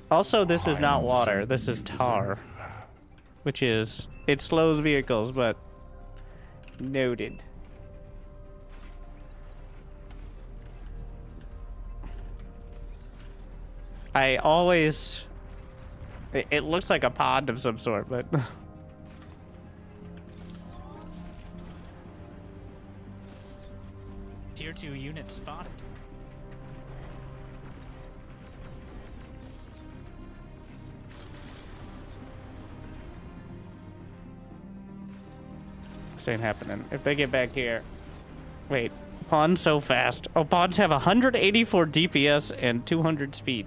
Also, this is not water. This is tar, which is it slows vehicles, but noted. I always. It looks like a pond of some sort, but. Tier 2 unit spotted. This ain't happening. If they get back here. Wait. Pawns so fast. Oh, pawns have 184 DPS and 200 speed.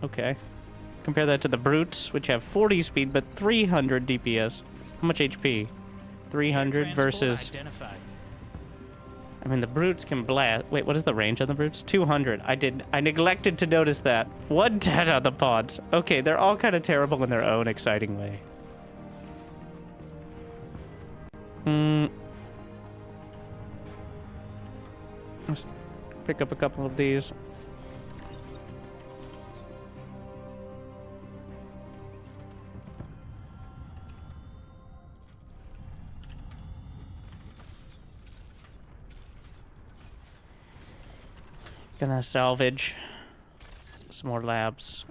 Okay. Compare that to the brutes, which have 40 speed but 300 DPS. How much HP? 300 versus. Identified. I mean, the brutes can blast. Wait, what is the range on the brutes? 200. I neglected to notice that. 110 on the pods. Okay, they're all kind of terrible in their own exciting way. Let's pick up a couple of these. Gonna salvage some more labs.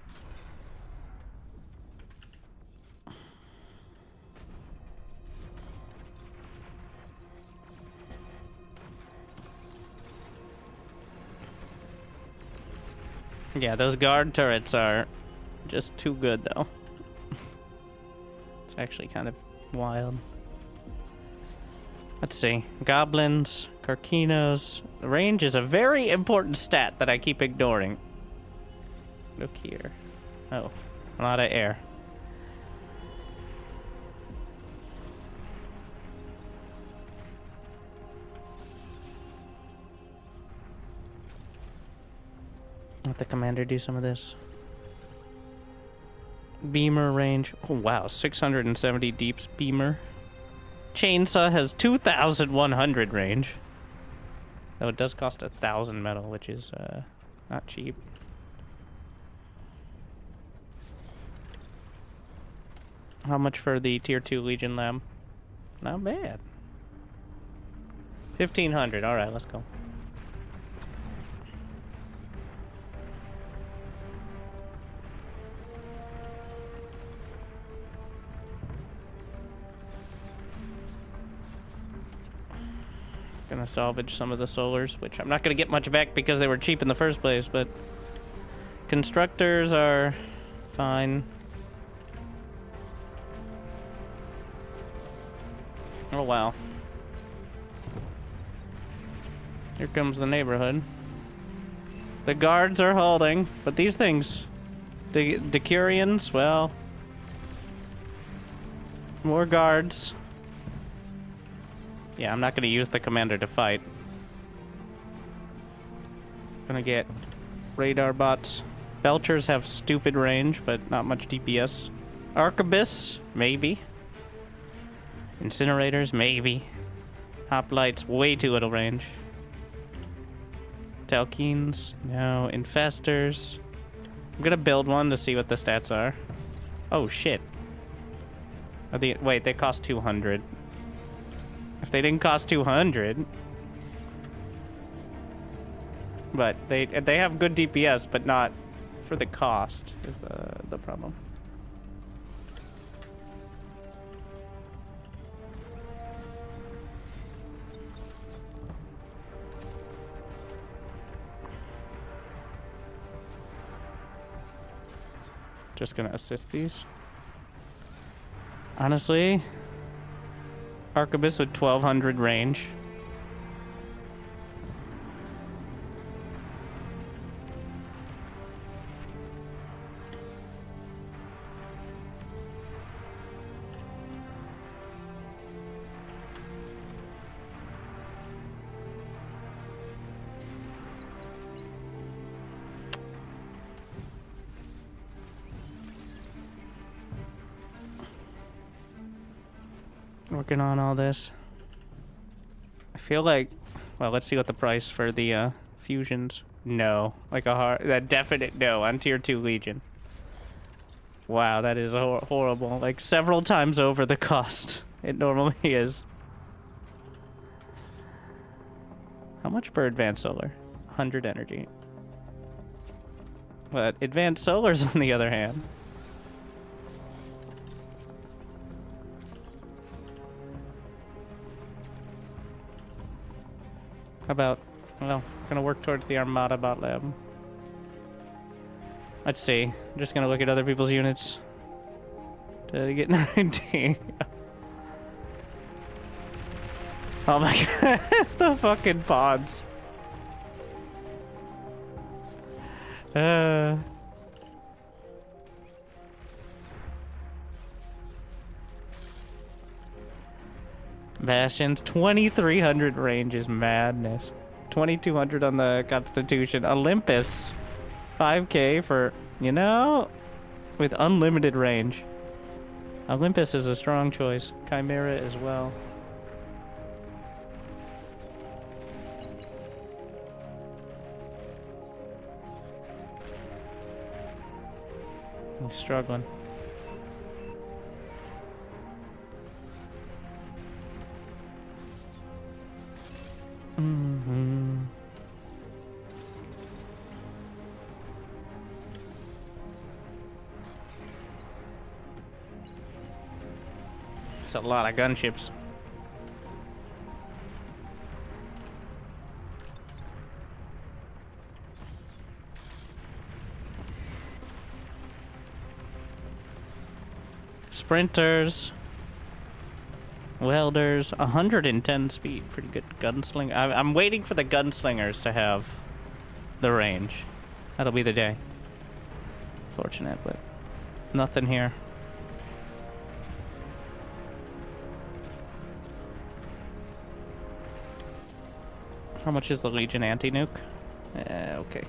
Yeah, those guard turrets are just too good, though. It's actually kind of wild. Let's see. Goblins, Carcinos. The range is a very important stat that I keep ignoring. Look here. Oh, a lot of air. Let the commander do some of this. Beamer range. Oh, wow. 670 deeps beamer. Chainsaw has 2,100 range. Though it does cost 1,000 metal, which is not cheap. How much for the tier 2 Legion lab? Not bad. 1,500. All right, let's go. Gonna salvage some of the solars, which I'm not gonna get much back because they were cheap in the first place, but constructors are fine. Oh wow. Here comes the neighborhood. The guards are holding, but these things, the Decurians, well, more guards. Yeah, I'm not gonna use the commander to fight. Gonna get radar bots. Belchers have stupid range, but not much DPS. Arquebus, maybe. Incinerators, maybe. Hoplites, way too little range. Telkines, no. Infestors. I'm gonna build one to see what the stats are. Oh shit. Wait, they cost 200. If they didn't cost 200, but they have good DPS, but not for the cost is the problem. Just gonna assist these. Honestly, Arquebus with 1200 range. Working on all this. I feel like, well, let's see what the price for the fusions. No, like a definite no on tier 2 Legion. Wow, that is horrible. Like several times over the cost it normally is. How much per advanced solar? 100 energy. But advanced solars, on the other hand, how about, well, gonna work towards the Armada bot lab. Let's see. I'm just gonna look at other people's units to get an idea. Oh my god, the fucking pods. Bastions, 2300 range is madness. 2200 on the Constitution. Olympus, 5k for, you know, with unlimited range. Olympus is a strong choice. Chimera as well. I'm struggling. It's a lot of gunships. Sprinters. Welders, 110 speed, pretty good. Gunslinger. I'm waiting for the gunslingers to have the range. That'll be the day. Fortunate, but nothing here. How much is the Legion anti-nuke? Okay.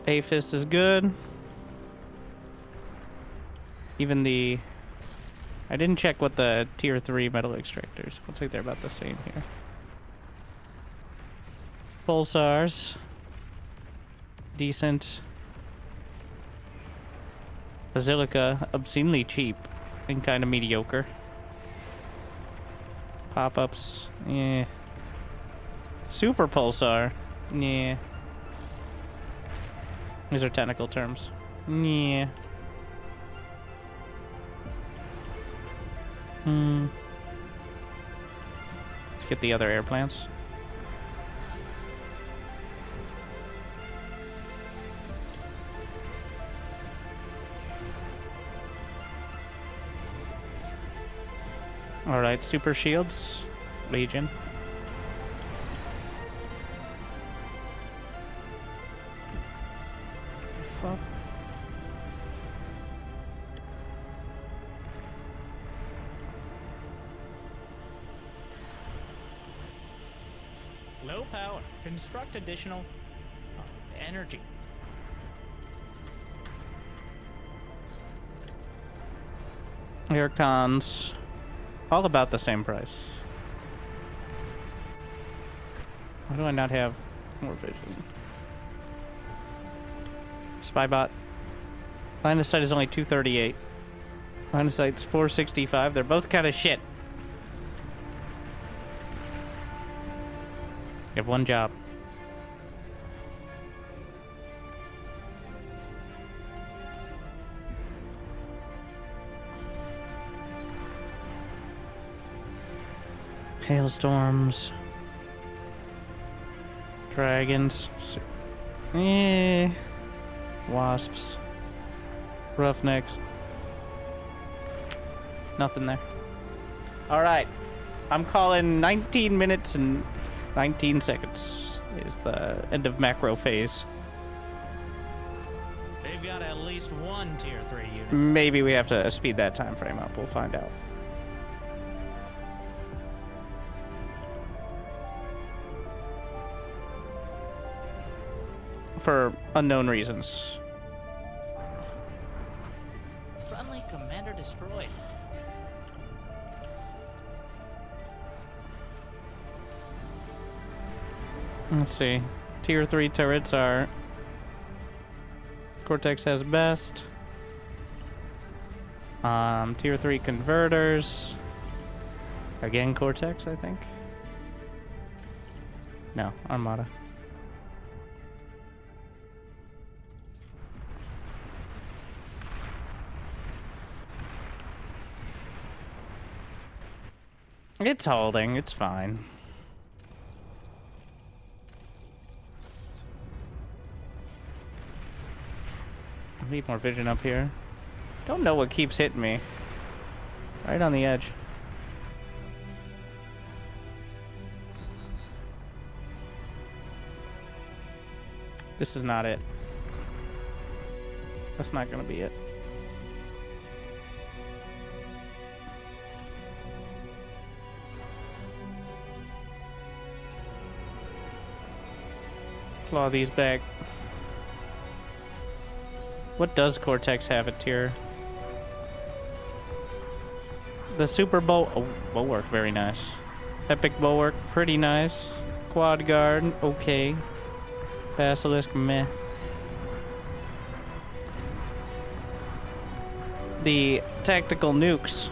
Aphis is good. Even the... I didn't check what the tier 3 metal extractors. Looks like they're about the same here. Pulsars. Decent. Basilica, obscenely cheap and kind of mediocre. Pop-ups, yeah. Super Pulsar, yeah. These are technical terms. Yeah. Let's get the other air plants. Alright, super shields. Legion. Fuck. Low power. Construct additional energy. Here comes all about the same price. Why do I not have more vision? Spybot. Line of sight is only 238. Line of sight's 465. They're both kind of shit. You have one job. Hailstorms. Dragons. Wasps. Roughnecks. Nothing there. Alright. I'm calling 19 minutes and 19 seconds is the end of macro phase. They've got at least one tier 3 unit. Maybe we have to speed that time frame up. We'll find out. For unknown reasons. Friendly commander destroyed. Let's see. Tier 3 turrets are... Cortex has best. Tier 3 converters. Again, Cortex, I think. No, Armada. It's holding. It's fine. I need more vision up here. Don't know what keeps hitting me. Right on the edge. This is not it. That's not gonna be it. Claw these back. What does Cortex have at tier? The Super Bulwark, very nice. Epic Bulwark, pretty nice. Quad Guard, okay. Basilisk, meh. The Tactical Nukes.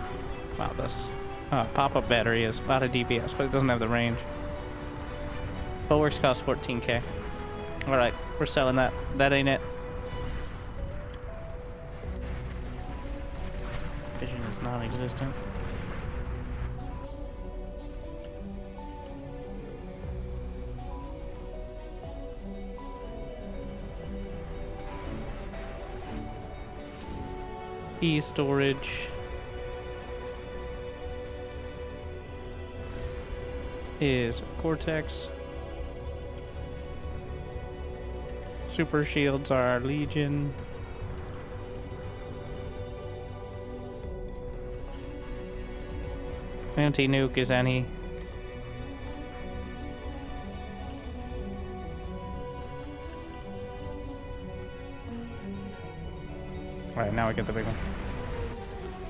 Wow, this pop-up battery is a lot of DPS, but it doesn't have the range. Bulwarks cost 14k. Alright, we're selling that. That ain't it. Vision is non-existent. E-storage is Cortex. Super shields are Legion. Anti-nuke is any. Alright, now we get the big one.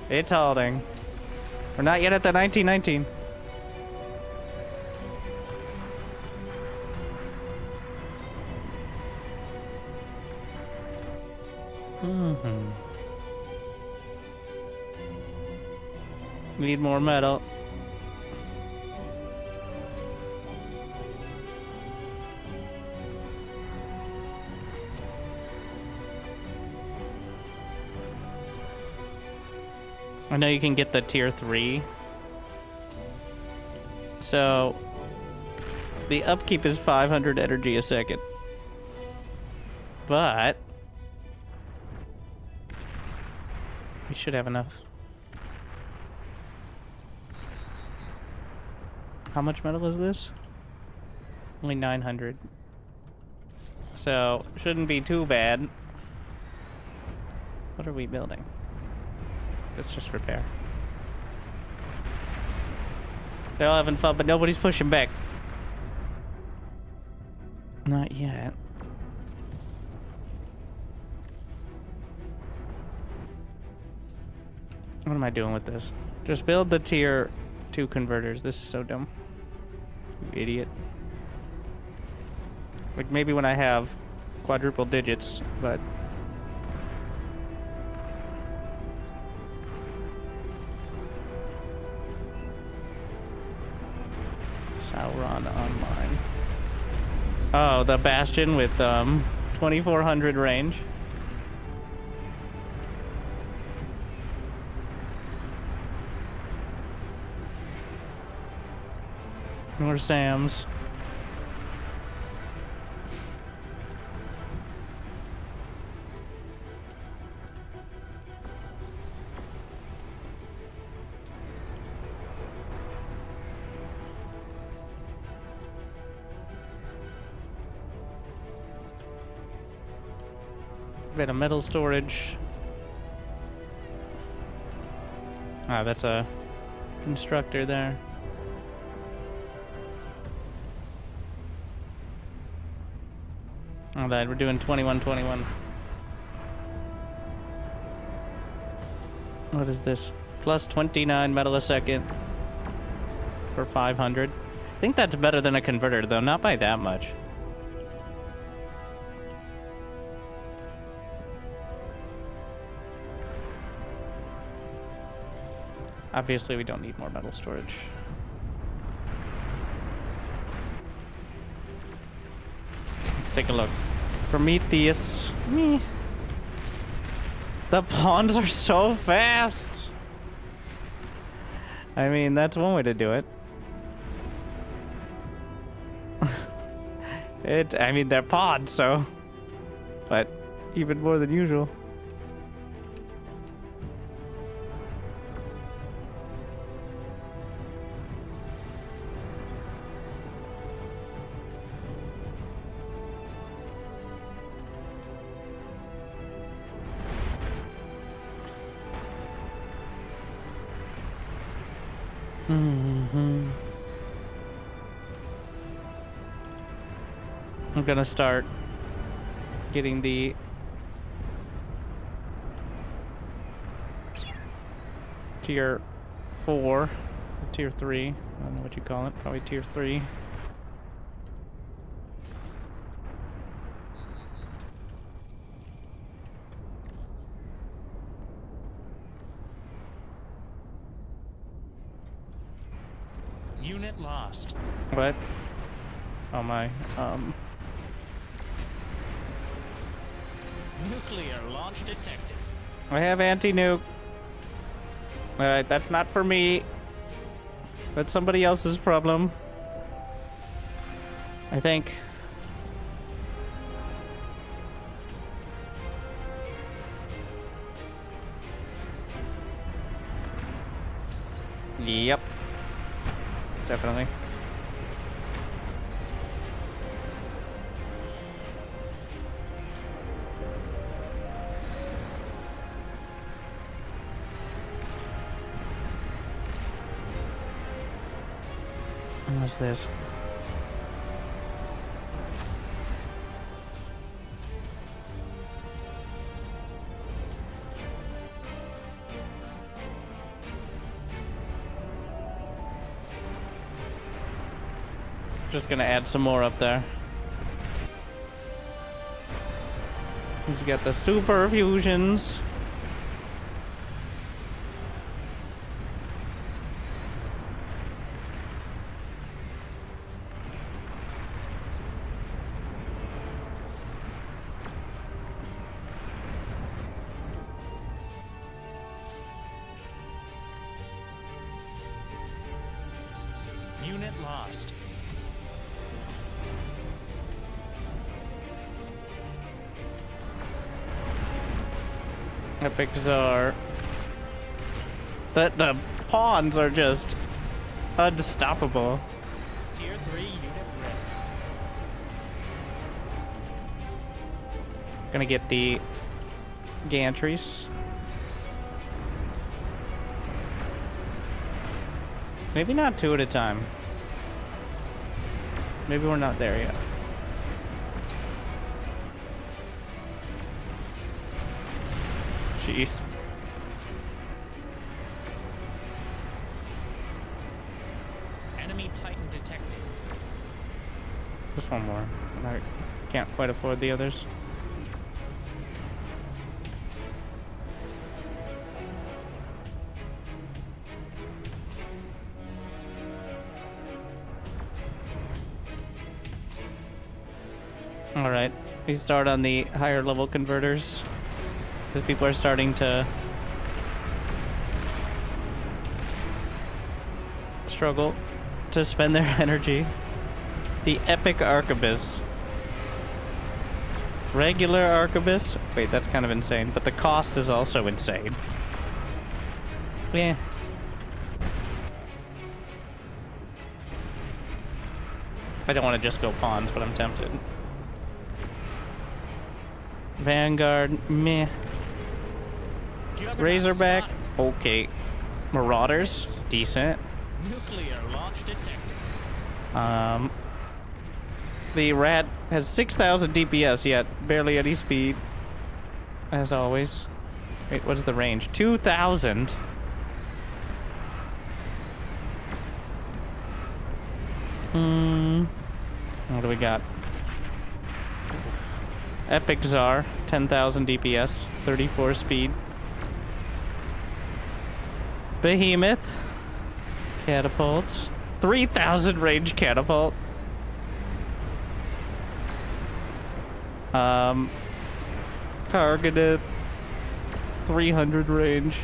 It's holding. We're not yet at the 1919. Need more metal. I know you can get the tier 3. So the upkeep is 500 energy a second. But we should have enough. How much metal is this? Only 900. So shouldn't be too bad. What are we building? It's just repair. They're all having fun, but nobody's pushing back. Not yet. What am I doing with this? Just build the tier 2 converters. This is so dumb. You idiot. Like maybe when I have quadruple digits, but Sauron online. Oh, the Bastion with 2400 range. More Sam's. Bit of metal storage. Ah, that's a constructor there. All right, we're doing 21. What is this? Plus 29 metal a second for 500. I think that's better than a converter, though, not by that much. Obviously, we don't need more metal storage. Let's take a look. Prometheus. Meh. The pawns are so fast. I mean, that's one way to do it. I mean, they're pods, so. But even more than usual. I'm gonna start getting the tier 4, or tier 3. I don't know what you call it. Probably tier 3. Unit lost. What? Oh my. Nuclear launch detected. I have anti-nuke. Alright, that's not for me. That's somebody else's problem. I think. Yep. Definitely. What's this? Just gonna add some more up there. He's got the super fusions. cost. Epic Czar. The pawns are just unstoppable. Tier 3 unit ready. Gonna get the gantries. Maybe not 2 at a time. Maybe we're not there yet. Jeez. Enemy Titan detected. Just one more. I can't quite afford the others. Alright, we start on the higher level converters. Because people are starting to struggle to spend their energy. The Epic Arquebus. Regular Arquebus? Wait, that's kind of insane. But the cost is also insane. Yeah. I don't want to just go pawns, but I'm tempted. Vanguard, meh. Juggernaut Razorback, spotted. okay. Marauders, decent. Nuclear launch detected. The rat has 6,000 DPS, yet barely any speed. As always. Wait, what's the range? 2,000. What do we got? Epic Czar, 10,000 DPS, 34 speed. Behemoth, catapults, 3,000 range catapult. Targeted, 300 range.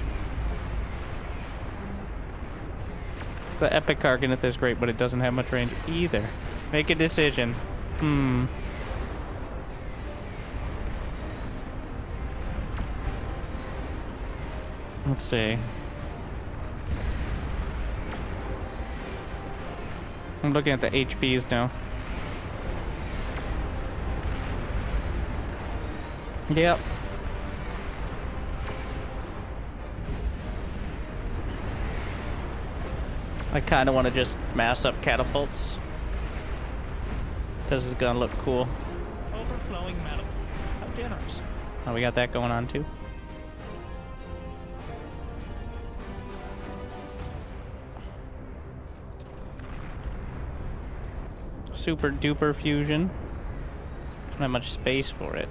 The Epic Carganeth is great, but it doesn't have much range either. Make a decision. Let's see. I'm looking at the HPs now. Yep. I kind of want to just mass up catapults. Because it's going to look cool. Overflowing metal. How generous. Oh, we got that going on too. Super duper fusion. Don't have much space for it.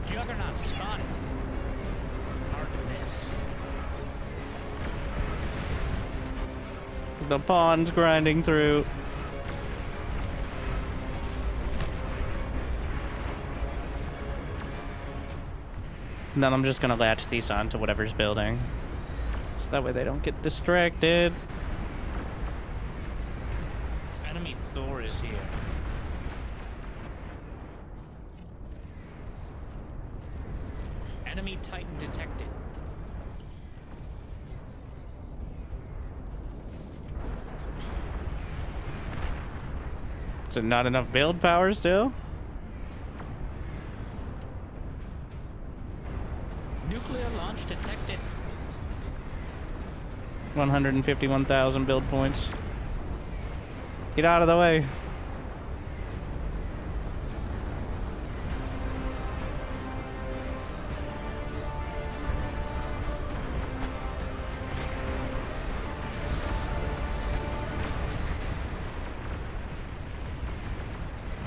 Juggernaut spotted. Hard to miss. The pawn's grinding through. And then I'm just gonna latch these onto whatever's building. So that way they don't get distracted. Enemy Thor is here. Enemy Titan detected. Is it not enough build power still? Nuclear launch detected. 151,000 build points. Get out of the way.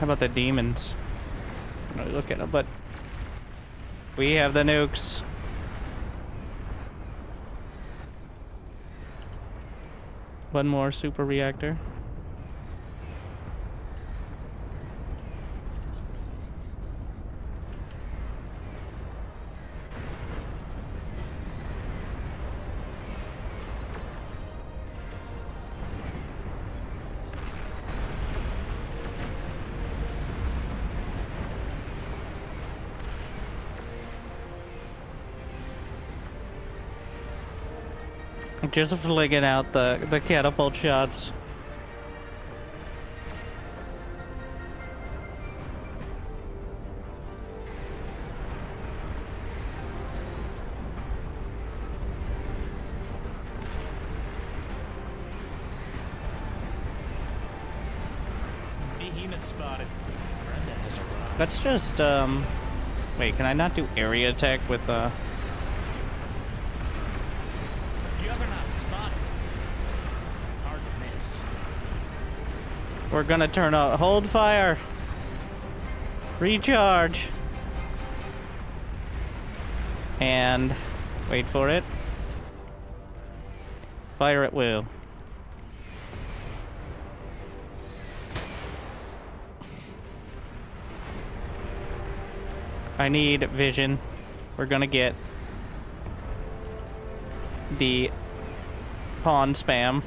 How about the demons? I don't really look at them, but we have the nukes. One more super reactor. Just flinging out the catapult shots. Behemoth spotted. Brenda has arrived. That's just wait, can I not do area attack with Juggernaut spotted. Hard to miss. we're gonna turn out hold fire. Recharge. And wait for it. Fire at will. I need vision. We're gonna get the pawn spam.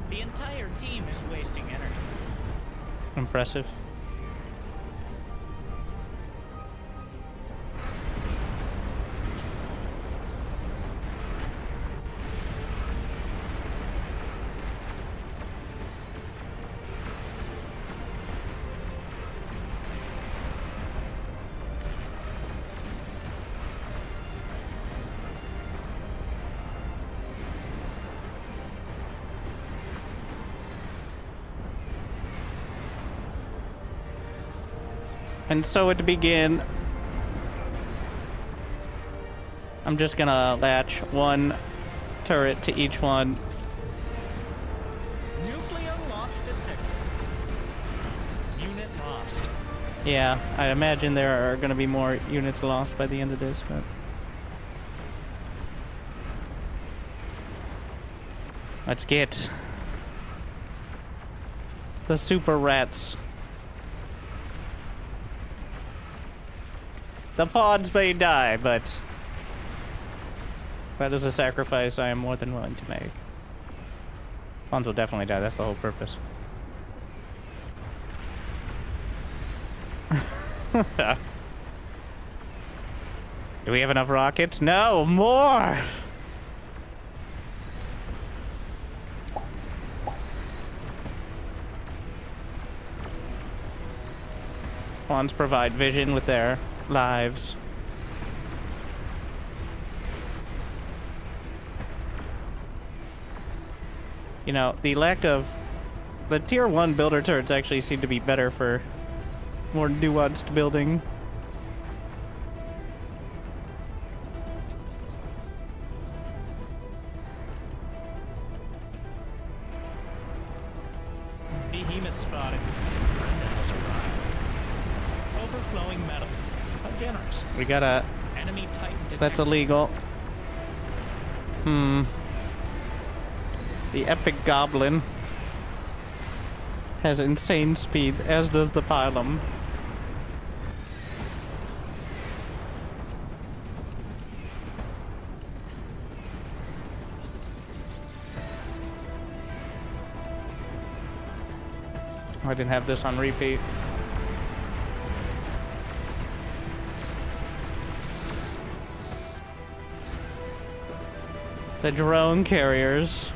The entire team is wasting energy. Impressive. And so it began. I'm just gonna latch one turret to each one. Nuclear launch detected. Unit lost. Yeah, I imagine there are gonna be more units lost by the end of this, but let's get the super rats. The pods may die, but that is a sacrifice I am more than willing to make. Pawns will definitely die, that's the whole purpose. Do we have enough rockets? No, more! Pawns provide vision with their lives. You know, the lack of the tier 1 builder turrets actually seem to be better for more nuanced building. Behemoth spotted. Brenda has arrived. Overflowing metal. How generous. We got a... Enemy Titan detected. That's illegal. The epic goblin has insane speed, as does the pylum. I didn't have this on repeat. The drone carriers.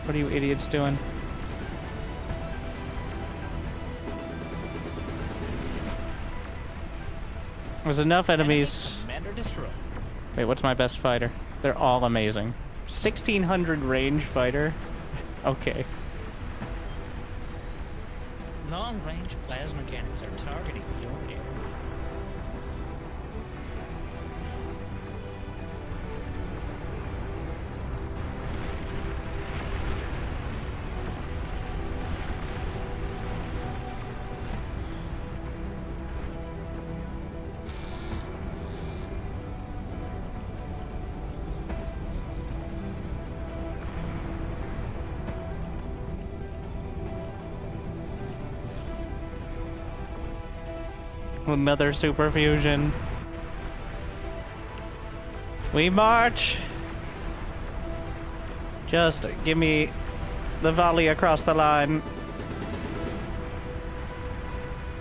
What are you idiots doing? There's enough enemies. Commander destroyed. Wait, what's my best fighter? They're all amazing. 1600 range fighter? Okay. Long-range plasma cannons are targeting your area. Another super fusion. We march. Just give me the volley across the line.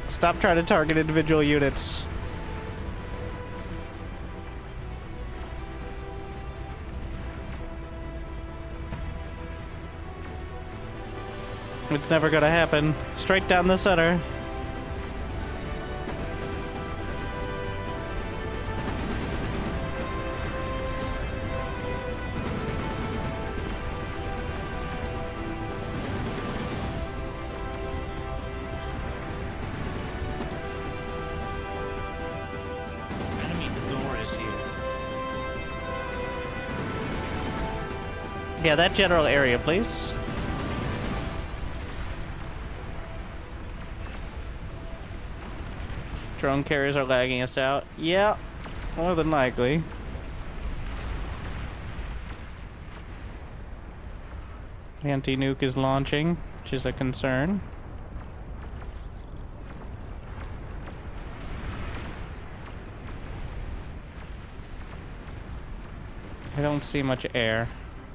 Stop trying to target individual units. It's never gonna happen. Straight down the center. Yeah, that general area, please. Drone carriers are lagging us out. Yeah, more than likely. Anti-nuke is launching, which is a concern. I don't see much air.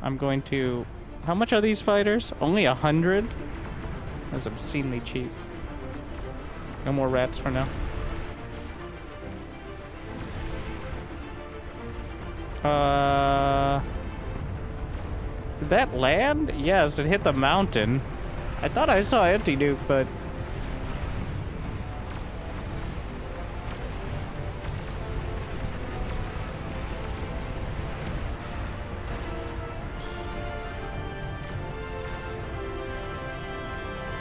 I'm going to... How much are these fighters? Only 100? That's obscenely cheap. No more rats for now. Did that land? Yes, it hit the mountain. I thought I saw anti-nuke, but...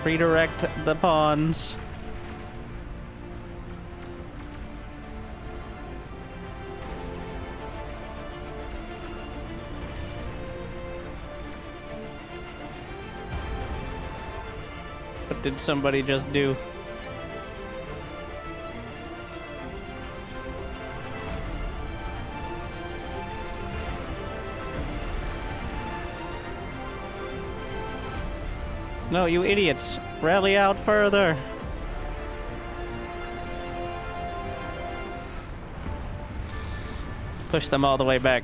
Redirect the pawns. What did somebody just do? No, you idiots. Rally out further. Push them all the way back.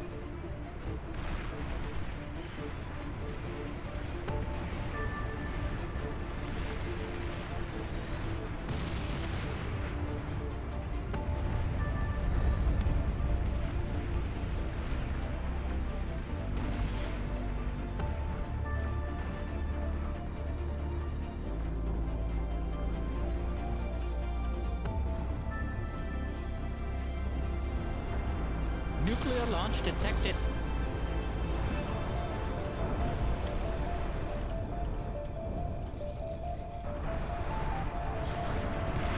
Nuclear launch detected.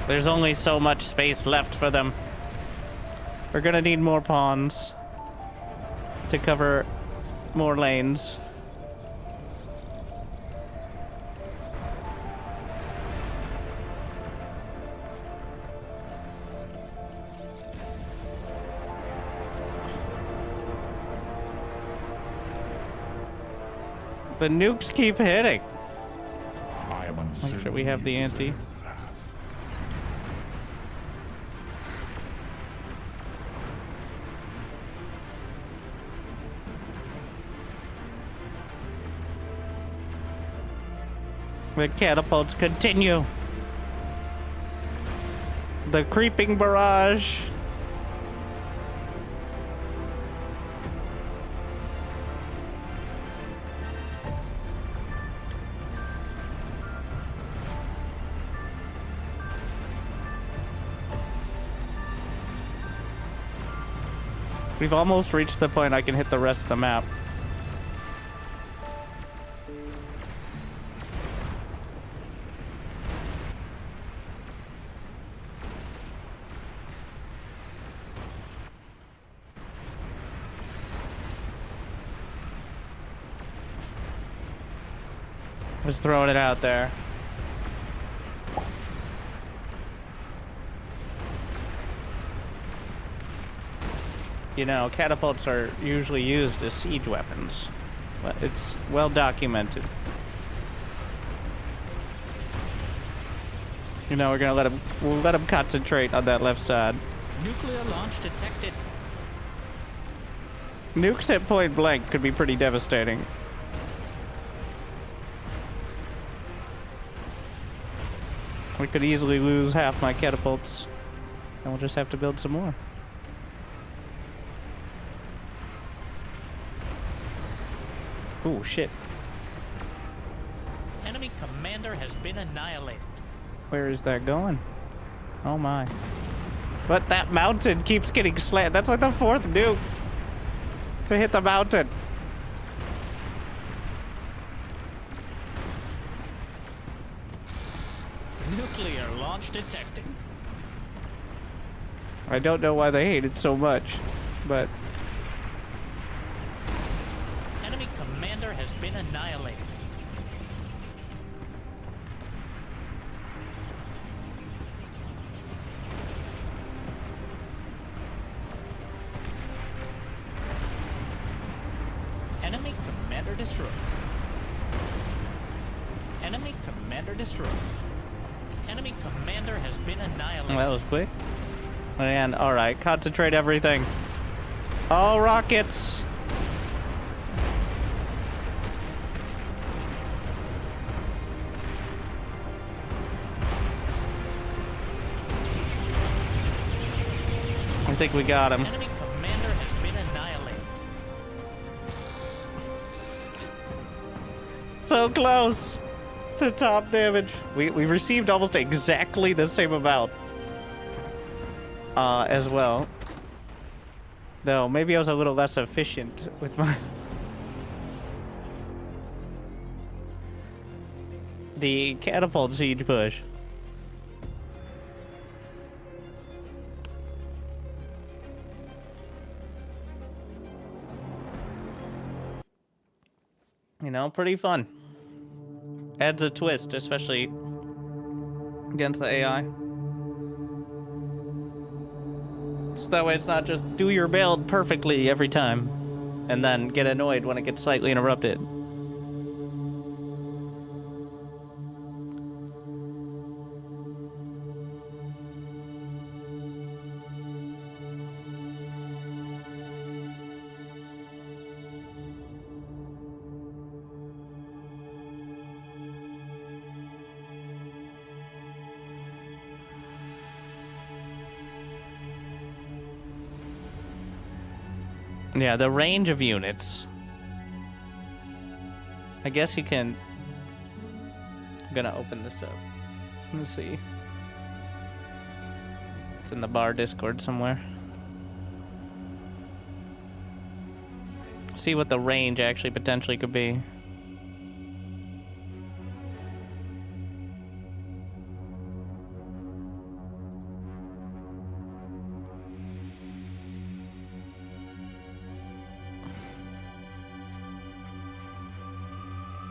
There's only so much space left for them. We're gonna need more pawns to cover more lanes. The nukes keep hitting. I am uncertain. Make sure we have the you anti. deserve that. The catapults continue. The creeping barrage. We've almost reached the point I can hit the rest of the map. Just throwing it out there. You know, catapults are usually used as siege weapons, but it's well documented. You know, we'll let him concentrate on that left side. Nuclear launch detected. Nukes at point blank could be pretty devastating. We could easily lose half my catapults, and we'll just have to build some more. Ooh, shit. Enemy commander has been annihilated. Where is that going? Oh my. But that mountain keeps getting slammed. That's like the 4th nuke to hit the mountain. Nuclear launch detected. I don't know why they hate it so much, but Enemy commander has been annihilated. Enemy commander destroyed. Enemy commander destroyed. Enemy commander has been annihilated. that was quick. And all right, concentrate everything. All rockets. I think we got him. Enemy commander has been annihilated. So close to top damage. We received almost exactly the same amount as well. Though maybe I was a little less efficient with my the catapult siege push. You know, pretty fun. Adds a twist, especially against the AI. So that way it's not just do your build perfectly every time and then get annoyed when it gets slightly interrupted. Yeah, the range of units. I guess you can... I'm gonna open this up. Let's see. It's in the bar Discord somewhere. See what the range actually potentially could be.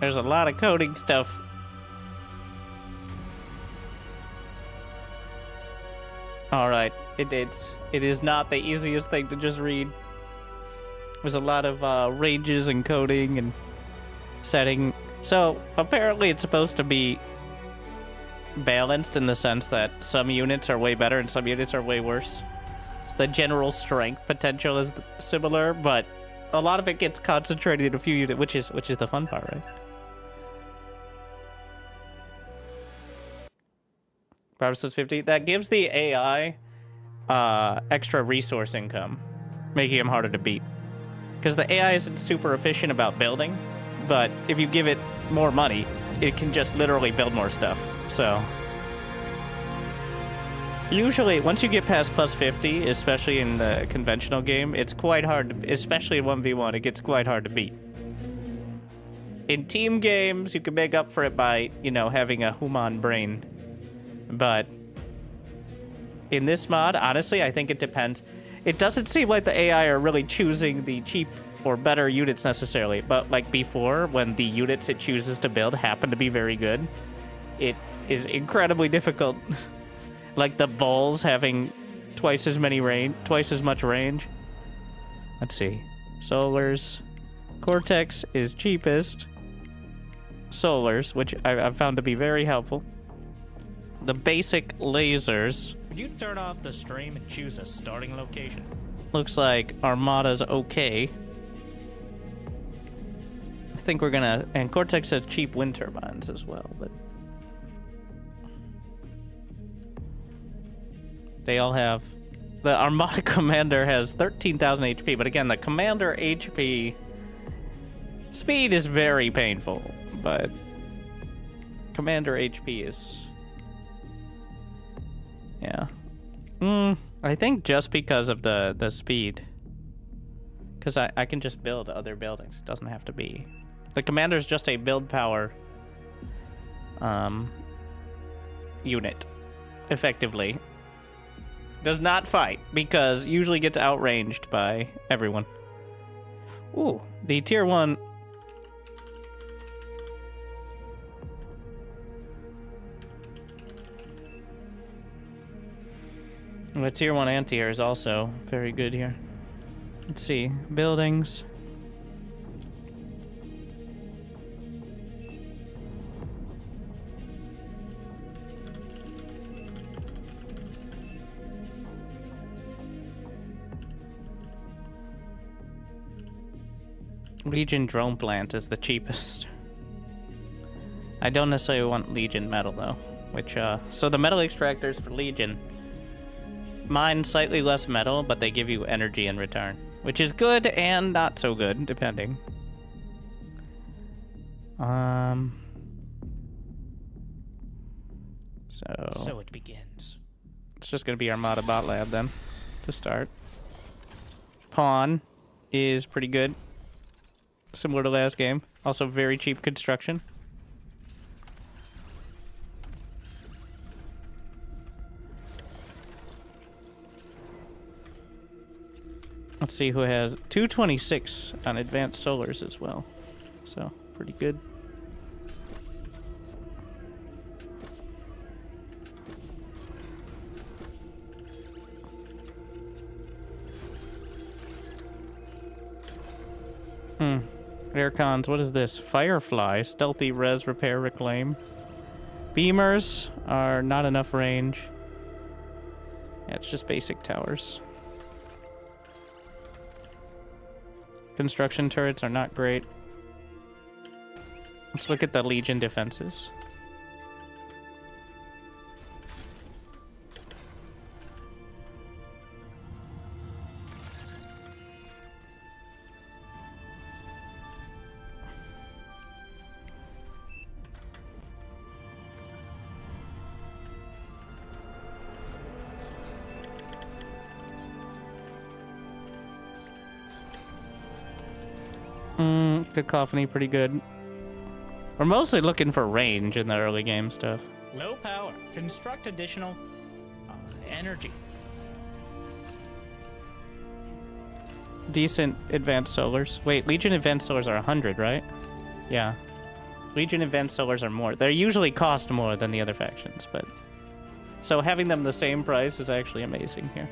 There's a lot of coding stuff. Alright, it is not the easiest thing to just read. There's a lot of ranges and coding and setting. So apparently it's supposed to be balanced in the sense that some units are way better and some units are way worse. So the general strength potential is similar, but a lot of it gets concentrated in a few units, which is the fun part, right? Protestants 50. That gives the AI extra resource income, making him harder to beat. Because the AI isn't super efficient about building, but if you give it more money, it can just literally build more stuff. So usually, once you get past plus 50, especially in the conventional game, it's quite hard to, especially in 1v1, it gets quite hard to beat. In team games, you can make up for it by, you know, having a human brain. But in this mod, honestly, I think it depends. It doesn't seem like the AI are really choosing the cheap or better units necessarily, but like before, when the units it chooses to build happen to be very good, it is incredibly difficult. Like the bulls having twice as much range. Let's see. Solars. Cortex is cheapest. Solars, which I've found to be very helpful. The basic lasers. Would you turn off the stream and choose a starting location? Looks like Armada's okay. I think we're gonna... And Cortex has cheap wind turbines as well, but... They all have... The Armada Commander has 13,000 HP, but again, the Commander HP... Speed is very painful, but... Commander HP is... Yeah. I think just because of the speed. Because I can just build other buildings. It doesn't have to be... The Commander's just a build power... unit. Effectively. Does not fight, because usually gets outranged by everyone. Ooh, the tier 1... The tier 1 anti-air is also very good here. Let's see, buildings. Legion drone plant is the cheapest. I don't necessarily want Legion metal though, which so the metal extractors for Legion mine slightly less metal, but they give you energy in return, which is good and not so good depending. So it begins. It's just gonna be Armada Bot Lab then to start. Pawn is pretty good. Similar to last game. Also very cheap construction. Let's see who has 226 on advanced solars as well. So, pretty good. Aircons, what is this? Firefly, stealthy, res, repair, reclaim. Beamers are not enough range. Yeah, it's just basic towers. Construction turrets are not great. Let's look at the Legion defenses. Cacophony, pretty good. We're mostly looking for range in the early game stuff. Low power. Construct additional energy. Decent advanced solars. Wait, Legion advanced solars are 100, right? Yeah. Legion advanced solars are more. They usually cost more than the other factions, but... So having them the same price is actually amazing here.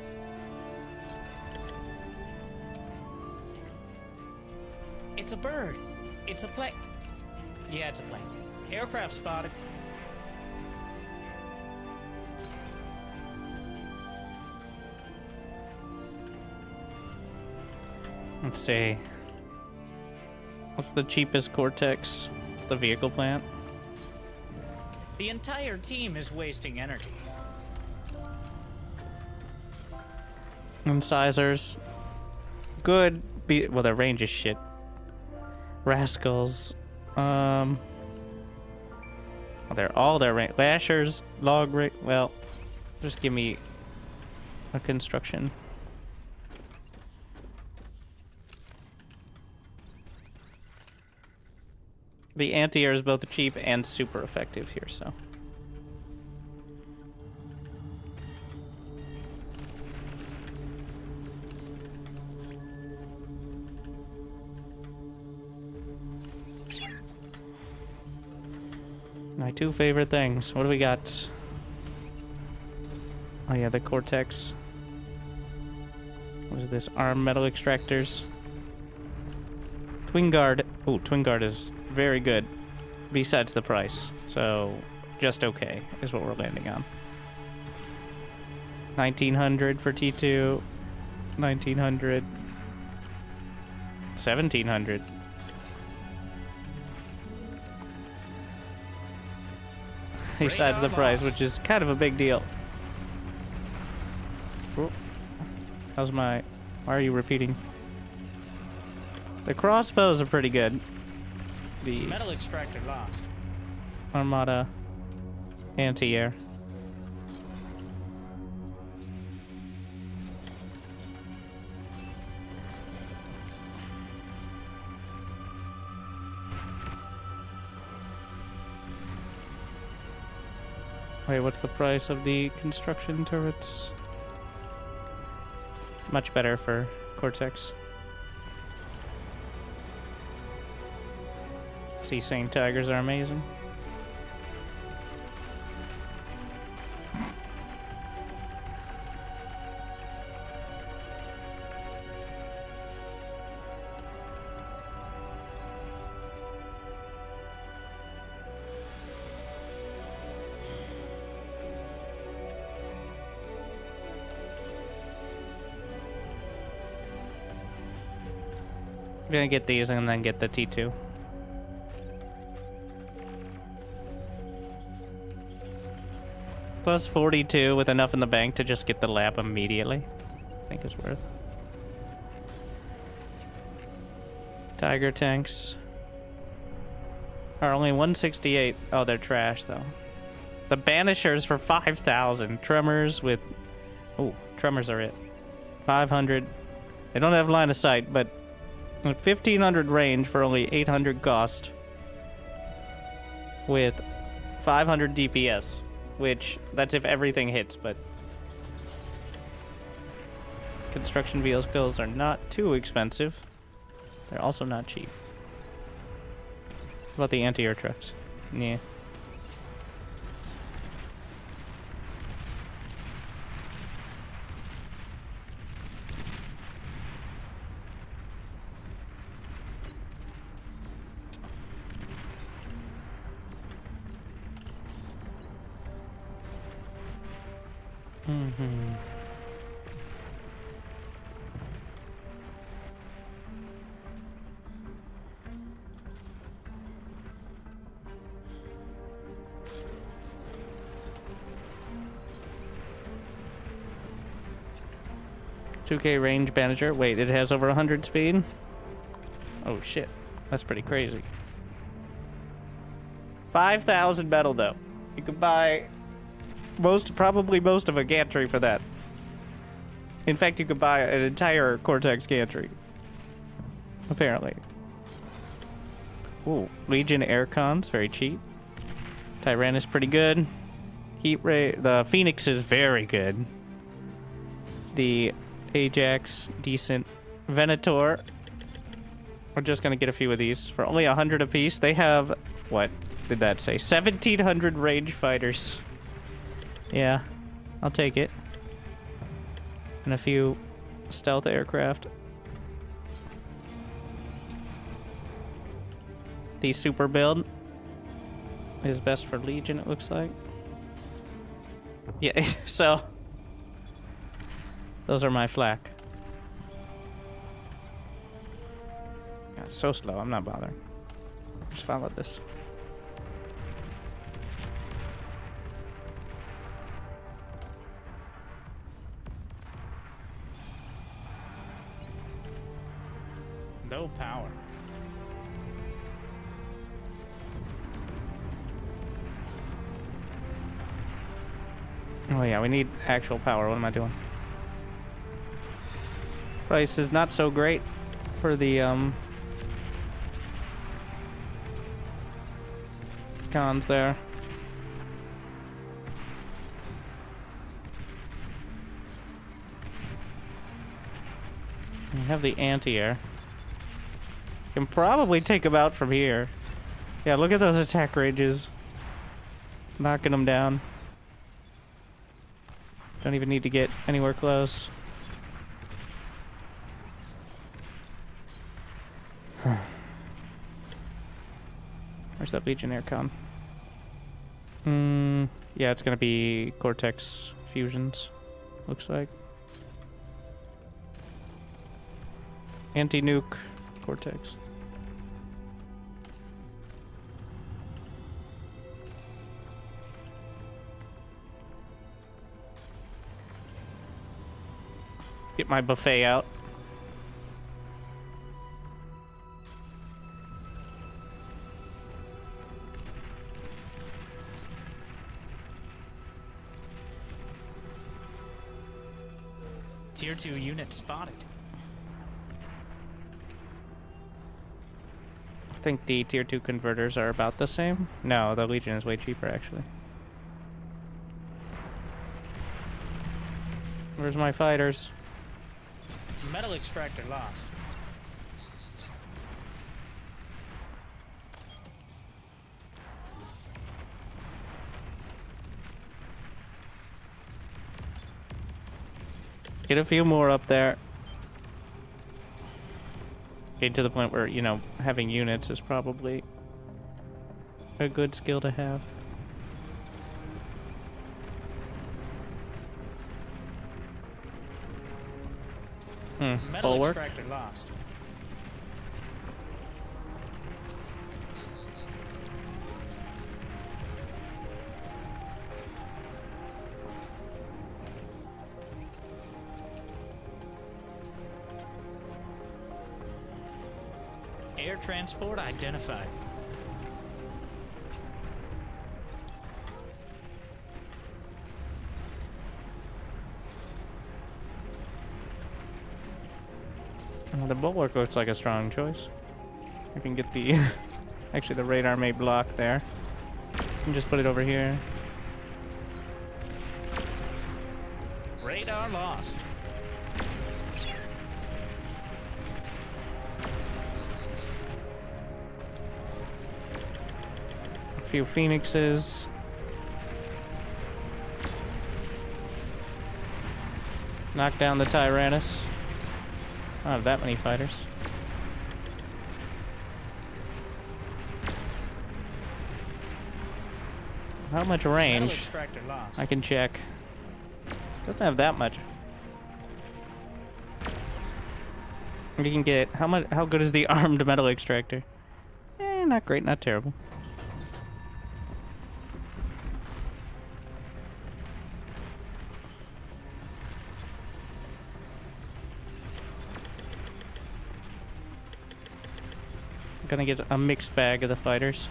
It's a bird. It's a plane. Yeah, it's a plane. Aircraft spotted. Let's see. What's the cheapest Cortex? It's the vehicle plant. The entire team is wasting energy. Incisors. Good. Well, their range is shit. Rascals. They're all their range. Lashers, log rate. Well, just give me a construction. The anti-air is both cheap and super effective here, so. My two favorite things. What do we got? Oh yeah, the Cortex. What is this? Arm metal extractors. Twin Guard. Oh, Twin Guard is very good. Besides the price. So, just okay is what we're landing on. 1900 for T2. 1900. 1700. Besides the price, which is kind of a big deal. Oh, how's my... Why are you repeating? The crossbows are pretty good. The Metal extractor lost. Armada anti-air. Wait, what's the price of the construction turrets? Much better for Cortex. Sea Saint Tigers are amazing. I'm gonna get these and then get the T2. Plus 42 with enough in the bank to just get the lab immediately. I think is worth. Tiger tanks are only 168. Oh, they're trash though. The Banishers for 5,000. Tremors with... Oh, Tremors are it. 500. They don't have line of sight, but 1,500 range for only 800 cost. With 500 DPS. Which, that's if everything hits, but... Construction vehicles are not too expensive. They're also not cheap. What about the anti-air trucks? Yeah. Mm-hmm. $2K range manager. Wait, it has over 100 speed? Oh shit. That's pretty crazy. 5,000 metal though. You could buy probably most of a gantry for that. In fact, you could buy an entire Cortex gantry. Apparently. Ooh, Legion Aircons, very cheap. Tyrannus pretty good. Heat Ray, the Phoenix is very good. The Ajax, decent. Venator. We're just gonna get a few of these for only 100 apiece. They have, what did that say? 1,700 range fighters. Yeah, I'll take it. And a few stealth aircraft. The super build is best for Legion, it looks like. Yeah, so those are my flak. God, it's so slow, I'm not bothering. Just follow this. No power. Oh yeah, we need actual power. What am I doing? Price is not so great for the cons there. We have the anti-air. Can probably take them out from here. Yeah, look at those attack ranges. Knocking them down. Don't even need to get anywhere close. Where's that Legionnaire con? Yeah, it's gonna be Cortex fusions, looks like. Anti-nuke Cortex. Get my buffet out. Tier 2 unit spotted. I think the tier 2 converters are about the same. No, the Legion is way cheaper, actually. Where's my fighters? Metal extractor lost. Get a few more up there. Getting to the point where, you know, having units is probably a good skill to have. Metal Bulwark. extractor lost. Air transport identified. Well, the Bulwark looks like a strong choice. I can get the... Actually, the radar may block there. And just put it over here. Radar lost. A few Phoenixes. Knock down the Tyrannus. I don't have that many fighters. How much Metal range? extractor lost. I can check. Doesn't have that much. You can get how much? How good is the armed metal extractor? Not great, not terrible. Gonna get a mixed bag of the fighters.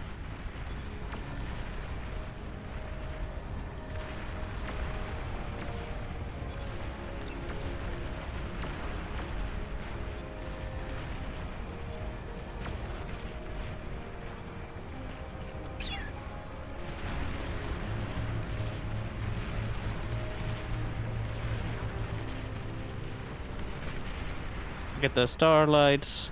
Get the starlights.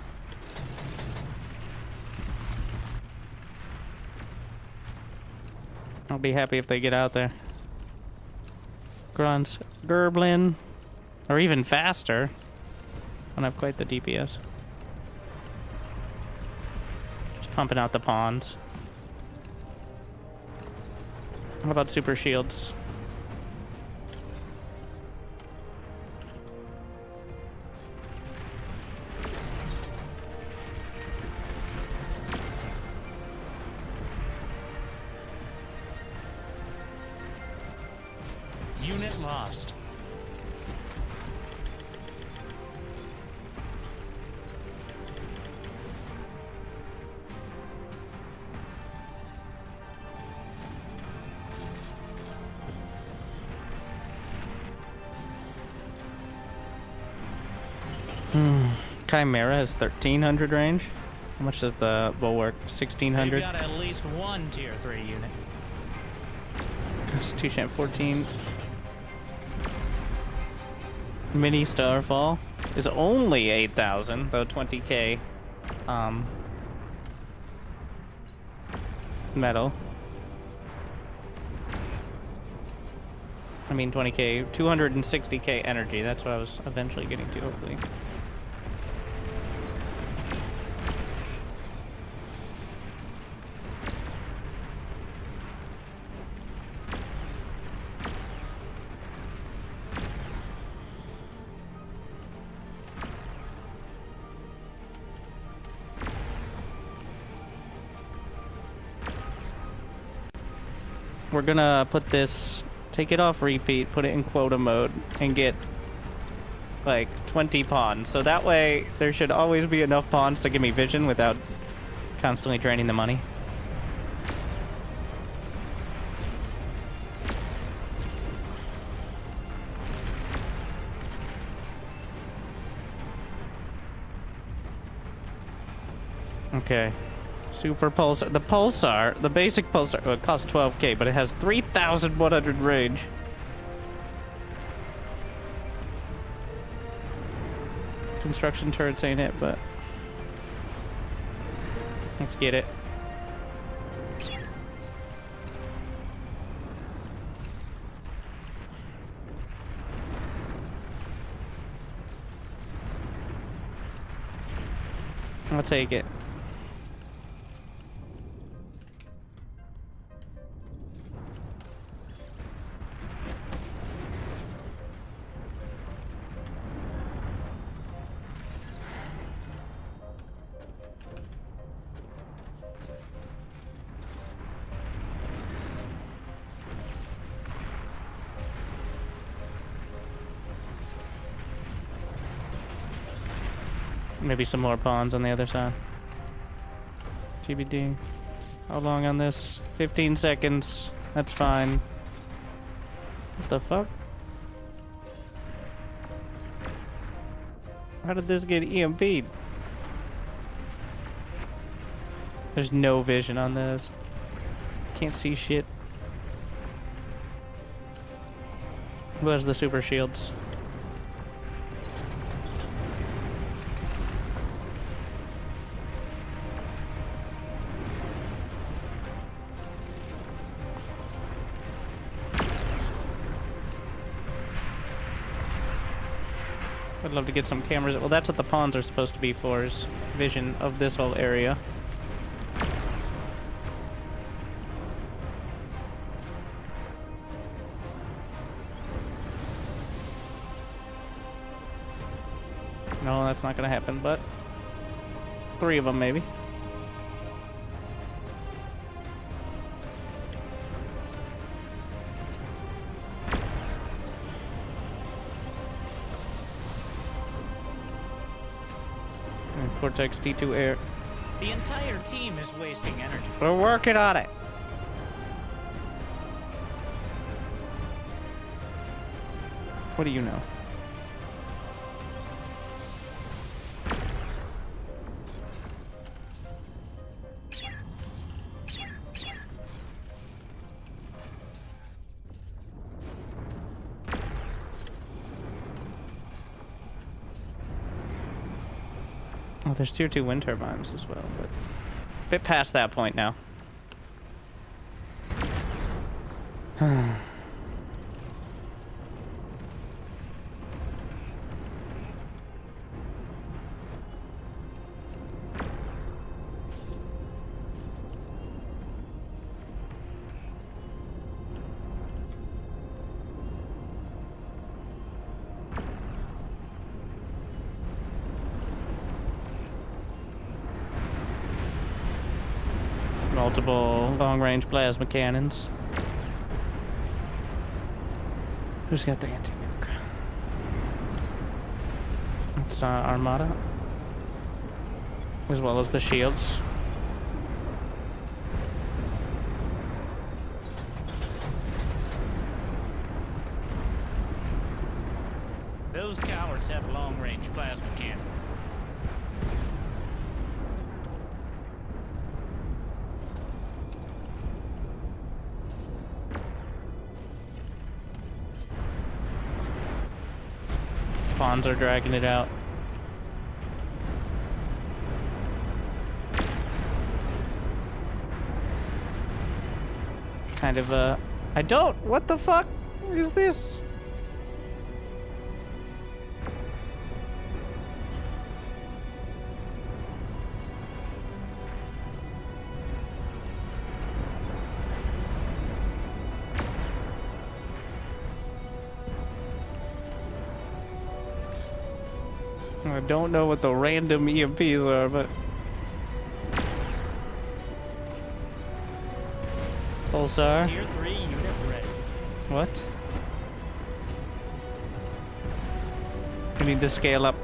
I'll be happy if they get out there. Grunts, Gerblin, or even faster. Don't have quite the DPS. Just pumping out the pawns. What about super shields? Unit lost. Chimera has 1300 range. How much does the Bulwark? We've 1600. got at least one tier 3 unit. Constitution at 14. Mini Starfall is only 8,000, though 20k metal. I mean 20k, 260k energy. That's what I was eventually getting to, hopefully. We're gonna put this, take it off repeat, put it in quota mode, and get like 20 pawns. So that way there should always be enough pawns to give me vision without constantly draining the money. Okay. Super Pulsar. The Pulsar, the basic Pulsar, well, it costs 12k, but it has 3,100 range. Construction turrets ain't it, but let's get it. I'll take it. Maybe some more pawns on the other side. TBD. How long on this? 15 seconds. That's fine. What the fuck? How did this get EMP'd? There's no vision on this. Can't see shit. Who has the super shields? I'd love to get some cameras. Well, that's what the pawns are supposed to be for, is vision of this whole area. No, that's not gonna happen, but 3 of them maybe. Cortex T2 air. The entire team is wasting energy. We're working on it. What do you know? Oh, there's tier 2 wind turbines as well, but a bit past that point now. Multiple long-range plasma cannons. Who's got the anti-nuke? It's Armada. As well as the shields. Those cowards have a long-range plasma cannon. Pawns are dragging it out. Kind of, I don't, what the fuck? What is this? I don't know what the random EMPs are, but... Pulsar. Tier 3 unit ready. What? We need to scale up.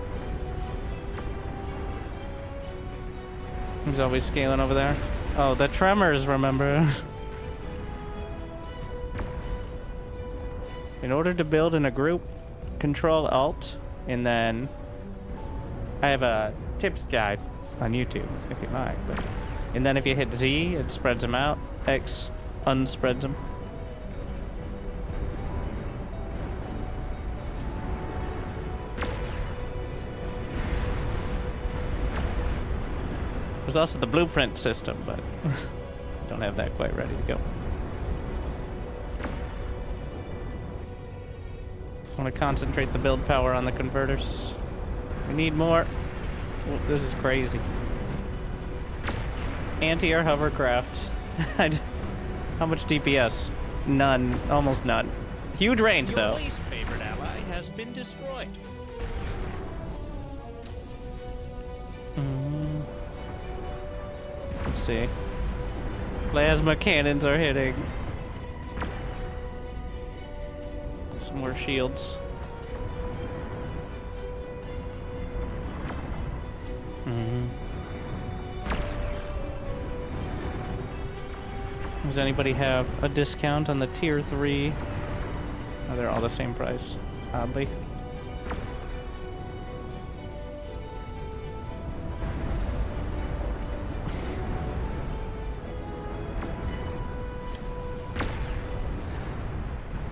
He's always scaling over there. Oh, the tremors, remember? In order to build in a group, Control Alt, and then I have a tips guide on YouTube if you like. But, and then if you hit Z, it spreads them out. X unspreads them. There's also the blueprint system, but don't have that quite ready to go. I want to concentrate the build power on the converters. We need more. Oh, this is crazy. Anti-air hovercraft. How much DPS? None. Almost none. Huge range, Your though. least favorite ally has been destroyed. Let's see. Plasma cannons are hitting. Some more shields. Does anybody have a discount on the tier 3? Oh, they're all the same price, oddly.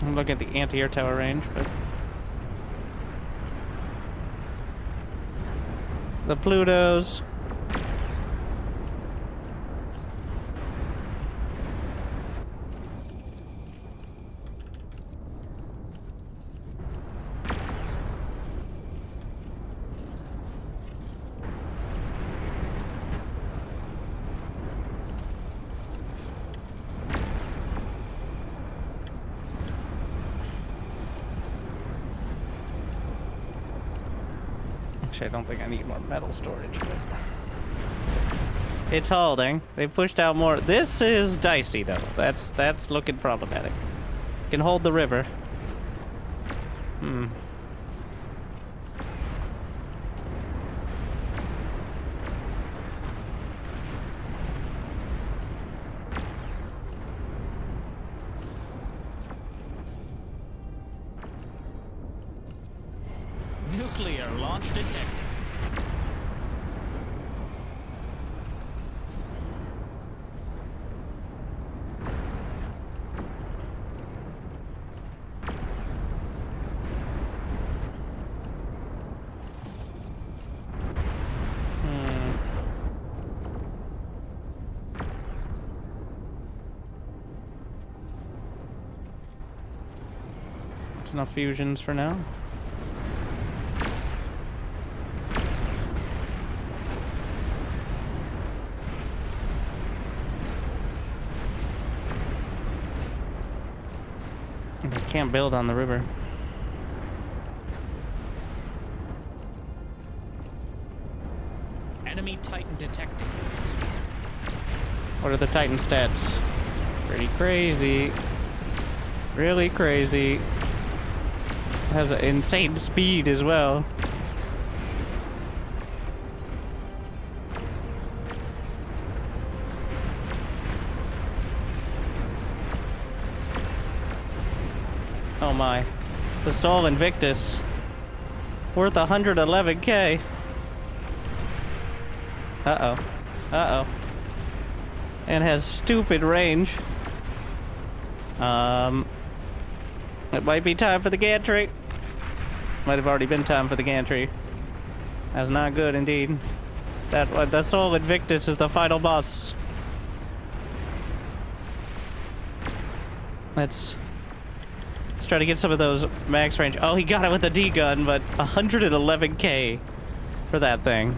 I'm looking at the anti-air tower range, but... The Plutos. I don't think I need more metal storage, but it's holding. They pushed out more. This is dicey, though. That's looking problematic. Can hold the river. Nuclear launch detected. That's enough fusions for now. Can't build on the river. Enemy Titan detected. What are the Titan stats? Pretty crazy. Really crazy. Has an insane speed as well. Oh my. The Soul Invictus. Worth 111k. Uh-oh. Uh-oh. And has stupid range. It might be time for the gantry. Might have already been time for the gantry. That's not good indeed. The Soul Invictus is the final boss. Let's Let's try to get some of those max range. Oh, he got it with a D gun, but 111k for that thing.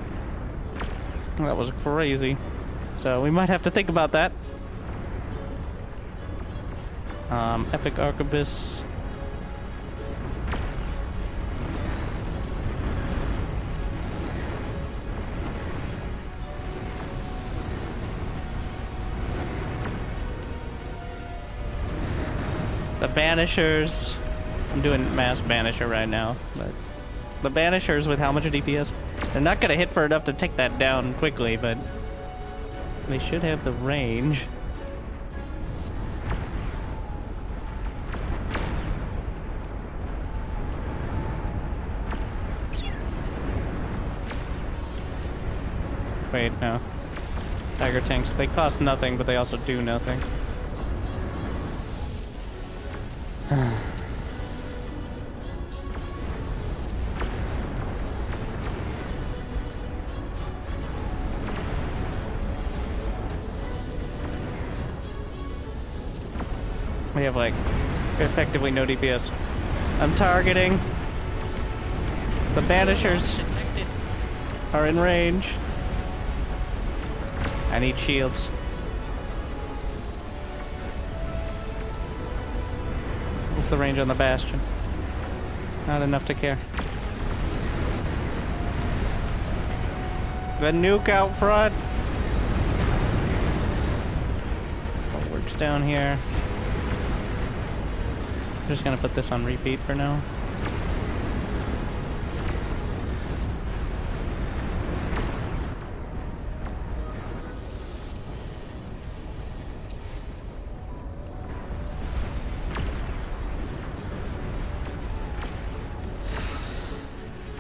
That was crazy. So we might have to think about that. Epic Arquebus. The Banishers. I'm doing mass Banisher right now, but the Banishers with how much DPS? They're not gonna hit for enough to take that down quickly, but they should have the range. Wait, no. Tiger tanks, they cost nothing, but they also do nothing. We have, like, effectively no DPS. I'm targeting. The Banishers Detected. are in range. I need shields. What's the range on the Bastion? Not enough to care. The nuke out front. What works down here? I'm just gonna put this on repeat for now.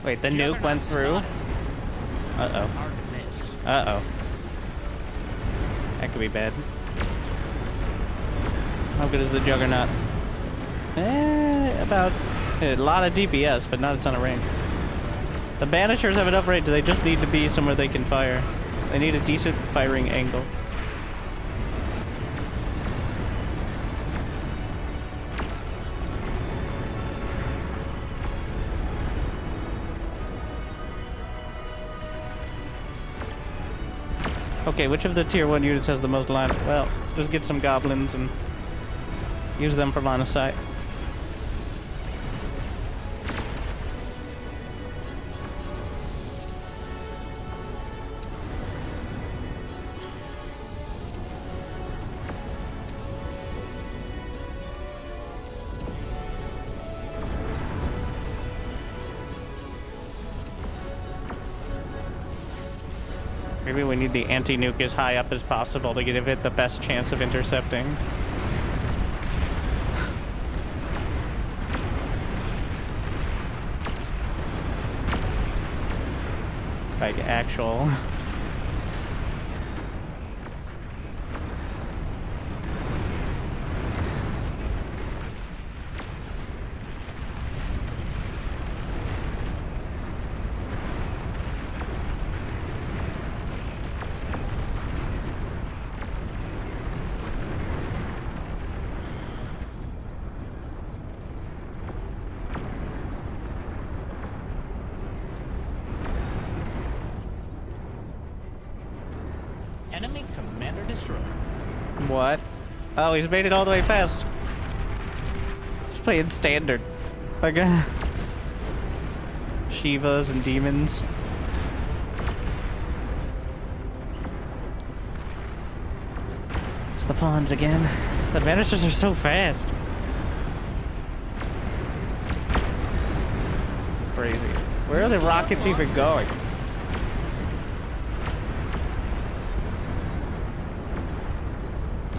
Wait, the nuke went through? Uh-oh. Hard to miss. Uh-oh. That could be bad. How good is the Juggernaut? About a lot of DPS, but not a ton of range. The Banishers have enough range, they just need to be somewhere they can fire. They need a decent firing angle. Okay, which of the tier 1 units has the most line of... Well, just get some goblins and use them for line of sight. Maybe we need the anti-nuke as high up as possible to give it the best chance of intercepting. Like actual... Enemy commander destroyed. What? Oh, he's made it all the way past. Just playing standard. Like, Shivas and demons. It's the pawns again. The Banishers are so fast. Crazy. Where are the rockets even going?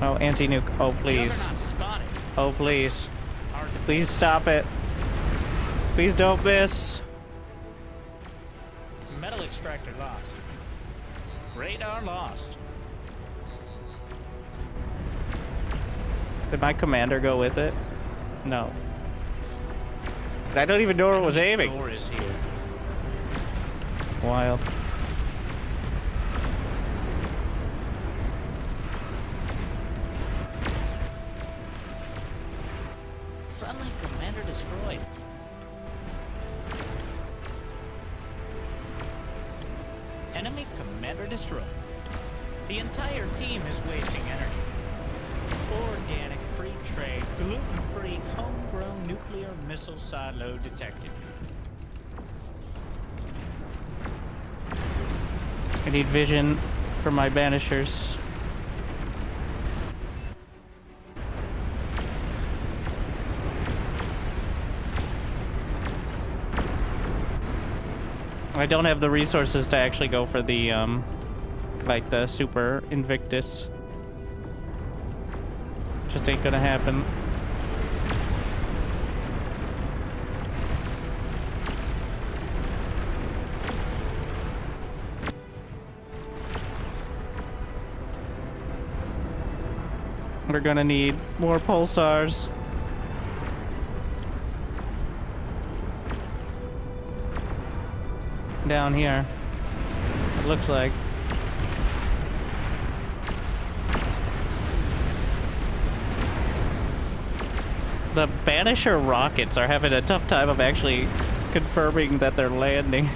Oh, anti-nuke. Oh, please. Juggernaut spotted. Oh, please. Hard to Please miss. stop it. Please don't miss. Metal extractor lost. Radar lost. Did my commander go with it? No. I don't even know where it was aiming. Door is here. Wild. Friendly commander destroyed. Enemy commander destroyed. The entire team is wasting energy. Organic, free trade, gluten-free, homegrown nuclear missile silo detected. I need vision for my banishers. I don't have the resources to actually go for the, like the super Invictus. Just ain't gonna happen. We're gonna need more pulsars. Down here, it looks like. The Banisher rockets are having a tough time of actually confirming that they're landing.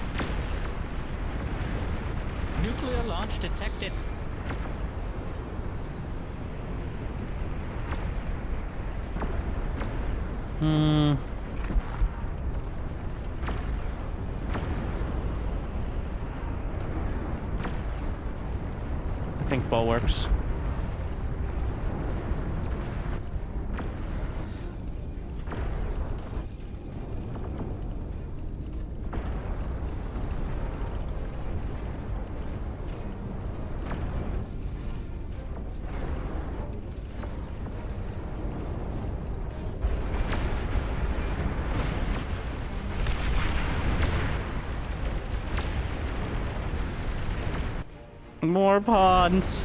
Nuclear launch detected. I think bulwarks. More pawns.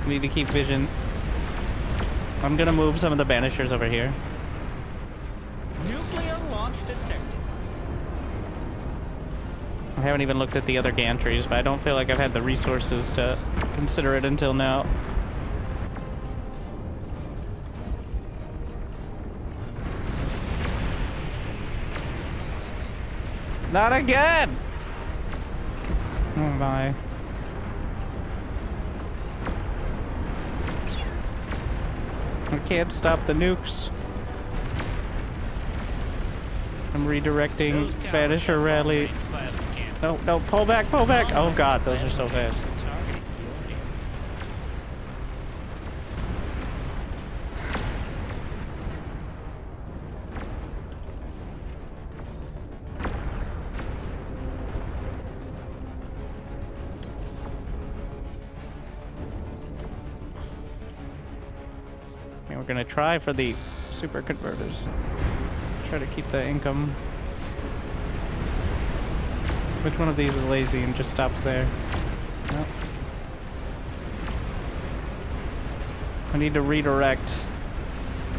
Need to keep vision. I'm gonna move some of the banishers over here. Nuclear launch detected. I haven't even looked at the other gantries, but I don't feel like I've had the resources to consider it until now. Not again! Oh my. I can't stop the nukes. I'm redirecting Those cowards Banisher have Rally. long-range plasma cannon. No, no, pull back, pull back! Oh Long-range god, those are so plasma cannons fast. targeting your area. And we're gonna try for the super converters. Try to keep the income. Which one of these is lazy and just stops there? Nope. I need to redirect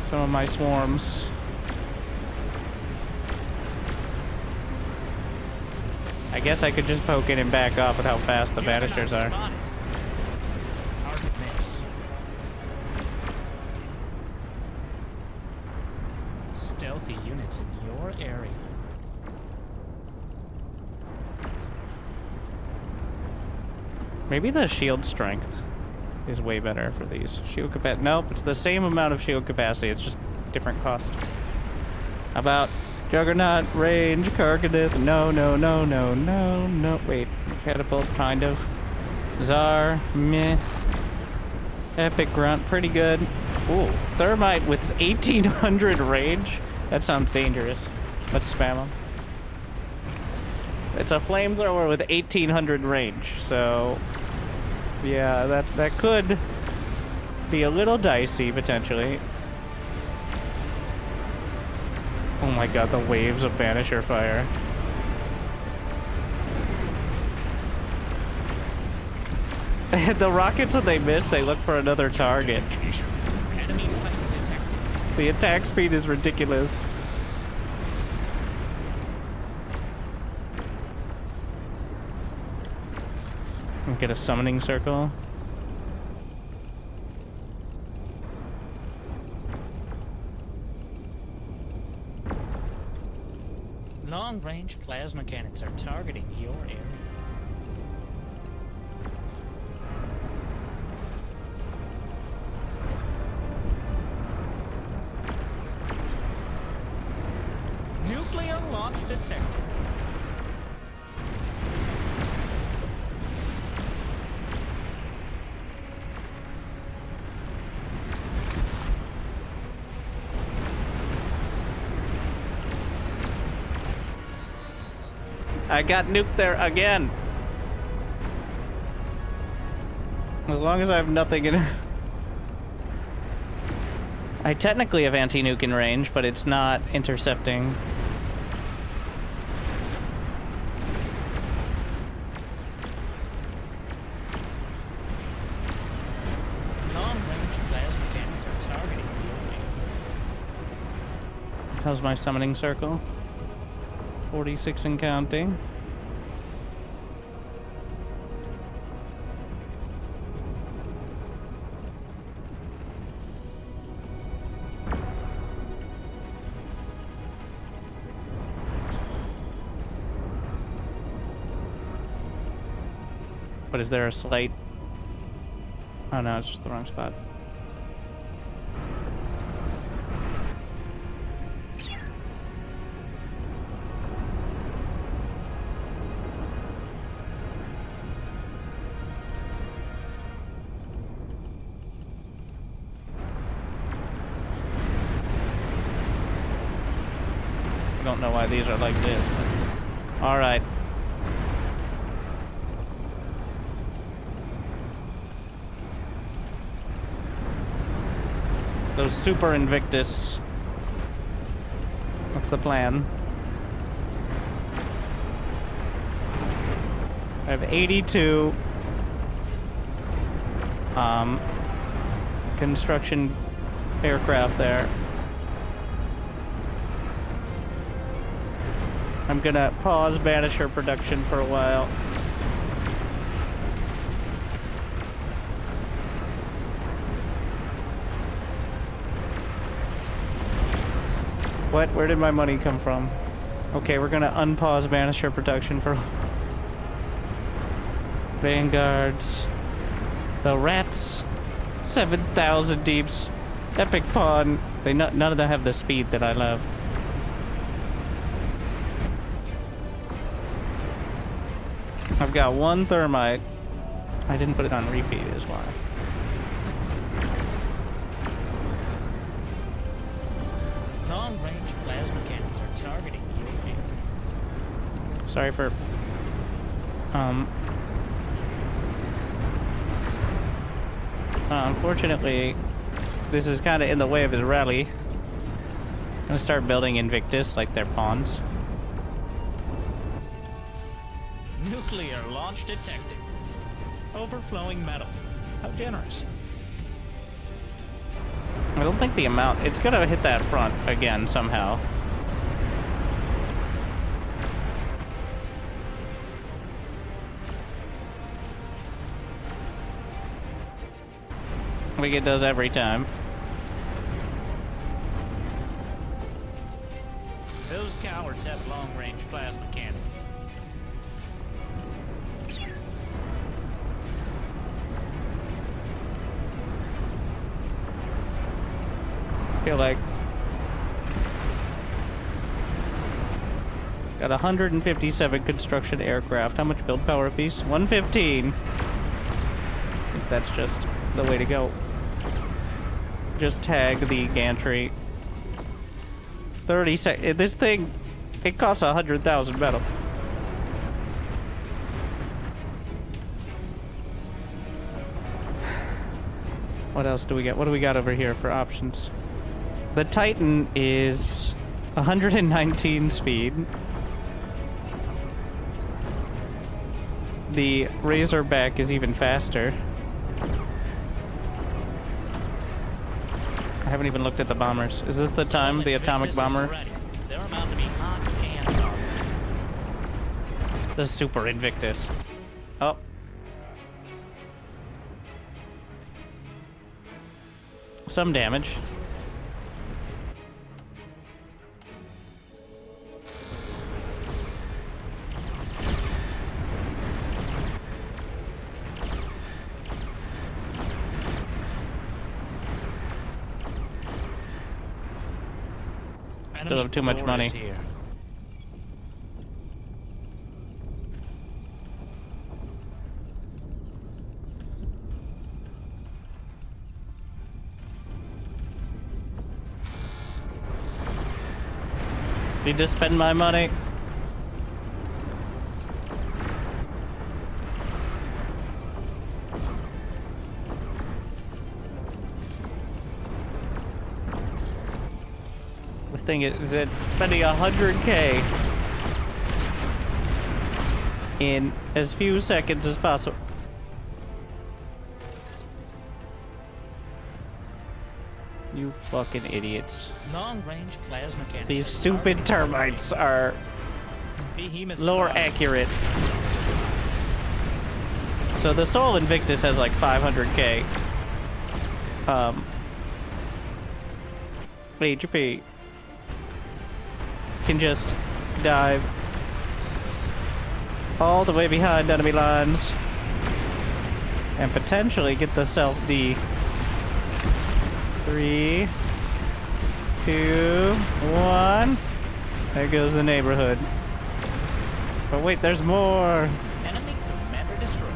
some of my swarms. I guess I could just poke in and back off with how fast the banishers are. Spotted. Hard to miss. Stealthy units in your area. Maybe the shield strength is way better for these. Shield capacity. Nope, it's the same amount of shield capacity. It's just different cost. How about Juggernaut, range, Karkadith? No, no, no, no, no, no. Wait, Catapult, kind of. Czar, meh. Epic Grunt, pretty good. Ooh, Thermite with 1800 range? That sounds dangerous. Let's spam them. It's a flamethrower with 1800 range, so yeah, that could be a little dicey potentially. Oh my god, the waves of Banisher fire. The rockets, when they miss, they look for another target. Enemy Titan detected. The attack speed is ridiculous. Get a summoning circle. Long-range plasma cannons are targeting your area. Nuclear launch detected. I got nuked there again. As long as I have nothing in it. I technically have anti-nuke in range, but it's not intercepting. Long-range plasma cannons are targeting your area. How's my summoning circle? 46 and counting. But is there a slight... Oh no, it's just the wrong spot. I don't know why these are like this, but... Alright. Those Super Invictus. What's the plan? I have 82 construction aircraft there. I'm gonna pause Banisher production for a while. What? Where did my money come from? Okay, we're gonna unpause Banisher production for... Vanguards. The Rats. 7,000 deeps. Epic Pawn. None of them have the speed that I love. I've got one thermite. I didn't put it on repeat is why. Long-range plasma cannons are targeting your area. Sorry for... unfortunately, this is kind of in the way of his rally. I'm gonna start building Invictus like they're pawns. Nuclear launch detected. Overflowing metal. How generous. I don't think the amount... It's gonna hit that front again somehow. Like it does every time. Those cowards have long-range plasma cannons. I feel like... Got 157 construction aircraft. How much build power apiece? 115. I think that's just the way to go. Just tag the gantry. 30 seconds. This thing, it costs 100,000 metal. What else do we got? What do we got over here for options? The Titan is 119 speed. The Razorback is even faster. I haven't even looked at the bombers. Is this the time, the atomic bomber? They're about to be hot and hot. The Super Invictus. Oh. Some damage. Still have too much money. Here. Need to spend my money. The thing is, it's spending 100K in as few seconds as possible. You fucking idiots. Long-range plasma cannons. These are stupid targeting termites are behemoth lower squad accurate. has arrived. So the Soul Invictus has like 500K HP. Can just dive all the way behind enemy lines and potentially get the self-D. 3, 2, 1. There goes the neighborhood. But wait, there's more. Enemy commander destroyed.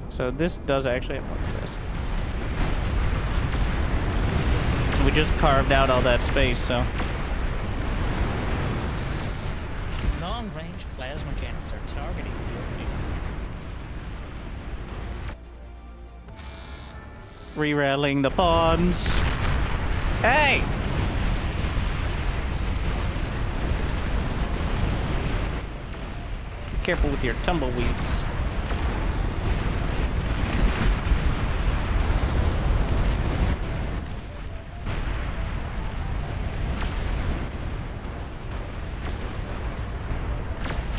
So this does actually have more to this. We just carved out all that space, so. Long-range plasma cannons are targeting your Re-rattling the pawns. Hey! Be careful with your tumbleweeds.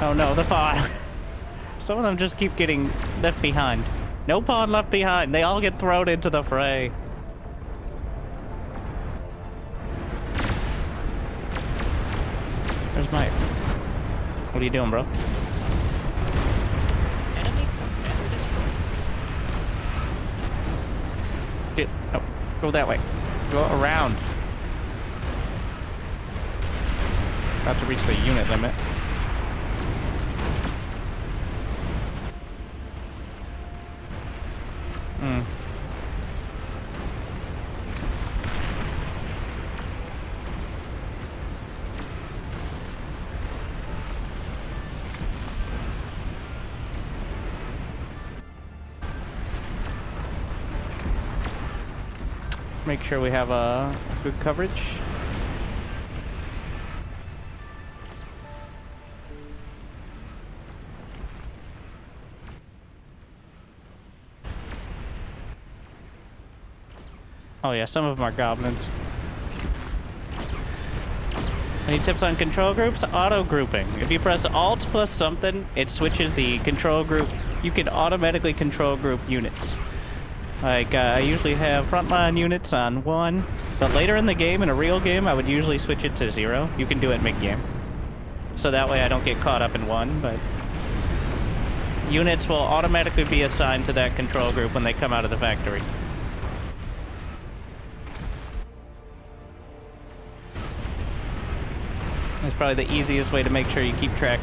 Oh no, the pawn. Some of them just keep getting left behind. No pawn left behind. They all get thrown into the fray. Where's my... What are you doing, bro? enemy commander destroyed. Get... Oh, go that way. Go around. About to reach the unit limit. Make sure we have good coverage. Oh yeah, some of them are goblins. Any tips on control groups? Auto grouping. If you press Alt plus something, it switches the control group. You can automatically control group units. Like, I usually have frontline units on 1, but later in the game, in a real game, I would usually switch it to 0. You can do it mid-game. So that way I don't get caught up in 1, but... Units will automatically be assigned to that control group when they come out of the factory. That's probably the easiest way to make sure you keep track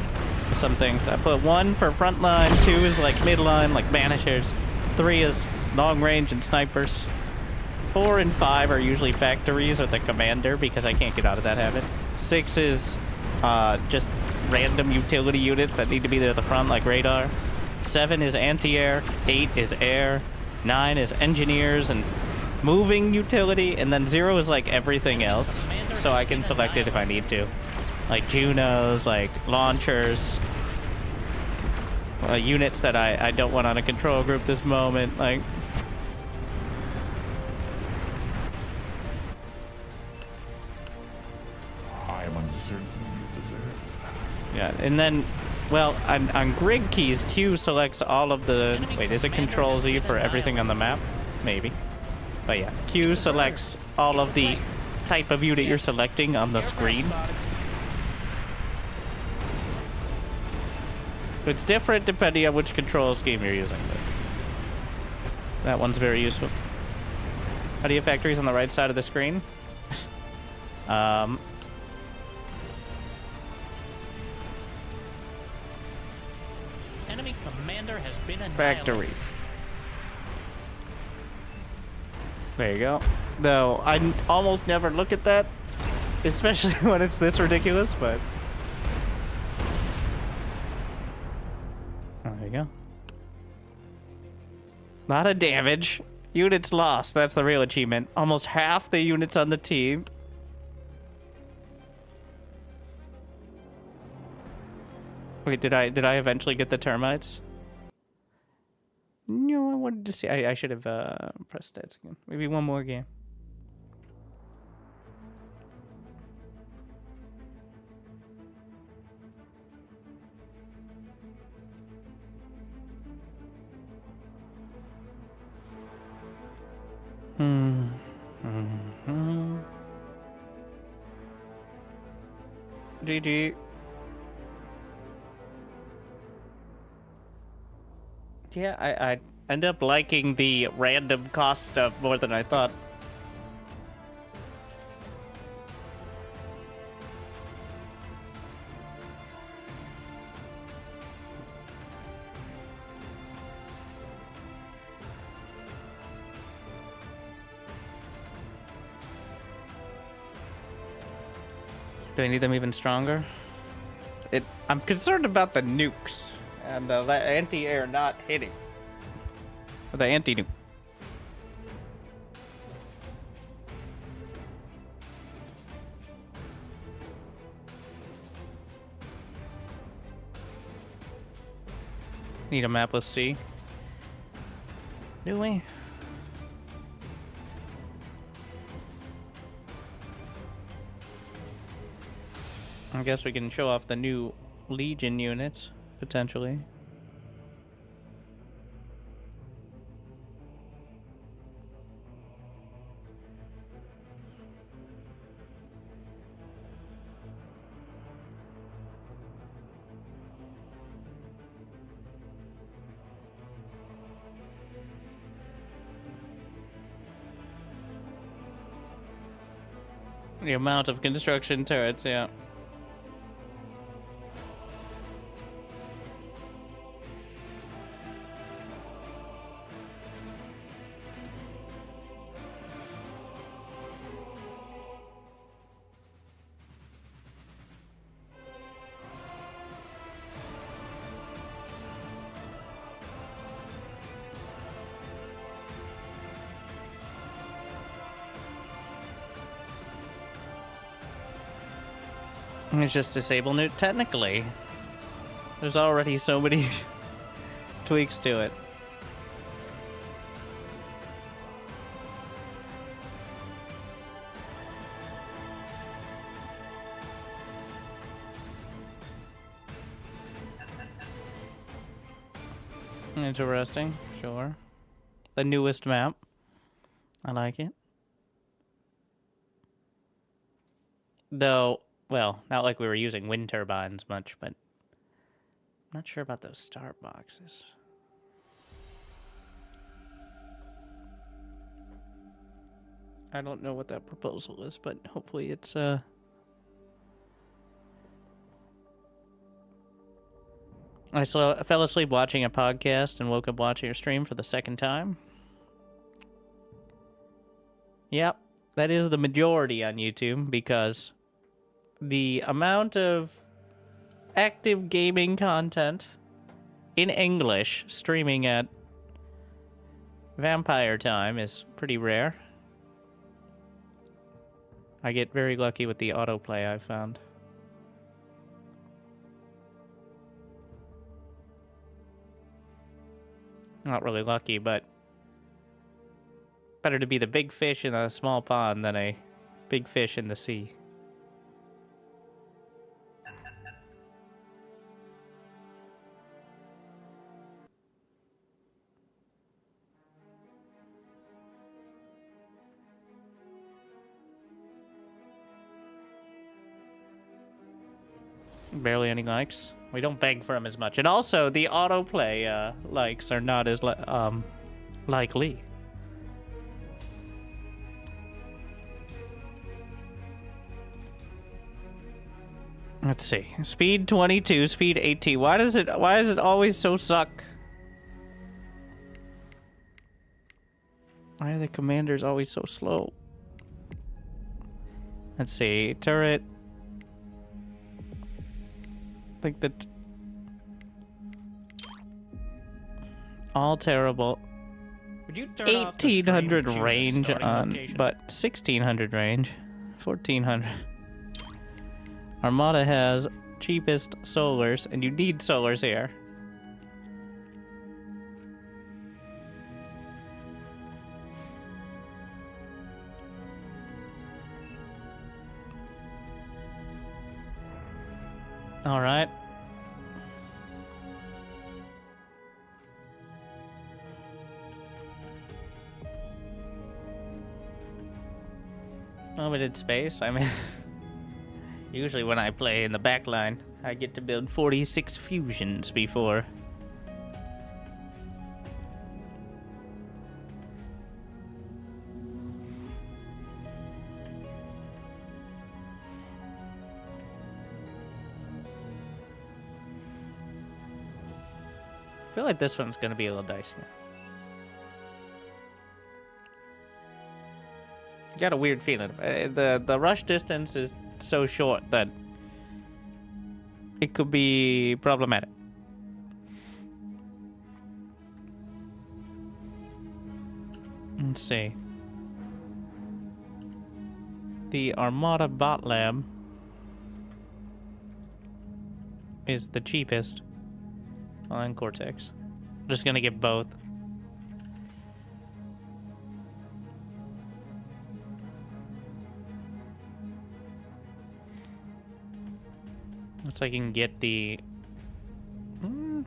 of some things. I put 1 for frontline, 2 is like midline, like banishers, 3 is long range and snipers. 4 and 5 are usually factories or the commander because I can't get out of that habit. 6 is just random utility units that need to be there at the front, like radar. 7 is anti-air. 8 is air. 9 is engineers and moving utility. And then 0 is like everything else. So I can select it if I need to. Like Junos, like launchers. Units that I don't want on a control group this moment. Like... I am uncertain you deserve. Yeah, and then, well, on grid keys, Q selects all of the... Wait, is it Control Z for everything on the map? Maybe. But yeah, Q selects all of the type of unit you're selecting on the screen. It's different depending on which control scheme you're using, but that one's very useful. How do you have factories on the right side of the screen? Enemy commander has been annihilated. Factory. There you go. Though, I almost never look at that, especially when it's this ridiculous, but... Oh, there you go. Lot of damage. Units lost. That's the real achievement. Almost half the units on the team. Wait, did I eventually get the termites? No, I wanted to see. I should have pressed stats again. Maybe one more game. GG. Yeah, I end up liking the random cost stuff more than I thought. Do I need them even stronger? I'm concerned about the nukes and the anti-air not hitting. Or the anti-nuke. Need a map with C. Do we? I guess we can show off the new Legion units, potentially. The amount of construction turrets, yeah. It's just disable newt. Technically, there's already so many tweaks to it. Interesting, sure. The newest map. I like it. Though, well, not like we were using wind turbines much, but I'm not sure about those start boxes. I don't know what that proposal is, but hopefully it's, I fell asleep watching a podcast and woke up watching a stream for the second time. Yep, that is the majority on YouTube, because the amount of active gaming content in English streaming at vampire time is pretty rare. I get very lucky with the autoplay I've found. Not really lucky, but better to be the big fish in a small pond than a big fish in the sea. Barely any likes. We don't beg for them as much. And also, the autoplay likes are not as likely. Let's see. Speed 22, speed 18. Why does it always so suck? Why are the commanders always so slow? Let's see. Turret. I think that all terrible. Would you turn off the stream 1800 and choose a range starting on, location? but 1600 range, 1400. Armada has cheapest solars, and you need solars here. All right. Limited space. I mean, usually when I play in the back line, I get to build 46 fusions before. I feel like this one's gonna be a little dicey. Got a weird feeling. The rush distance is so short that it could be problematic. Let's see. The Armada Bot Lab is the cheapest on Cortex. I'm just gonna get both. Looks like you can get the... I'm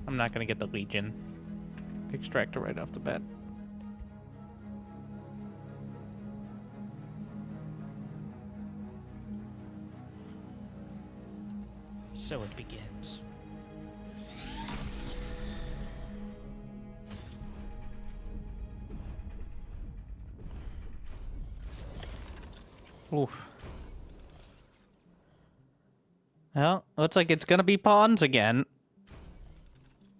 not gonna get the Legion Extractor right off the bat. So it begins. Oof. Well, looks like it's gonna be pawns again.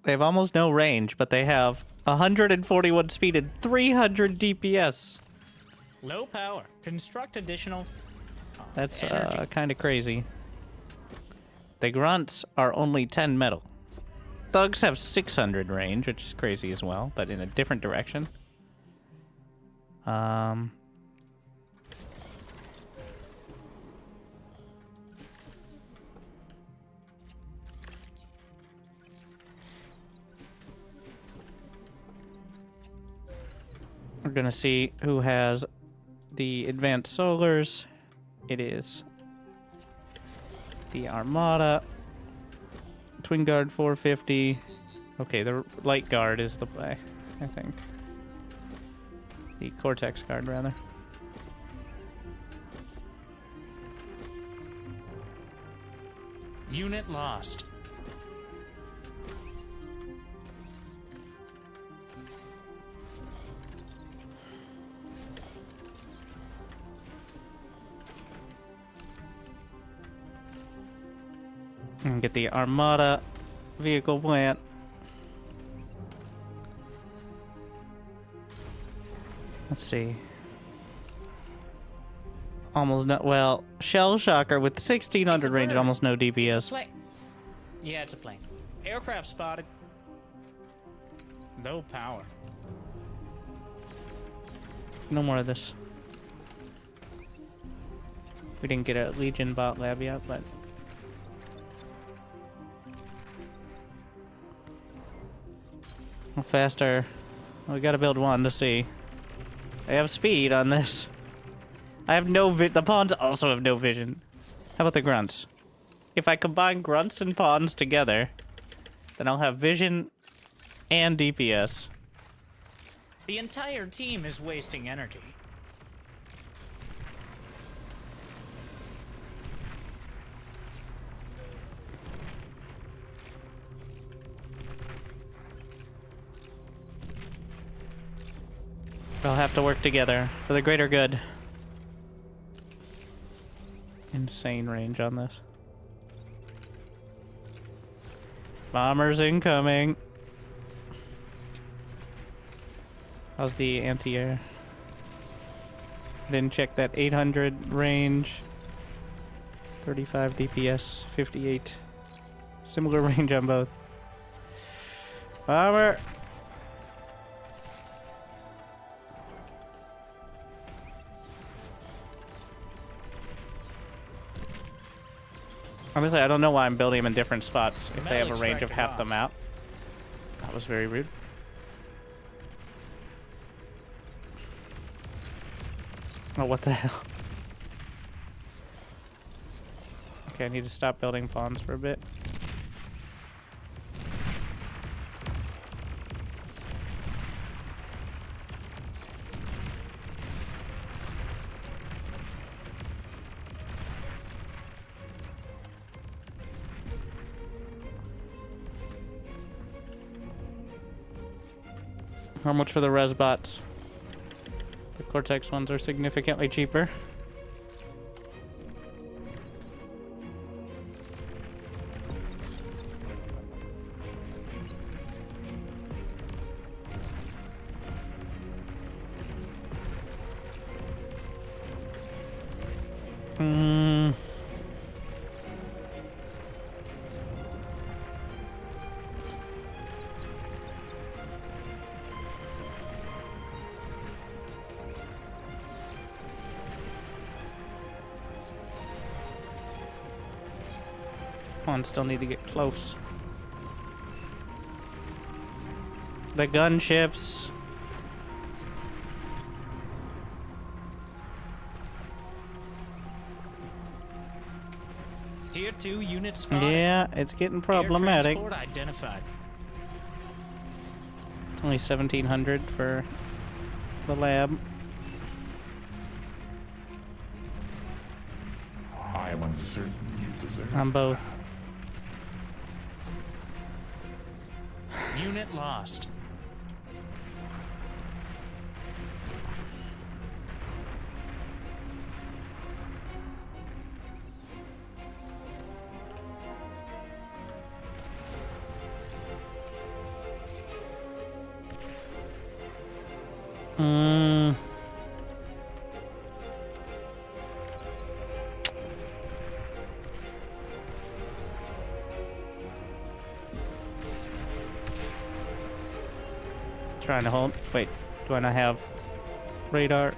They have almost no range, but they have 141 speed and 300 DPS. Low power. Construct additional. That's energy. kind of crazy. The grunts are only 10 metal. Thugs have 600 range, which is crazy as well, but in a different direction. We're gonna see who has the advanced solars. It is the Armada. Twin Guard 450. Okay, the Light Guard is the play, I think. The Cortex Guard, rather. Unit lost. And get the Armada vehicle plant. Let's see. Almost no. Well, Shell Shocker with 1600 range and almost no It's a DPS. plane. Yeah, it's a plane. Aircraft spotted. No power. No more of this. We didn't get a Legion bot lab yet, but. How fast are... We gotta build one to see. I have speed on this. I have no the pawns also have no vision. How about the grunts? If I combine grunts and pawns together, then I'll have vision and DPS. The entire team is wasting energy. We'll have to work together for the greater good. Insane range on this. Bombers incoming. How's the anti-air? Didn't check that 800 range. 35 DPS, 58. Similar range on both. Bomber! Honestly, I don't know why I'm building them in different spots if they have a range of half the map. That was very rude. Oh, what the hell? Okay, I need to stop building pawns for a bit. How much for the res bots? The Cortex ones are significantly cheaper. Still need to get close. The gunships. Tier 2 unit spotted. Yeah, it's getting Air problematic. transport identified. It's only 1,700 for the lab. I am uncertain you deserve On both. Unit lost. Trying to hold. Wait, do I not have radar?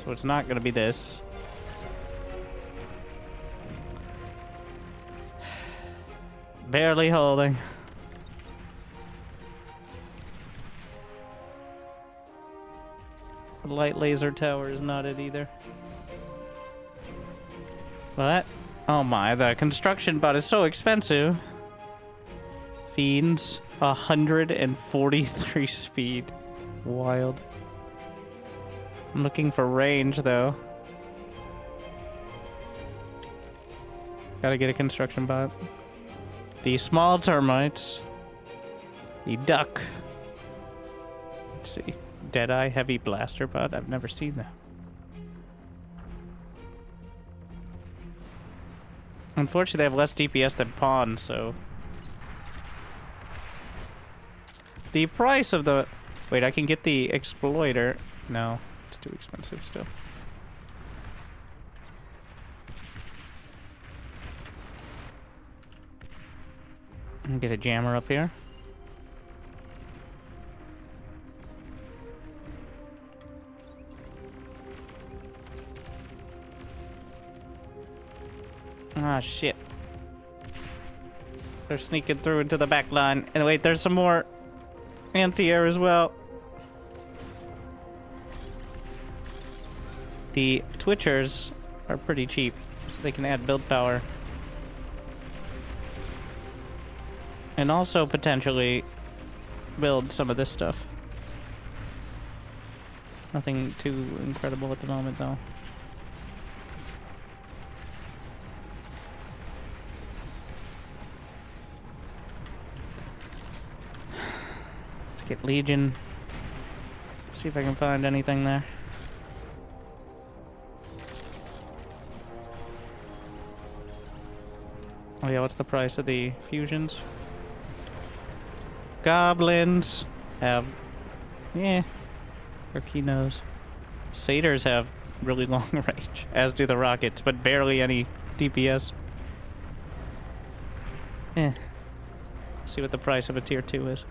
So it's not going to be this. Barely holding. The light laser tower is not it either. What? Oh my, the construction bot is so expensive. Fiends, 143 speed. Wild. I'm looking for range though. Gotta get a construction bot. The small termites. The duck. Let's see. Deadeye heavy blaster bot. I've never seen that. Unfortunately, they have less DPS than Pawn, so... The price of the... Wait, I can get the Exploiter. No, it's too expensive still. And get a jammer up here. Ah, shit. They're sneaking through into the back line. And wait, there's some more anti-air as well. The Twitchers are pretty cheap, so they can add build power. And also potentially build some of this stuff. Nothing too incredible at the moment, though. Get Legion. See if I can find anything there. Oh yeah, what's the price of the fusions? Goblins have... yeah. Arquinos. Satyrs have really long range, as do the rockets, but barely any DPS. See what the price of a tier 2 is.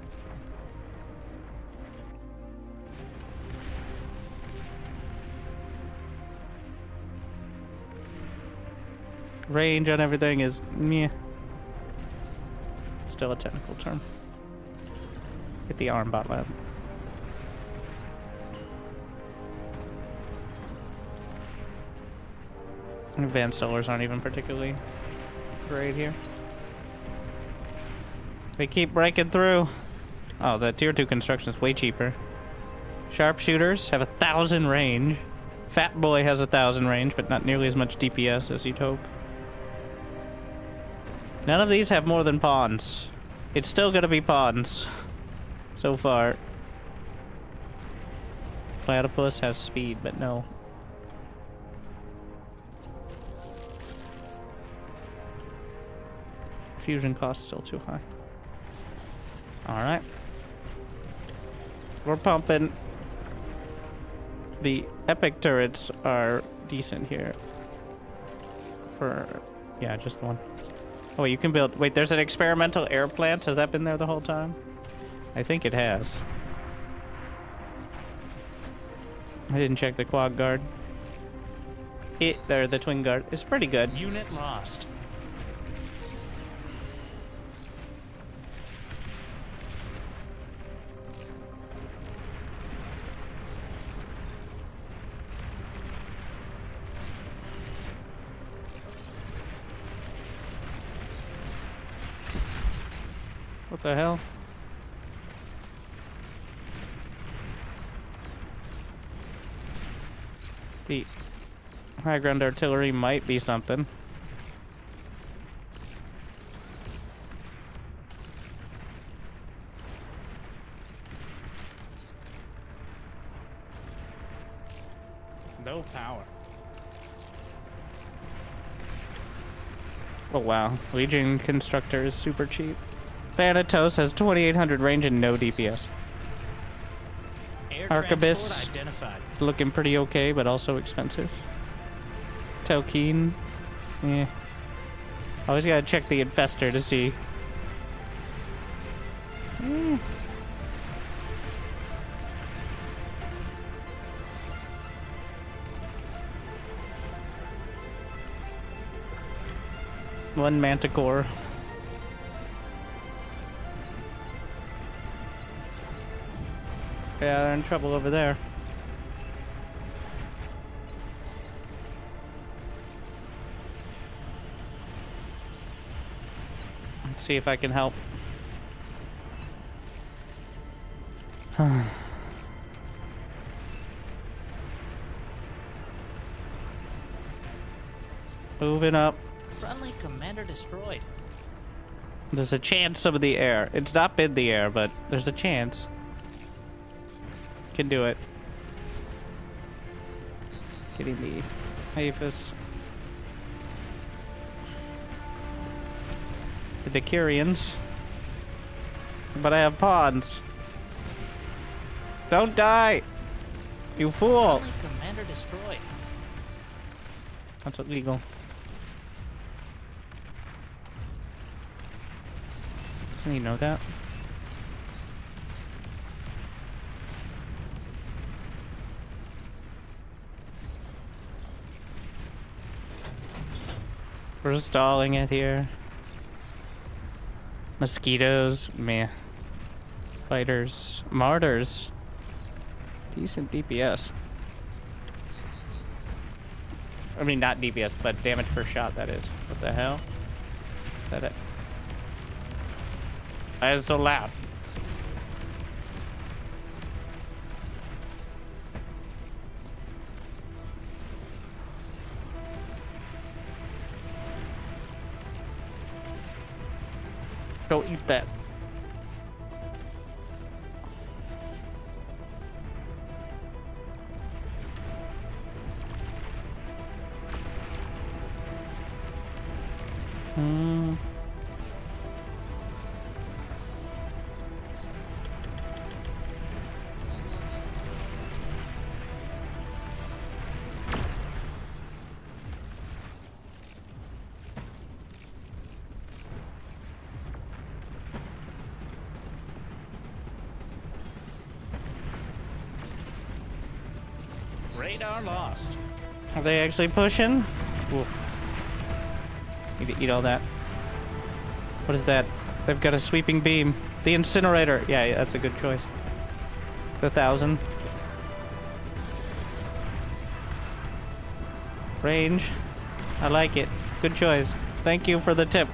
Range on everything is meh. Still a technical term. Hit the armbot lab. Advanced solars aren't even particularly great here. They keep breaking through. Oh, the tier 2 construction is way cheaper. Sharpshooters have 1,000 range. Fat Boy has 1,000 range, but not nearly as much DPS as you'd hope. None of these have more than pawns. It's still gonna be pawns. So far. Platypus has speed, but no. Fusion cost still too high. Alright. We're pumping. The epic turrets are decent here. For... yeah, just the one. Oh, wait, you can build... wait, there's an experimental air plant? Has that been there the whole time? I think it has. I didn't check the quad guard. The twin guard. It's pretty good. Unit lost. What the hell? The high ground artillery might be something. No power. Oh wow, Legion Constructor is super cheap. Thanatos has 2,800 range and no DPS. Air Arquebus. transport identified. Looking pretty okay, but also expensive. Telkeen. Yeah. Always gotta check the infestor to see. One Manticore. Yeah, they're in trouble over there. Let's see if I can help. Moving up. Friendly commander destroyed. There's a chance some of the air. It's not been the air, but there's a chance. Can do it. Getting the Aphis. The Decurians. But I have pawns. Don't die! You fool! Friendly commander destroyed. That's illegal. Doesn't he know that? We're stalling it here. Mosquitoes, meh. Fighters, martyrs. Decent DPS. I mean, not DPS, but damage per shot, that is. What the hell? Is that it? Why is it so loud? Go eat that. Radar lost. Are they actually pushing? Ooh. Need to eat all that. What is that? They've got a sweeping beam. The incinerator. Yeah, that's a good choice. The 1,000. Range. I like it. Good choice. Thank you for the tip.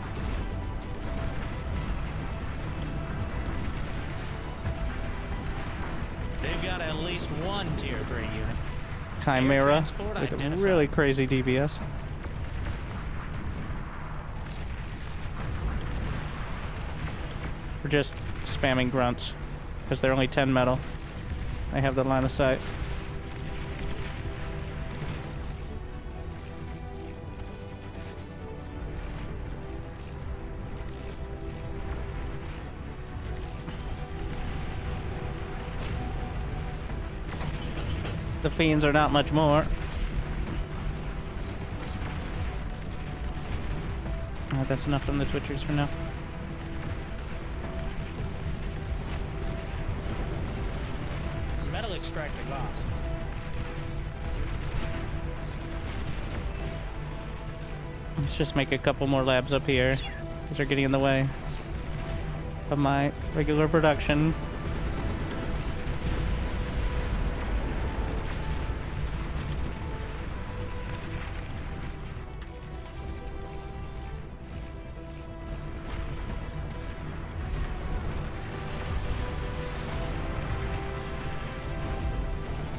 They've got at least one Tier 3 unit. Chimera transport with a identified. really crazy DBS. We're just spamming grunts because they're only 10 metal. I have the line of sight. The fiends are not much more. Alright, that's enough from the Twitchers for now. Metal extractor lost. Let's just make a couple more labs up here. These are getting in the way of my regular production.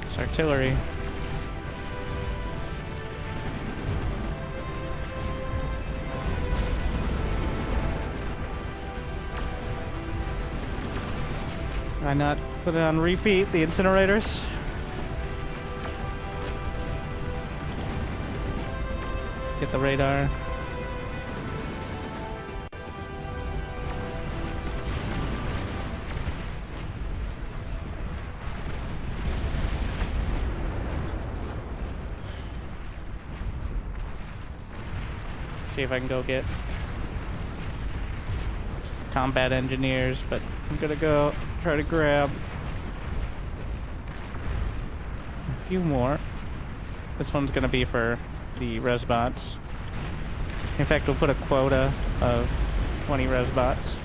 It's artillery. Why not put it on repeat, the incinerators? Get the radar. See if I can go get combat engineers, but I'm gonna go try to grab a few more. This one's gonna be for the resbots. In fact, we'll put a quota of 20 resbots.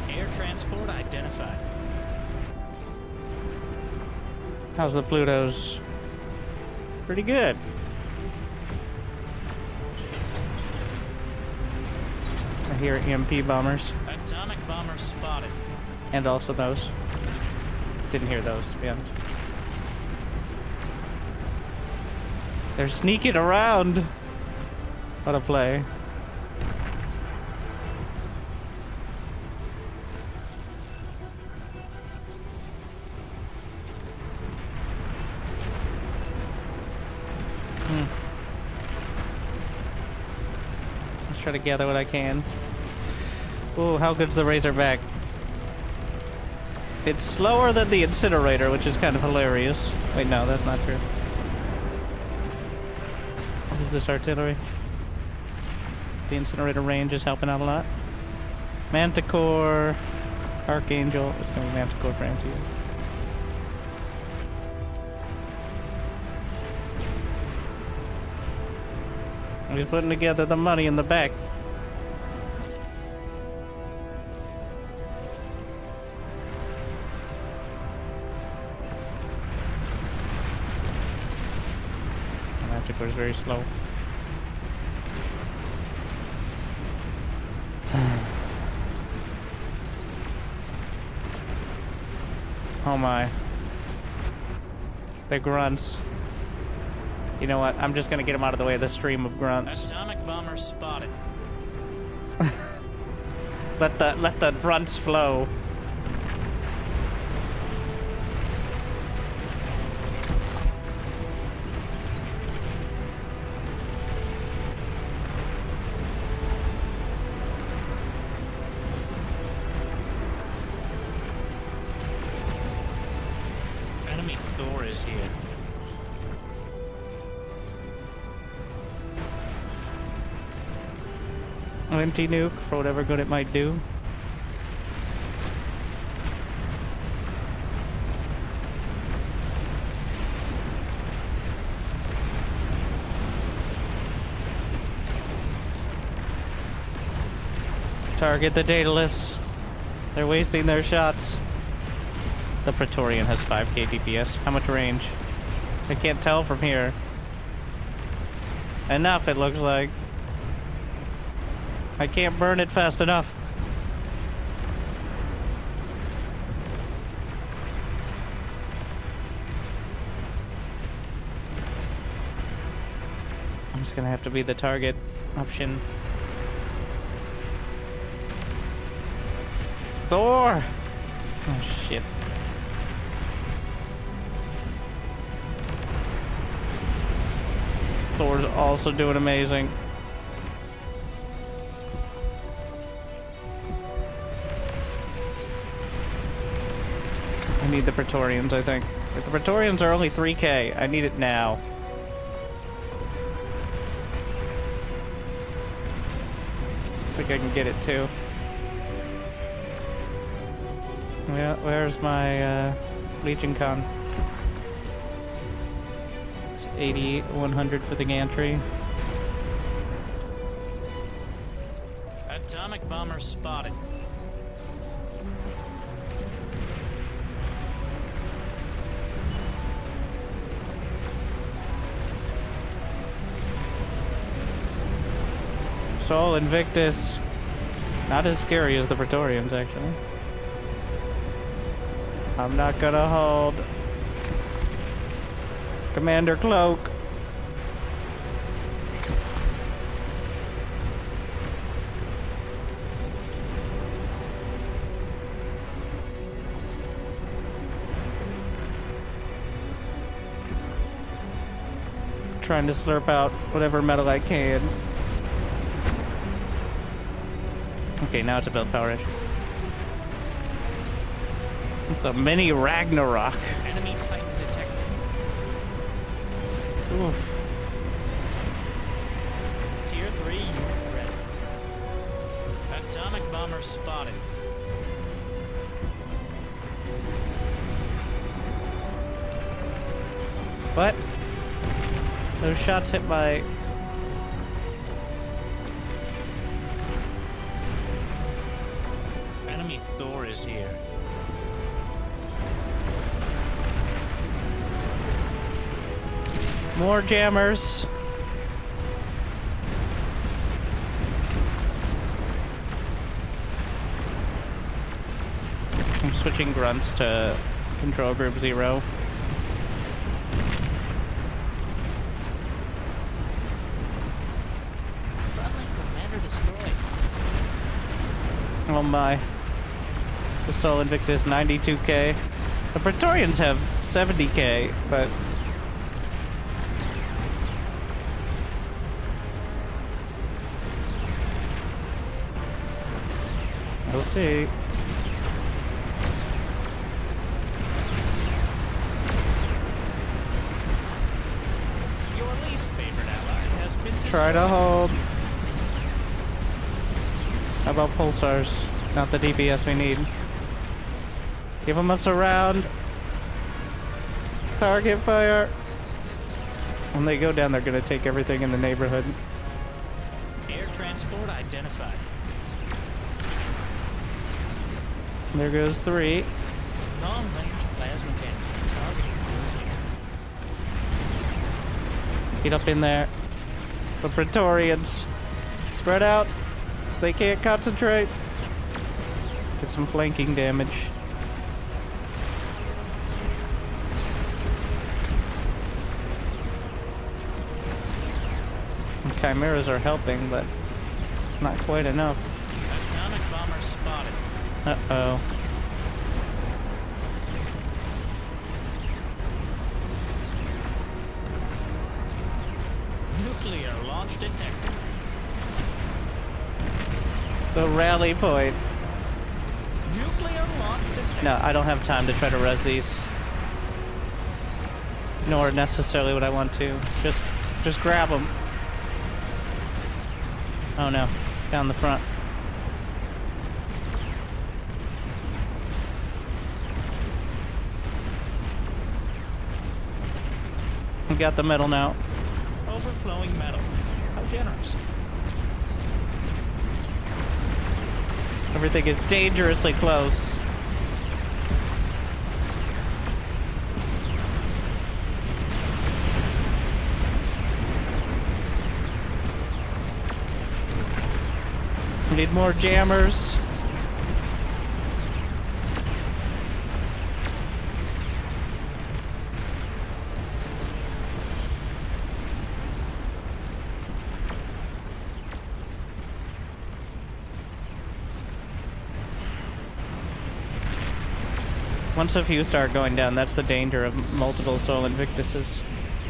Air transport identified. How's the Plutos? Pretty good. I hear EMP bombers. Atomic bomber spotted. And also those. Didn't hear those, to be honest. They're sneaking around. What a play. Let's try to gather what I can. Oh, how good's the Razorback? It's slower than the incinerator, which is kind of hilarious. Wait, no, that's not true. What is this artillery? The incinerator range is helping out a lot. Manticore, Archangel. It's going to be Manticore for anti. He's putting together the money in the back. Manticore is very slow. Oh my. The grunts. You know what? I'm just gonna get him out of the way of the stream of grunts. Atomic bomber spotted. Let the grunts flow. is here. Anti-nuke for whatever good it might do. Target the Daedalus. They're wasting their shots. The Praetorian has 5k DPS. How much range? I can't tell from here. Enough, it looks like. I can't burn it fast enough. I'm just gonna have to be the target option. Thor! Oh shit. Thor's also doing amazing. I need the Praetorians, I think. If the Praetorians are only 3k, I need it now. I think I can get it too. Yeah, where's my Legion Con? It's 80, 100 for the gantry. Atomic bomber spotted. Sol Invictus. Not as scary as the Praetorians, actually. I'm not gonna hold. Commander Cloak. Trying to slurp out whatever metal I can. Okay, now it's a build power issue. The mini Ragnarok. Enemy Titan detected. Oof. Tier 3 unit ready. Atomic bomber spotted. What? Those shots hit my... Enemy Thor is here. More jammers. I'm switching grunts to control group 0. Friendly commander destroyed. Oh my. The Sol Invictus 92k. The Praetorians have 70k, but... we'll see. Your least favorite ally has been Try to destroyed. hold. How about pulsars? Not the DPS we need. Give them a surround. Target fire. When they go down, they're gonna take everything in the neighborhood. Air transport identified. There goes 3. Long-range plasma cannons are targeting earlier. Get up in there. The Praetorians. Spread out so they can't concentrate. Get some flanking damage. The Chimeras are helping, but not quite enough. Atomic bomber spotted. Uh-oh. Nuclear launch detected. The rally point. Nuclear launch detected. No, I don't have time to try to res these. nor necessarily what I want to. Just grab them. Oh no, down the front. We got the metal now. Overflowing metal. How generous. Everything is dangerously close. We need more jammers. Once a few start going down, that's the danger of multiple Sol Invictuses,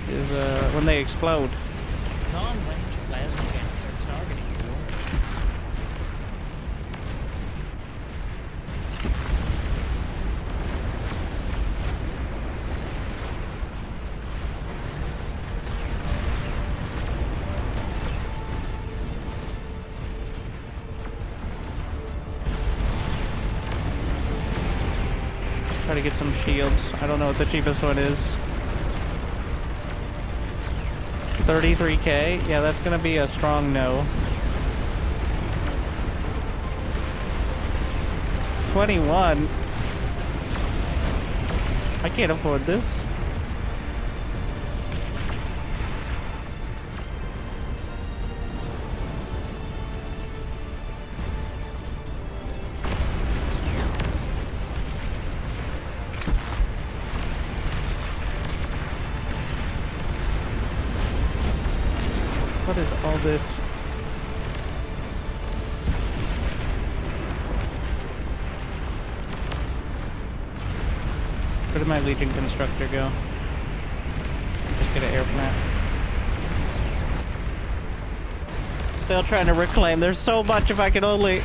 is when they explode. Long-range plasma cannons are targeting you. Try to get some shields. I don't know what the cheapest one is. 33k? Yeah, that's gonna be a strong no. 21? I can't afford this. What is all this? Where did my Legion Constructor go? Just get an air plant. Still trying to reclaim. There's so much if I could only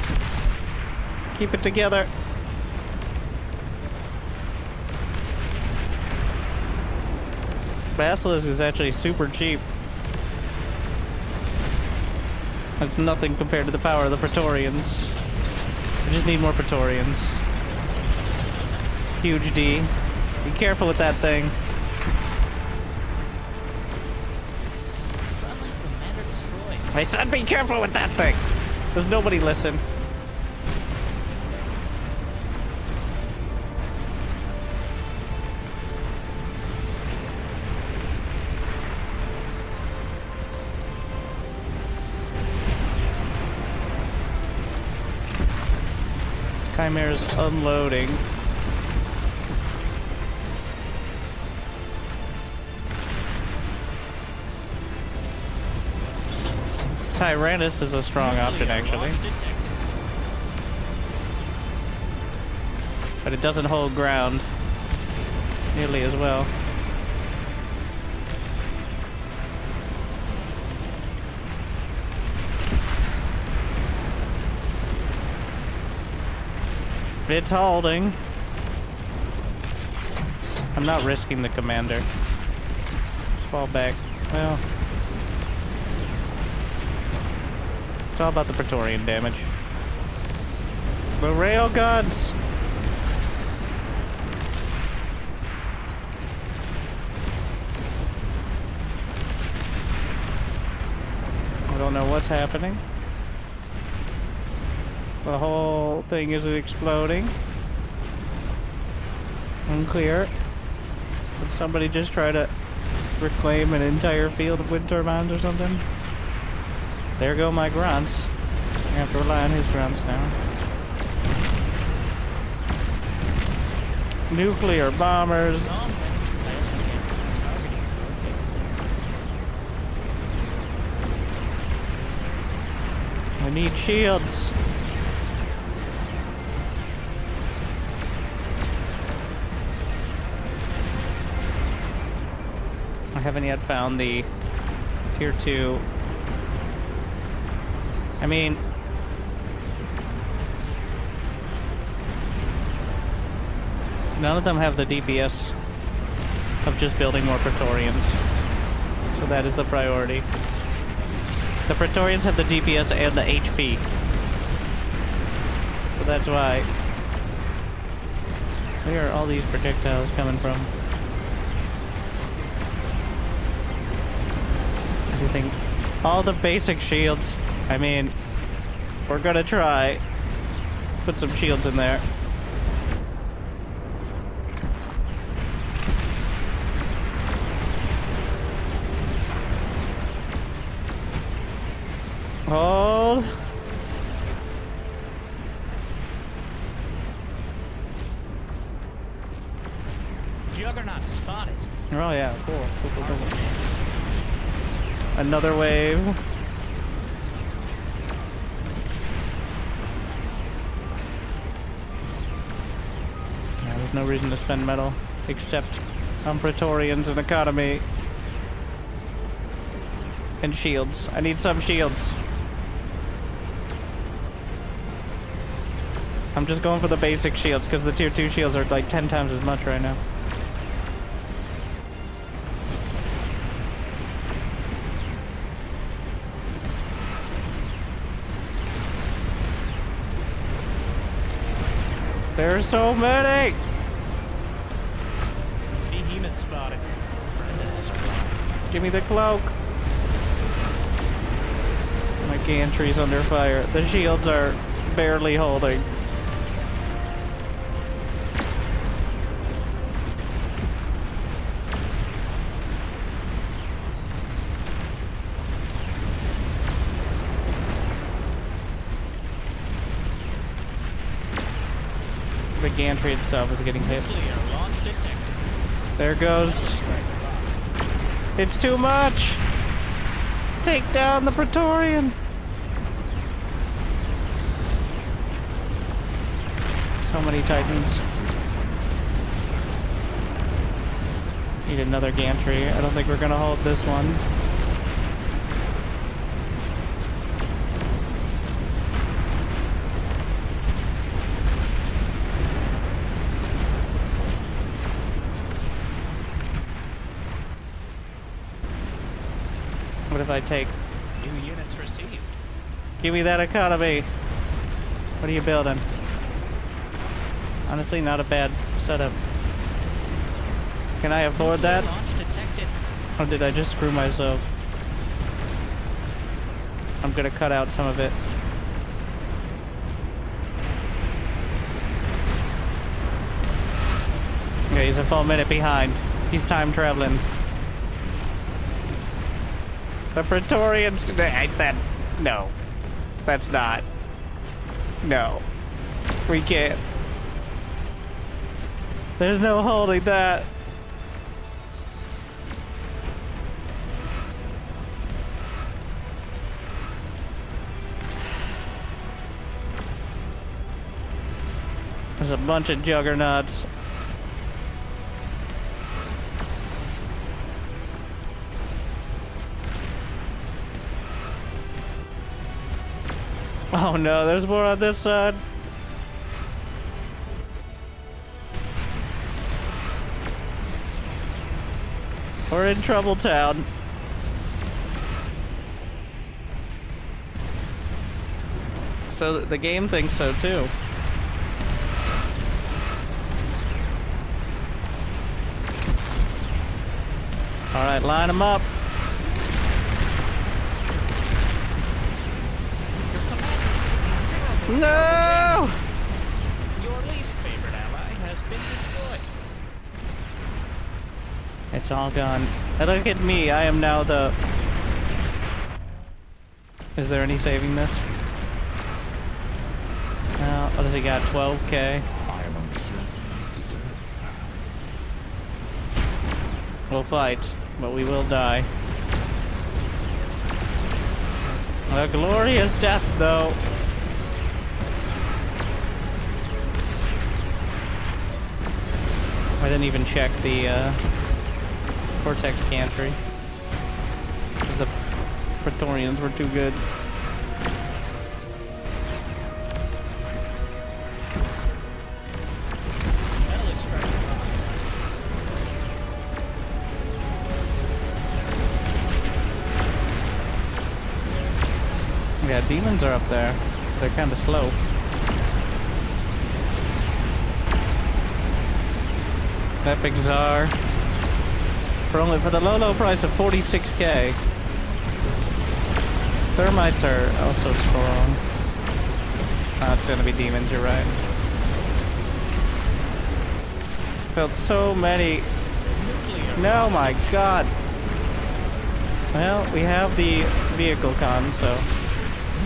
keep it together. Basilisk is actually super cheap. That's nothing compared to the power of the Praetorians. I just need more Praetorians. Huge D. Be careful with that thing. Friendly commander destroyed. I said be careful with that thing! Does nobody listen? Chimera's unloading. Tyrannus is a strong option, actually. Launch detected. But it doesn't hold ground nearly as well. It's holding. I'm not risking the commander. Just fall back. Well, it's all about the Praetorian damage. The rail guns! I don't know what's happening. The whole thing is exploding. Unclear. Did somebody just try to reclaim an entire field of wind turbines or something? There go my grunts. I have to rely on his grunts now. Nuclear bombers. Long-range plasma cannons are targeting you. I need shields. I haven't yet found the tier 2. I mean, none of them have the DPS of just building more Praetorians. So that is the priority. The Praetorians have the DPS and the HP. So that's why. Where are all these projectiles coming from? Everything. All the basic shields. I mean, we're gonna try. Put some shields in there. Hold. Juggernaut spotted. Oh yeah, cool. Cool. Armaments. Another wave. Yeah, there's no reason to spend metal except on Praetorians and economy. And shields. I need some shields. I'm just going for the basic shields because the tier 2 shields are like 10 times as much right now. There's so many! Behemoth spotted. Brenda has arrived. Give me the cloak! My gantry's under fire. The shields are barely holding. The gantry itself is getting hit. Nuclear launch detected. There goes. Extractor boxed. It's too much! Take down the Praetorian! So many Titans. Need another gantry. I don't think we're gonna hold this one. What if I take... New units received. Give me that economy! What are you building? Honestly, not a bad setup. Can I afford that? Nuclear launch detected. Or did I just screw myself? I'm gonna cut out some of it. Okay, he's a full minute behind. He's time traveling. The Praetorians... No. That's not. No. We can't. There's no holding that. There's a bunch of juggernauts. Oh no, there's more on this side. We're in trouble town. So the game thinks so too. All right, line them up. Your commander's taking terrible No! damage. Your least favorite ally has been destroyed. It's all gone. And look at me, I am now the... Is there any saving this? No, what does he got, 12k? I am uncertain you deserve that. We'll fight, but we will die. A glorious death, though. I didn't even check the Cortex gantry. Because the Praetorians were too good. Metal extractor boxed. demons are up there. They're kind of slow. Epic Czar. For the low price of 46k. Thermites are also strong. Oh, it's gonna be demons, you're right. Filled so many. No, my god. Well, we have the vehicle con, so.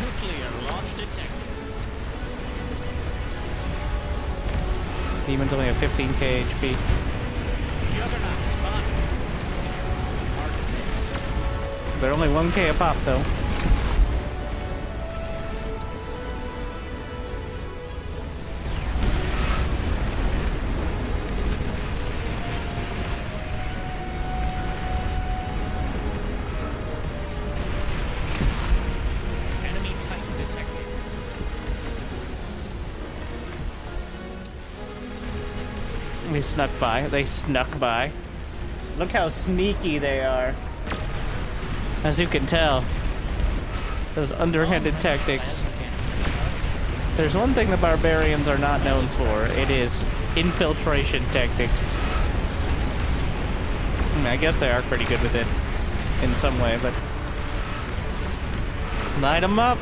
Nuclear launch detected. Demons only have 15k HP. Juggernaut spotted. Hard to miss. They're only 1k a pop, though. Enemy Titan detected. They snuck by. They snuck by. Look how sneaky they are. As you can tell. Those underhanded tactics. Plasma cannons are targeted. There's one thing the barbarians are not known for. It is infiltration tactics. I mean, I guess they are pretty good with it in some way, but light them up.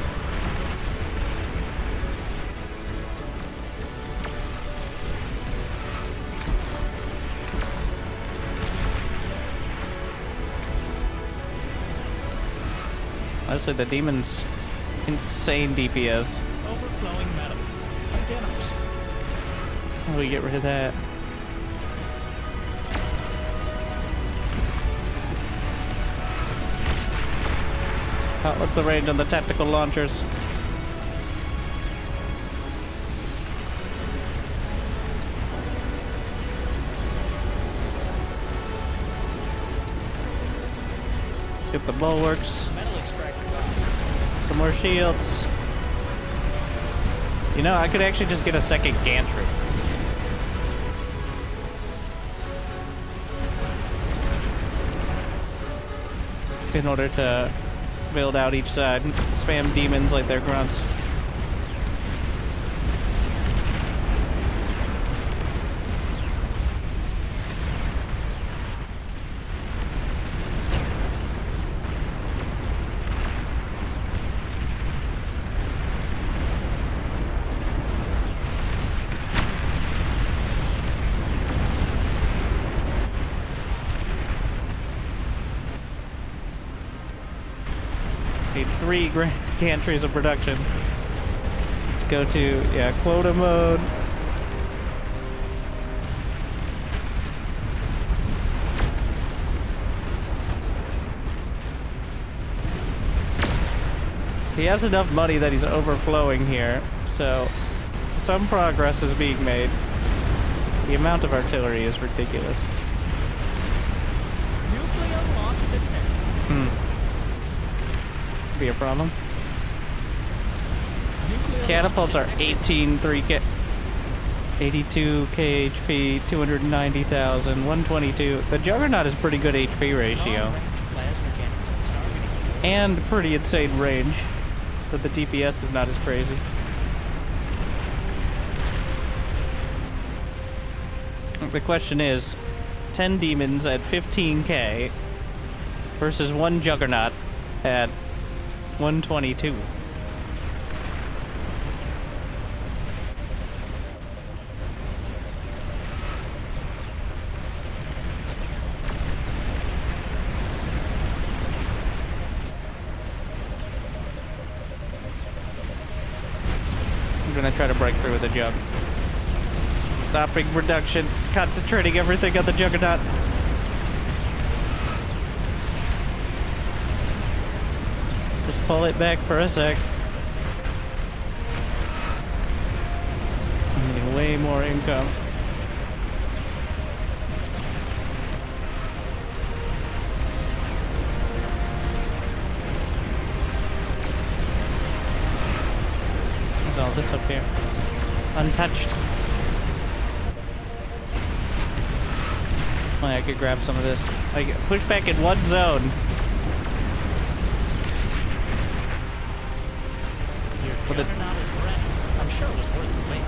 Honestly, the demons, insane DPS. Overflowing metal. How generous. How do we get rid of that? What's the range on the tactical launchers? Get the bulwarks. Metal extractor box. Some more shields. You know, I could actually just get a second gantry. In order to build out each side, spam demons like they're grunts. Need 3 gantries of production. Let's go to, yeah, quota mode. He has enough money that he's overflowing here, so some progress is being made. The amount of artillery is ridiculous. Nuclear launch detected. Be a problem. Nuclear Catapults are launch detected. 18, 3K, 82 KHP, 290,000, 122. The Juggernaut is pretty good HP ratio. Long-range plasma cannons are targeted. And pretty insane range. But the DPS is not as crazy. The question is, 10 demons at 15k versus 1 Juggernaut at 122. I'm gonna try to break through with a jug. Stopping production, concentrating everything on the Juggernaut. Just pull it back for a sec. I'm getting way more income. There's all this up here. Untouched. Well, I could grab some of this. I can push back in one zone. For the Juggernaut is ready. I'm sure it was worth the wait.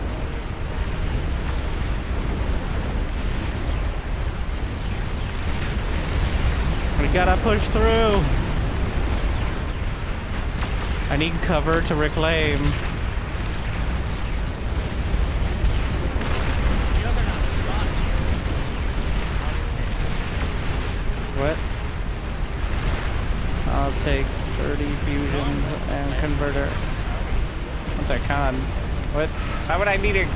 we gotta push through. I need cover to reclaim. Juggernaut spotted. Miss. What? I'll take 30 fusions and converter. What's that con? What? Why would I need it?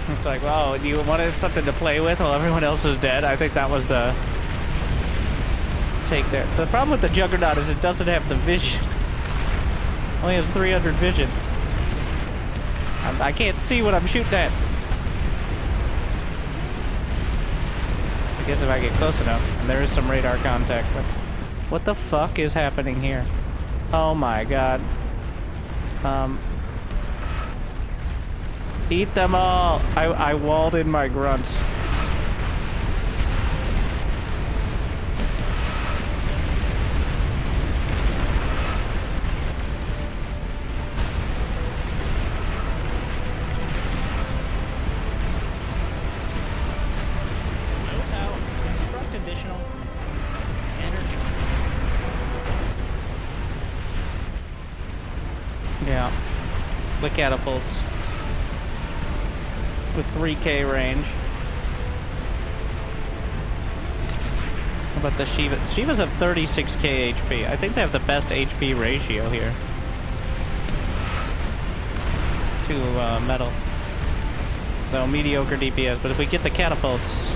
It's like, well, you wanted something to play with while everyone else is dead. I think that was the take there. The problem with the Juggernaut is it doesn't have the vision. Only has 300 vision. I can't see what I'm shooting at. I guess if I get close enough, and there is some radar contact, but what the fuck is happening here? Oh my god. Eat them all! I walled in my grunts. Know-how. Construct additional energy. Yeah. The catapults. With 3K range. How about the Shivas? Shivas have 36K HP. I think they have the best HP ratio here. To metal. Though mediocre DPS, but if we get the catapults,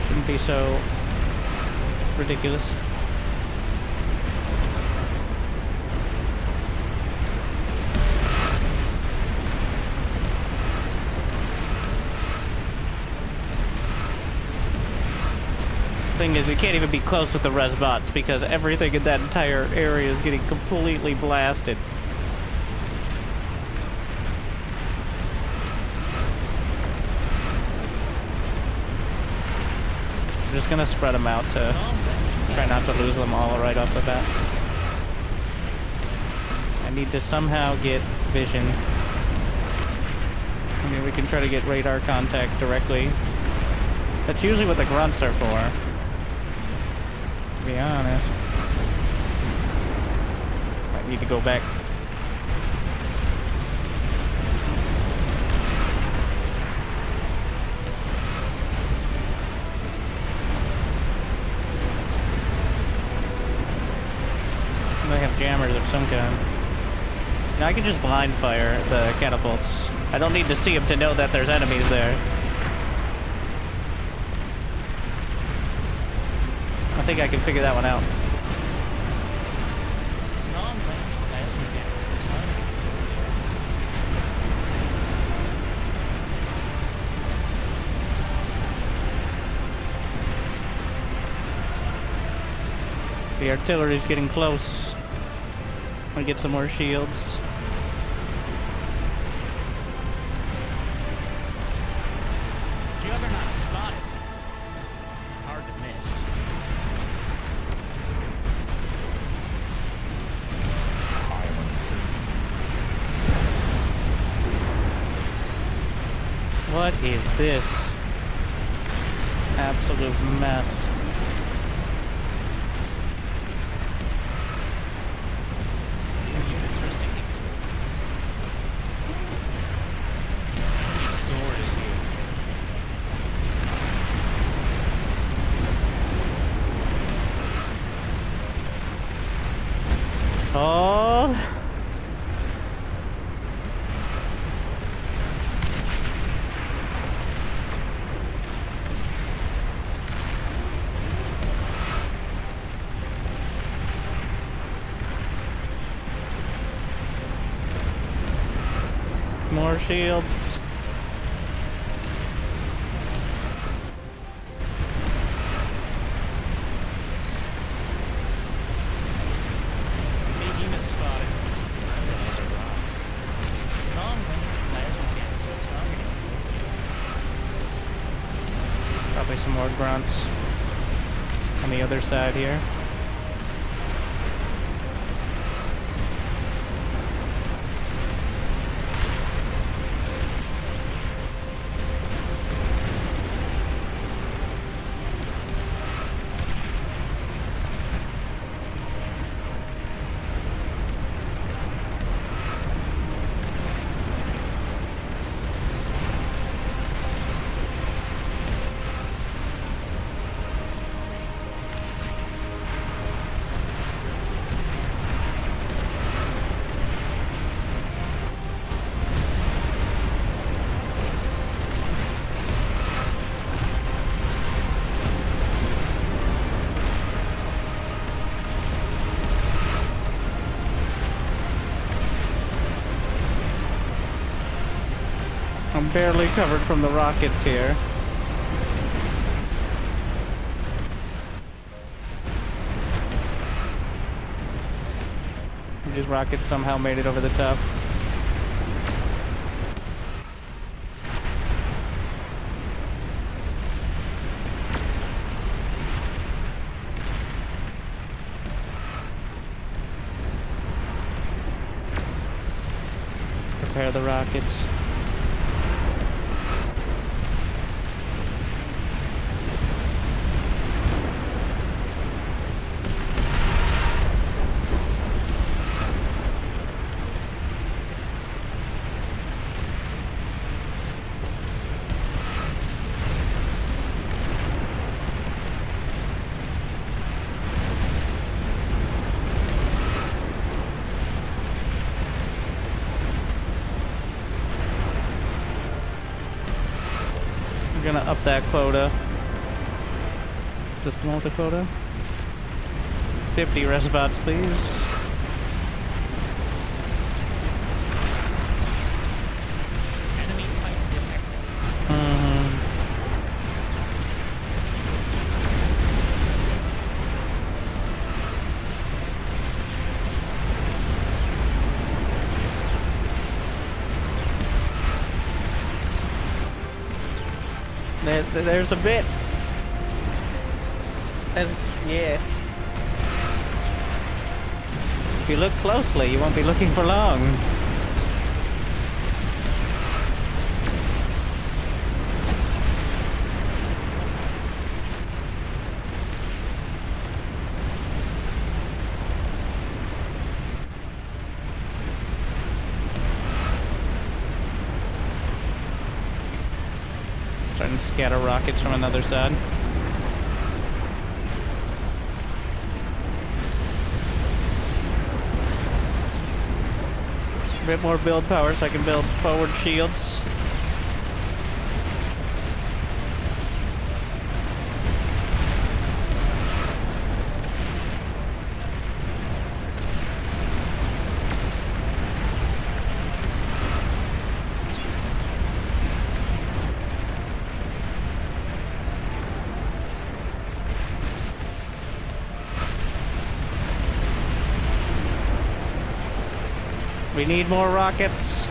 shouldn't be so ridiculous. Thing is, you can't even be close with the res bots because everything in that entire area is getting completely blasted. I'm just gonna spread them out to try not to lose them all right off the bat. I need to somehow get vision. I mean, we can try to get radar contact directly. That's usually what the grunts are for. To be honest. I need to go back. They have jammers of some kind. Now I can just blind fire the catapults. I don't need to see them to know that there's enemies there. I think I can figure that one out. Non-range plasma cannons. The artillery's getting close. I'm gonna get some more shields. Juggernaut spotted. Hard to miss. I am uncertain. What is this? Absolute mess. New units received. Door is here. Oh. More shields. some more grunts on the other side here. I'm barely covered from the rockets here. These rockets somehow made it over the top. Prepare the rockets. We're gonna up that quota. System multi quota. 50 respots, please. Enemy type detected. There's a bit. Yeah. If you look closely, you won't be looking for long. Starting to scatter rockets from another side. A bit more build power so I can build forward shields. We need more rockets.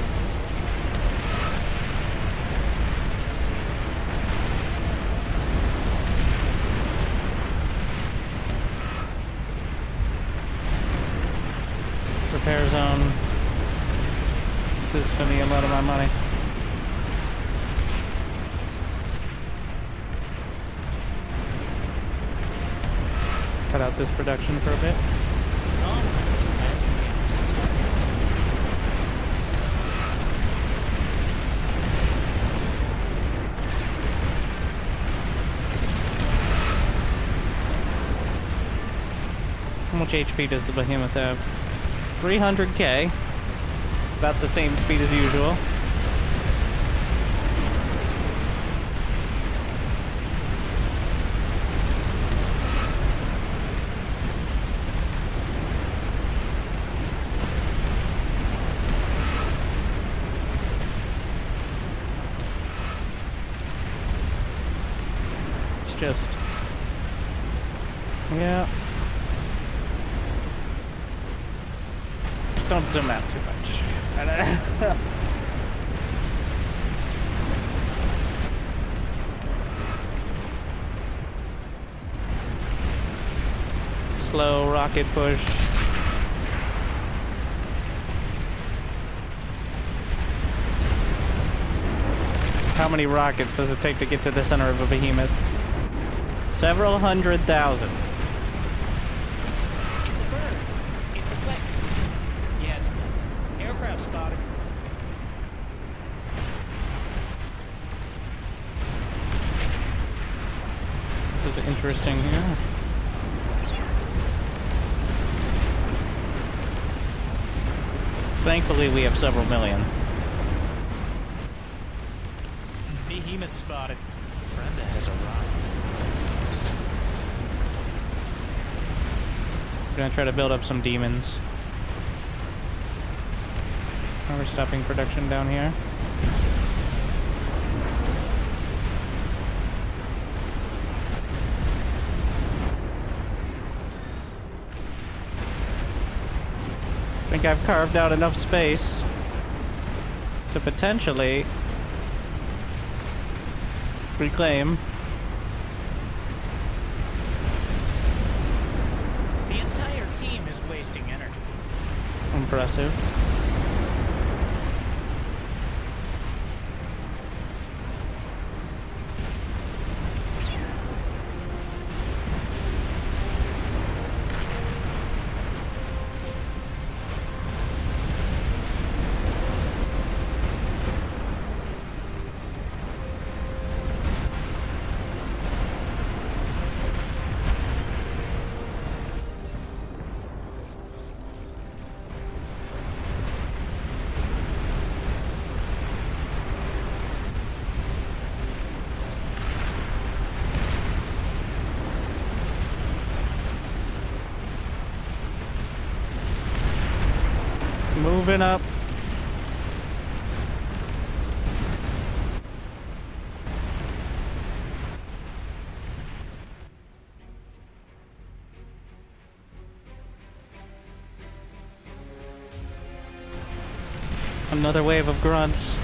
Repair zone. This is spending a lot of my money. Cut out this production for a bit. Long-range plasma cannons on target. How much HP does the behemoth have? 300k. It's about the same speed as usual. It's just... yeah. Don't zoom out too much. slow rocket push. How many rockets does it take to get to the center of a behemoth? Several 100,000. It's a bird. It's a plane. Yeah, it's a plane. Aircraft spotted. This is interesting here. Thankfully, we have several million. Behemoth spotted. Brenda has arrived. We're gonna try to build up some demons. Now we're stopping production down here. I think I've carved out enough space to potentially reclaim. The entire team is wasting energy. Impressive. Moving up. Another wave of grunts.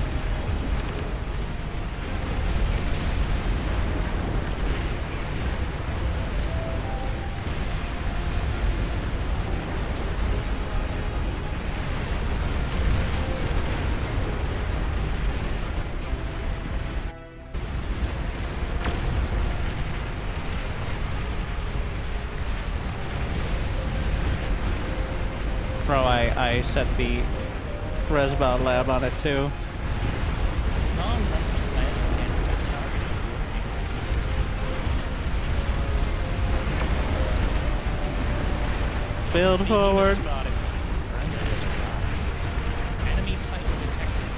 Bro, I set the Resbot lab on it too. Long-range plasma cannons are targeting you. Build forward. Spotted. Brenda has arrived. Enemy Titan detected.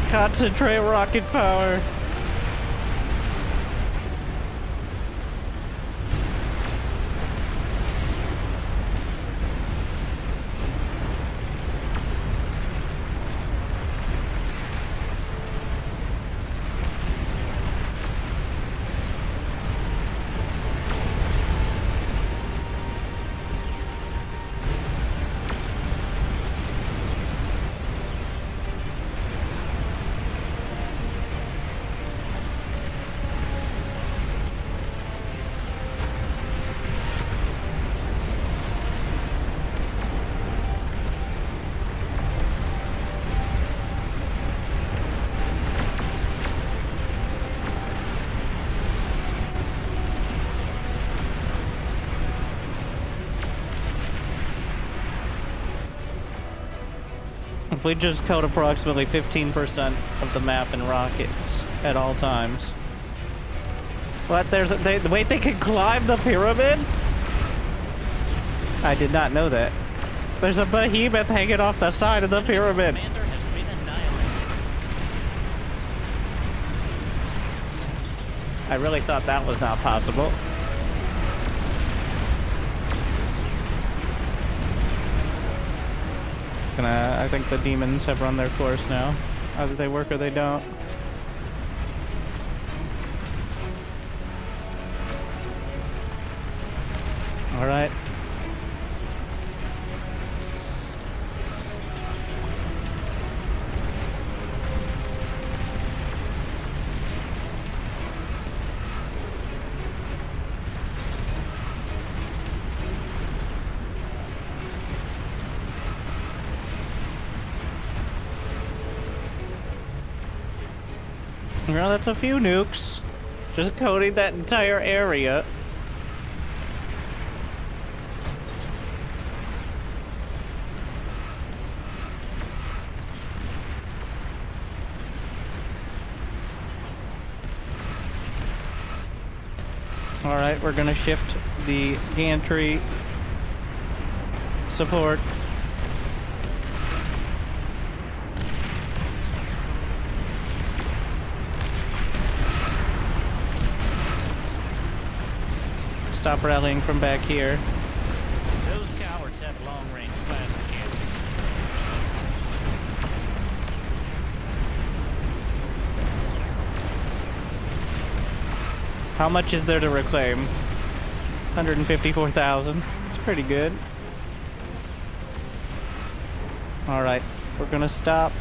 Concentrate rocket power. If we just coat approximately 15% of the map in rockets at all times. What? Wait, they can climb the pyramid? I did not know that. There's a behemoth hanging off the side of the pyramid. Commander has been annihilated. I really thought that was not possible. I think the demons have run their course now. Either they work or they don't. All right. Well, that's a few nukes. Just coating that entire area. Alright, we're gonna shift the gantry support. Stop rallying from back here. Those cowards have long-range plasma cannon. How much is there to reclaim? 154,000. It's pretty good. Alright, we're gonna stop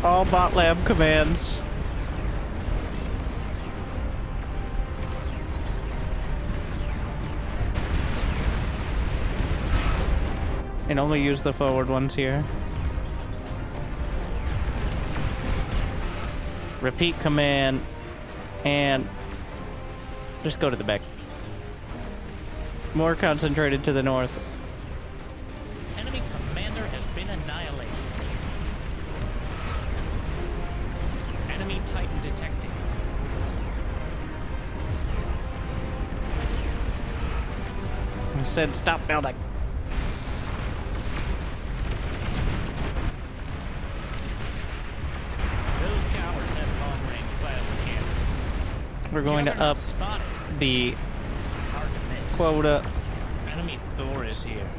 all bot lab commands. And only use the forward ones here. Repeat command. And just go to the back. More concentrated to the north. Enemy commander has been annihilated. Enemy Titan detected. I said stop building. Those cowards have long-range plasma cannon. We're going to Juggernaut up spotted. the Hard to miss. quota. Enemy Thor is here.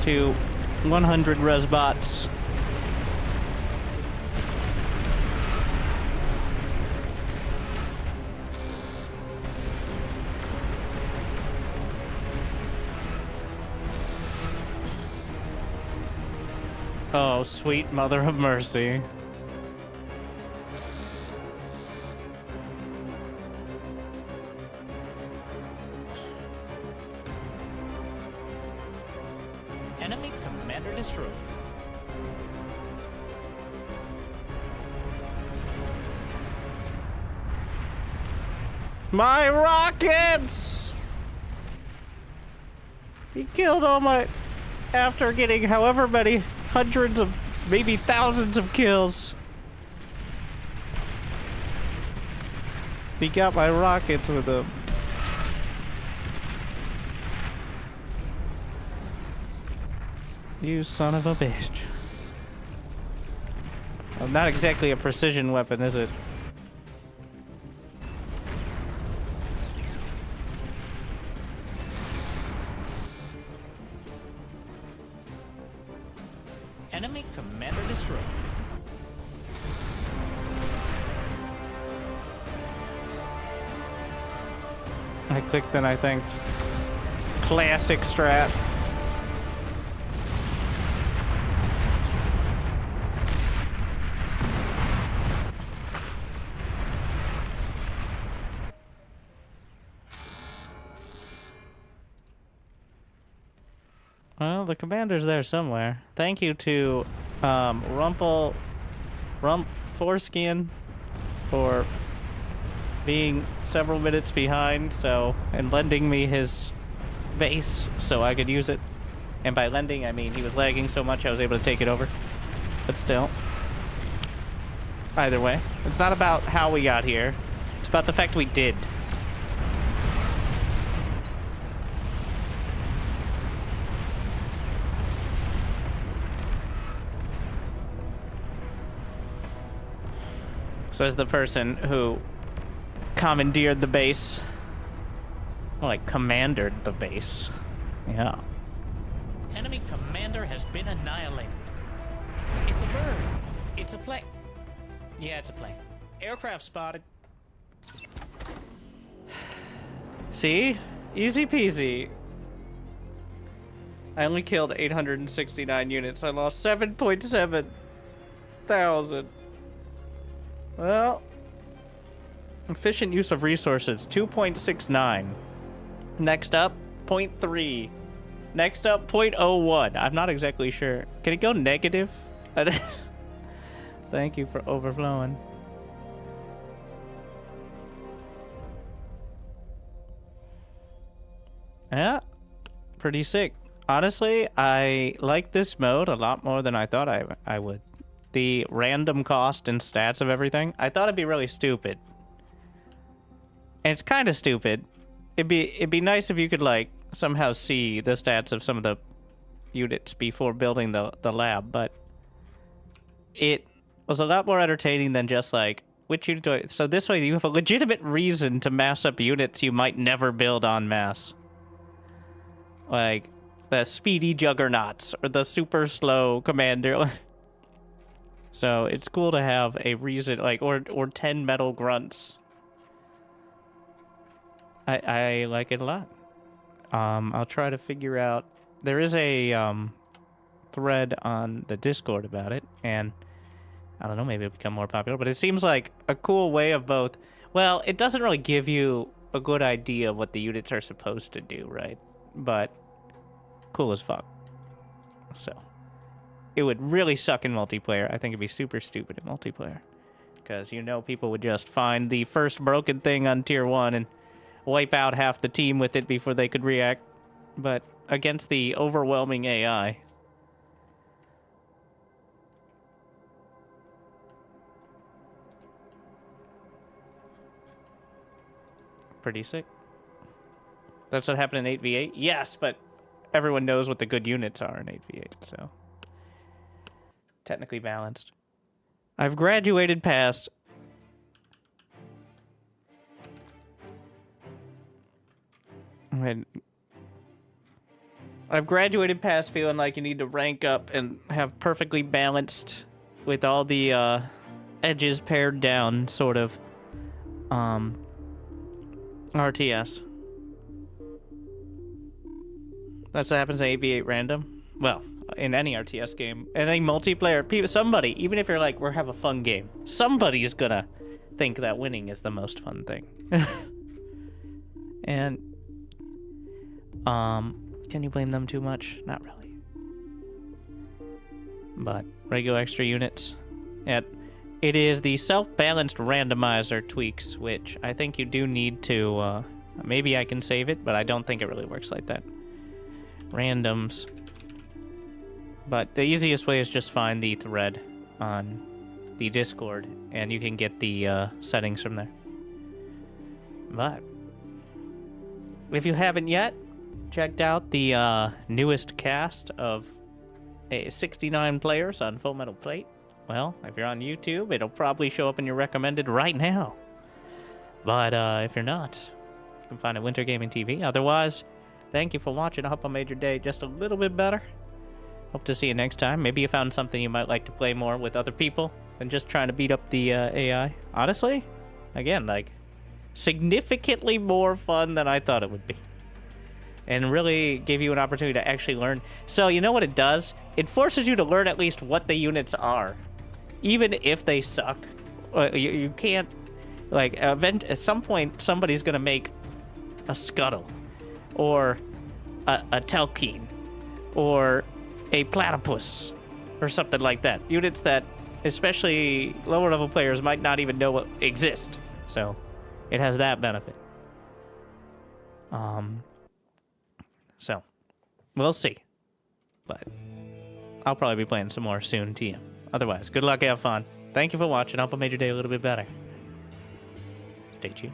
To 100 res bots. Oh, sweet mother of mercy. Enemy commander destroyed. My rockets! He killed all my... After getting however many hundreds of, maybe thousands of kills. He got my rockets with him. You son of a bitch. Well, not exactly a precision weapon, is it? Enemy commander destroyed. I clicked and I thanked. Classic strat. Well, the commander's there somewhere. Thank you to Rump Foreskin for being several minutes behind, and lending me his base so I could use it. And by lending, I mean he was lagging so much I was able to take it over. But still, either way, it's not about how we got here. It's about the fact we did. Says the person who commandeered the base. Well, like, commandered the base. Yeah. Enemy commander has been annihilated. It's a bird. It's a plane. Yeah, it's a plane. Aircraft spotted. See? Easy peasy. I only killed 869 units. I lost 7.7 thousand. Well, efficient use of resources, 2.69. Next up, 0.3. Next up, 0.01. I'm not exactly sure. Can it go negative? Thank you for overflowing. Yeah, pretty sick. Honestly, I like this mode a lot more than I thought I would. The random cost and stats of everything, I thought it'd be really stupid. And it's kind of stupid. It'd be nice if you could like somehow see the stats of some of the units before building the lab, but it was a lot more entertaining than just like which unit do I... So this way you have a legitimate reason to mass up units you might never build en masse. Like the speedy juggernauts or the super slow commander. So it's cool to have a reason, like, or 10 metal grunts. I like it a lot. I'll try to figure out... There is a thread on the Discord about it, and I don't know, maybe it'll become more popular, but it seems like a cool way of both... Well, it doesn't really give you a good idea of what the units are supposed to do, right? But cool as fuck. So, it would really suck in multiplayer. I think it'd be super stupid in multiplayer. Because, you know, people would just find the first broken thing on tier 1 and wipe out half the team with it before they could react. But against the overwhelming AI... Pretty sick. That's what happened in 8v8? Yes, but everyone knows what the good units are in 8v8, so... Technically balanced. I've graduated past... I've graduated past feeling like you need to rank up and have perfectly balanced with all the edges pared down, sort of, RTS. That's what happens in 8v8 random. Well, in any RTS game, in any multiplayer, people, somebody, even if you're like, we're have a fun game, somebody's gonna think that winning is the most fun thing. And, can you blame them too much? Not really. But regular extra units, yeah. It is the self-balanced randomizer tweaks, which I think you do need to, maybe I can save it, but I don't think it really works like that. Randoms. But the easiest way is just find the thread on the Discord, and you can get the settings from there. But if you haven't yet checked out the newest cast of 69 players on Full Metal Plate, well, if you're on YouTube, it'll probably show up in your recommended right now. But if you're not, you can find it Wintergaming TV. Otherwise, thank you for watching. I hope I made your day just a little bit better. Hope to see you next time. Maybe you found something you might like to play more with other people than just trying to beat up the AI. Honestly, again, like, significantly more fun than I thought it would be. And really give you an opportunity to actually learn. So, you know what it does? It forces you to learn at least what the units are. Even if they suck. You can't... Like, at some point, somebody's gonna make a Scuttle. Or a Telkeen. Or a Platypus. Or something like that. Units that, especially lower-level players, might not even know what exist. So, it has that benefit. So, we'll see. But I'll probably be playing some more soon, TM. Otherwise, good luck, have fun. Thank you for watching. I hope I made your day a little bit better. Stay tuned.